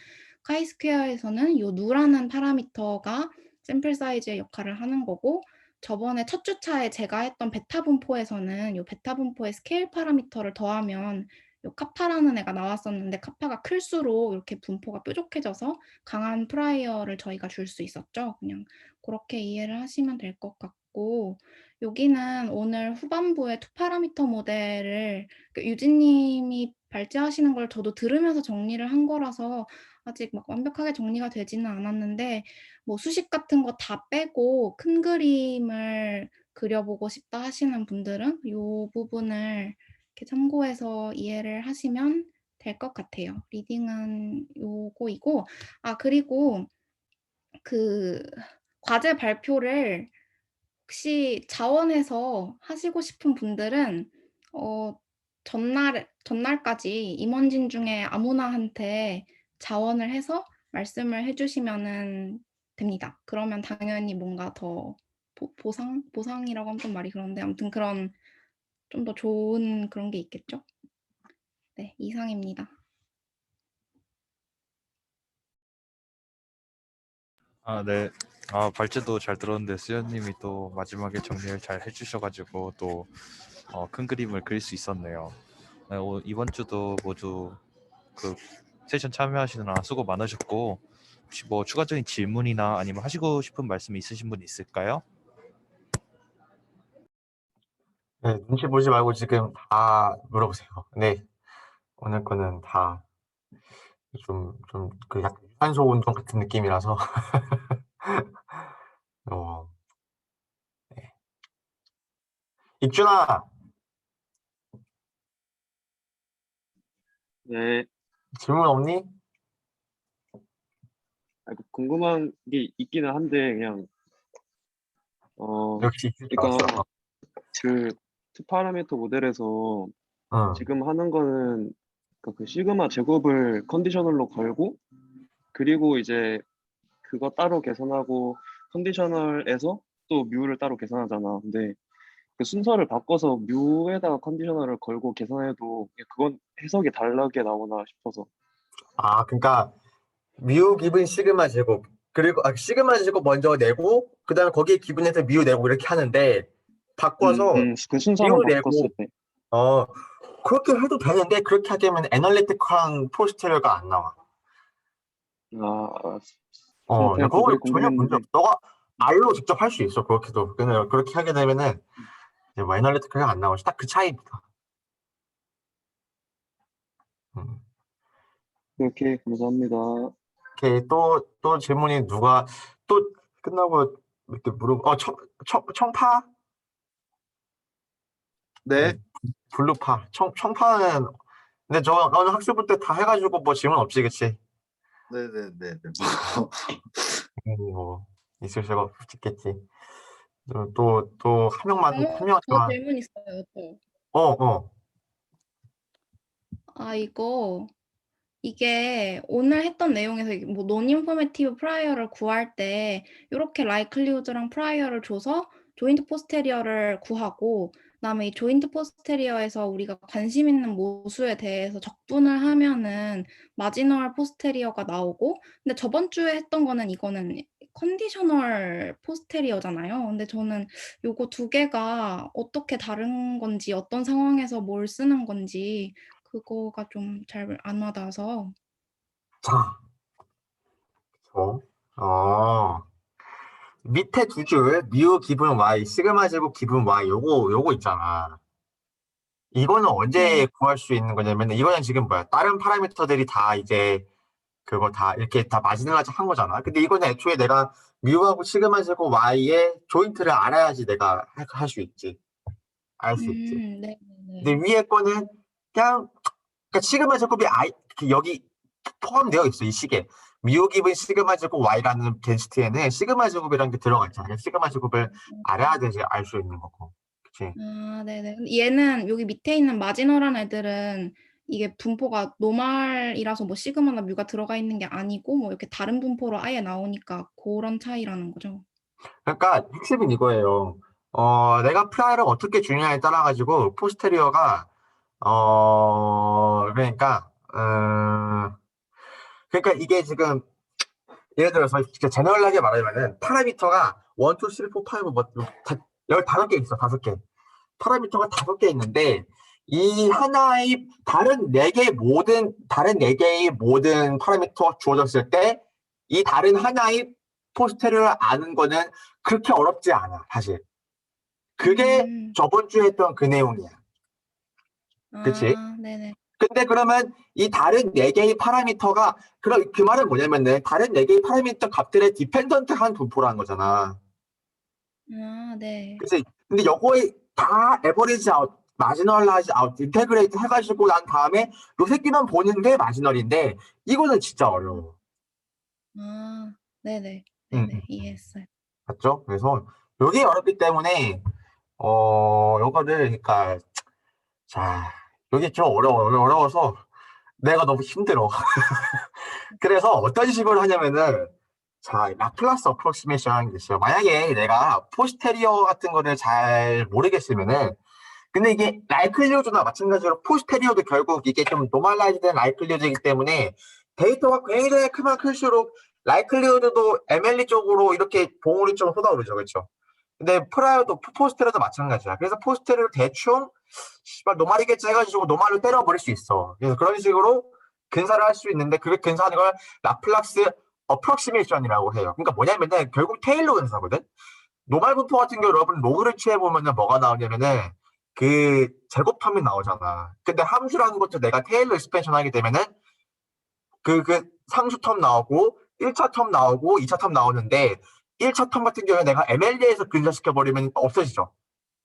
카이스퀘어에서는 요 누라는 파라미터가 샘플 사이즈의 역할을 하는 거고, 저번에 첫 주차에 제가 했던 베타 분포에서는 요 베타 분포의 스케일 파라미터를 더하면 요 카파라는 애가 나왔었는데, 카파가 클수록 이렇게 분포가 뾰족해져서 강한 프라이어를 저희가 줄 수 있었죠. 그냥 그렇게 이해를 하시면 될 것 같고, 여기는 오늘 후반부에 투 파라미터 모델을 유진님이 발제하시는 걸 저도 들으면서 정리를 한 거라서 아직 막 완벽하게 정리가 되지는 않았는데, 수식 같은 거 다 빼고 큰 그림을 그려보고 싶다 하시는 분들은 이 부분을 이렇게 참고해서 이해를 하시면 될 것 같아요. 리딩은 요거이고, 그리고 과제 발표를 혹시 자원해서 하시고 싶은 분들은 전날까지 임원진 중에 아무나한테 자원을 해서 말씀을 해주시면 됩니다. 그러면 당연히 뭔가 더 보상이라고 하면 좀 말이 그런데, 아무튼 그런 좀 더 좋은 그런 게 있겠죠? 네, 이상입니다. 네. 발제도 잘 들었는데 수연님이 또 마지막에 정리를 잘 해주셔가지고 또 큰 그림을 그릴 수 있었네요. 네, 이번 주도 모두 그 세션 참여하시느라 수고 많으셨고, 혹시 추가적인 질문이나 아니면 하시고 싶은 말씀이 있으신 분 있을까요? 네, 눈치 보지 말고 지금 다 물어보세요. 네, 오늘 거는 다 그 약간 유산소 운동 같은 느낌이라서. 네. 익준아, 네. 질문 없니? 궁금한 게 있기는 한데 그냥 역시 익준 그러니까 나왔어. 2 파라미터 모델에서 어. 지금 하는 거는 그 시그마 제곱을 컨디셔널로 걸고 그리고 이제 그거 따로 계산하고 컨디셔널에서 또 뮤를 따로 계산하잖아. 근데 그 순서를 바꿔서 뮤에다가 컨디셔널을 걸고 계산해도 그건 해석이 다르게 나오나 싶어서. 아, 그러니까 뮤 기분 시그마 제곱 그리고 시그마 제곱 먼저 내고 그다음에 거기에 기분에서 뮤 내고 이렇게 하는데 바꿔서 그 순서만 뮤 바꿨을 내고 때. 그렇게 해도 되는데 그렇게 하게 되면 애널리틱한 포스테리어가 안 나와. 그냥 그거 그게 전혀 문제 궁금했는데. 없어. 너가 알로 직접 할 수 있어. 그렇게도. 근데 그렇게 하게 되면은 이제 뭐 애널리틱하게 안 나오지. 딱 그 차이입니다. 그렇게 감사합니다. 오케이. 또 질문이 누가 또 끝나고 이렇게 청파? 네. 블루파. 청파는 근데 너는 학습부 때 다 해가지고 뭐 질문 없지, 그치? 네네네. 뭐 있을 수가 없겠지. 또 한 명만 저 질문 있어요. 이게 오늘 했던 내용에서 뭐 논인포매티브 프라이어를 구할 때 이렇게 라이클리우드랑 프라이어를 줘서 조인트 포스테리어를 구하고 그다음에 이 조인트 포스테리어에서 우리가 관심 있는 모수에 대해서 적분을 하면은 마지널 포스테리어가 나오고 근데 저번 주에 했던 거는 이거는 컨디셔널 포스테리어잖아요. 근데 저는 요거 두 개가 어떻게 다른 건지 어떤 상황에서 뭘 쓰는 건지 그거가 좀 잘 안 와닿아서. 자, 밑에 두 줄, 뮤 기분 Y, 시그마 제곱 기분 Y, 요거 있잖아. 이거는 언제 구할 수 있는 거냐면, 이거는 지금 다른 파라미터들이 다 이제, 그거 다, 이렇게 다 마지노라지 한 거잖아. 근데 이거는 애초에 내가 뮤하고 시그마 제곱 Y의 조인트를 알아야지 내가 할 수 있지. 알 수 있지. 네. 근데 위에 거는 그냥, 그러니까 시그마 제곱이 여기 포함되어 있어, 이 식에. 뮤 기분 시그마 제곱 Y라는 덴시티에는 시그마 제곱이라는 게 들어가 있잖아. 시그마 제곱을 알아야 되지 알 수 있는 거고. 그치? 네네. 근데 얘는 여기 밑에 있는 마지노란 애들은 이게 분포가 노멀이라서 뭐 시그마나 뮤가 들어가 있는 게 아니고 뭐 이렇게 다른 분포로 아예 나오니까 그런 차이라는 거죠. 그러니까 핵심은 이거예요. 내가 프라이를 어떻게 주느냐에 따라 가지고 포스테리어가 그러니까 이게 지금 예를 들어서 진짜 제너럴하게 말하면은 파라미터가 1, 2, 3, 4, 5 뭐 15개 있어. 5개. 파라미터가 5개 있는데 이 하나의 다른 4개의 모든 파라미터가 주어졌을 때 이 다른 하나의 포스테리어를 아는 거는 그렇게 어렵지 않아, 사실. 그게 저번 주에 했던 그 내용이야. 그치? 네네. 근데 그러면 이 다른 4개의 파라미터가 그 말은 뭐냐면은 다른 4개의 파라미터 값들의 디펜던트한 분포라는 거잖아. 네. 그치? 근데 요거에 다 에버리지 아웃, 마지널라이즈 아웃, 인테그레이트 해가지고 난 다음에 요 새끼만 보는 게 마지널인데 이거는 진짜 어려워. 네네. 이해했어요. 맞죠? 그래서 여기 어렵기 때문에 요거를 그러니까 자 여기 좀 어려워서 내가 너무 힘들어. 그래서 어떤 식으로 하냐면은 자 라플라스 어프로시메이션이라는 게 있어요. 만약에 내가 포스테리어 같은 거를 잘 모르겠으면은 근데 이게 라이클리우드나 마찬가지로 포스테리어도 결국 이게 좀 노멀라이즈된 라이클리우드이기 때문에 데이터가 굉장히 크면 클수록 라이클리우드도 MLE 쪽으로 이렇게 봉우리 쪽으로 쏟아오르죠. 그렇죠? 근데 프라이어도 포스테리어도 마찬가지야. 그래서 포스테리어를 대충 노말이겠지 해가지고 노말로 때려버릴 수 있어. 그래서 그런 식으로 근사를 할 수 있는데 그게 근사하는 걸 라플라스 어프록시메이션이라고 해요. 그러니까 뭐냐면은 결국 테일러 근사거든. 노말 분포 같은 경우 여러분 로그를 취해보면은 뭐가 나오냐면은 그 제곱텀이 나오잖아. 근데 함수라는 것도 내가 테일러 익스펜션 하게 되면은 그 상수 텀 나오고 1차 텀 나오고 2차 텀 나오는데 1차 텀 같은 경우에 내가 MLE에서 근사시켜버리면 없어지죠.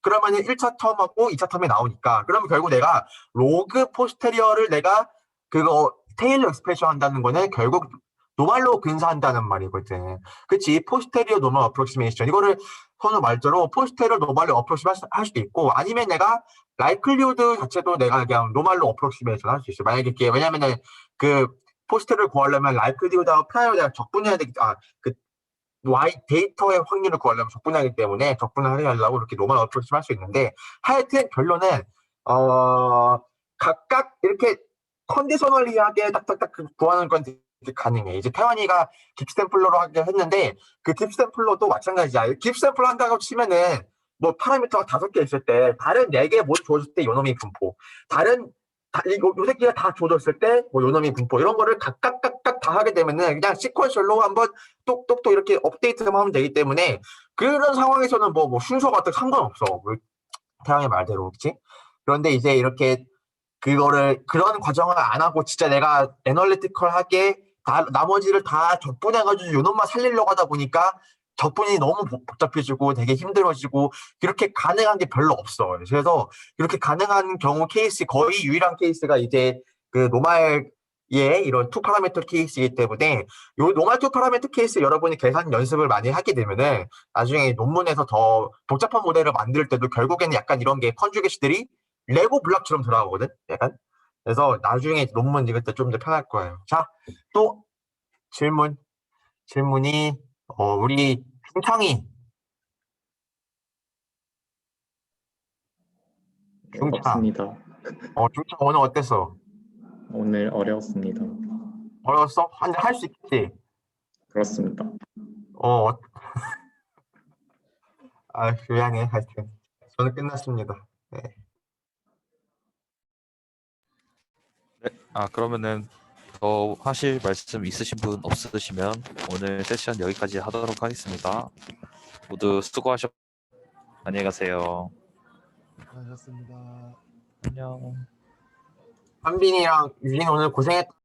그러면은 1차 텀하고 2차 텀이 나오니까 그러면 결국 내가 로그 포스테리어를 내가 그거 테일러 익스프레션 한다는 거는 결국 노말로 근사한다는 말이거든. 그치? 포스테리어 노멀 어프록시메이션 이거를 선우 말대로 포스트를 노멀로 어프로시메이션 할 수도 있고, 아니면 내가 라이클리후드 자체도 내가 그냥 노멀로 어프로시메이션 할 수 있어요. 만약에 이게 왜냐면은 그 포스트를 구하려면 라이클리후드하고 프라이어 내가 적분해야 되기 데이터의 확률을 구하려면 적분하기 때문에 적분을 하려고 이렇게 노멀 어프로치 할 수 있는데, 하여튼 결론은 각각 이렇게 컨디셔널리하게 딱딱딱 구하는 건 되게 가능해. 이제 태환이가 깁스템플러로 하게 했는데 그 깁스템플러도 마찬가지야. 깁스템플러 한다고 치면은 뭐 파라미터가 5개 있을 때 다른 4개 뭐 주어졌을 때 요놈이 분포, 다른 요 새끼가 다 주어졌을 때 뭐 요놈이 분포, 이런 거를 각각 다 하게 되면은 그냥 시퀀셜로 한번 똑똑똑 이렇게 업데이트만 하면 되기 때문에 그런 상황에서는 뭐 순서 같은 상관없어. 뭐 태양의 말대로, 그렇지? 그런데 이제 이렇게 그런 과정을 안 하고 진짜 내가 애널리티컬하게 나머지를 다 적분해가지고 요놈만 살리려고 하다 보니까 적분이 너무 복잡해지고 되게 힘들어지고 이렇게 가능한 게 별로 없어. 그래서 이렇게 가능한 경우 케이스, 거의 유일한 케이스가 이제 그 노말의 이런 투 파라미터 케이스이기 때문에 요 노말 투 파라미터 케이스 여러분이 계산 연습을 많이 하게 되면은 나중에 논문에서 더 복잡한 모델을 만들 때도 결국에는 약간 이런 게 컨주게이션들이 레고 블록처럼 돌아가거든, 약간. 그래서 나중에 논문 읽을 때 좀 더 편할 거예요. 자, 또 질문이 우리 중창이. 없습니다. 중창 오늘 어땠어? 오늘 어려웠습니다. 어려웠어? 할 수 있겠지? 그렇습니다. 미안해. 하여튼 저는 끝났습니다. 네. 그러면은 더 하실 말씀 있으신 분 없으시면 오늘 세션 여기까지 하도록 하겠습니다. 모두 수고하셨고 안녕히 가세요. 수고하셨습니다. 안녕. 한빈이랑 유진 오늘 고생했다.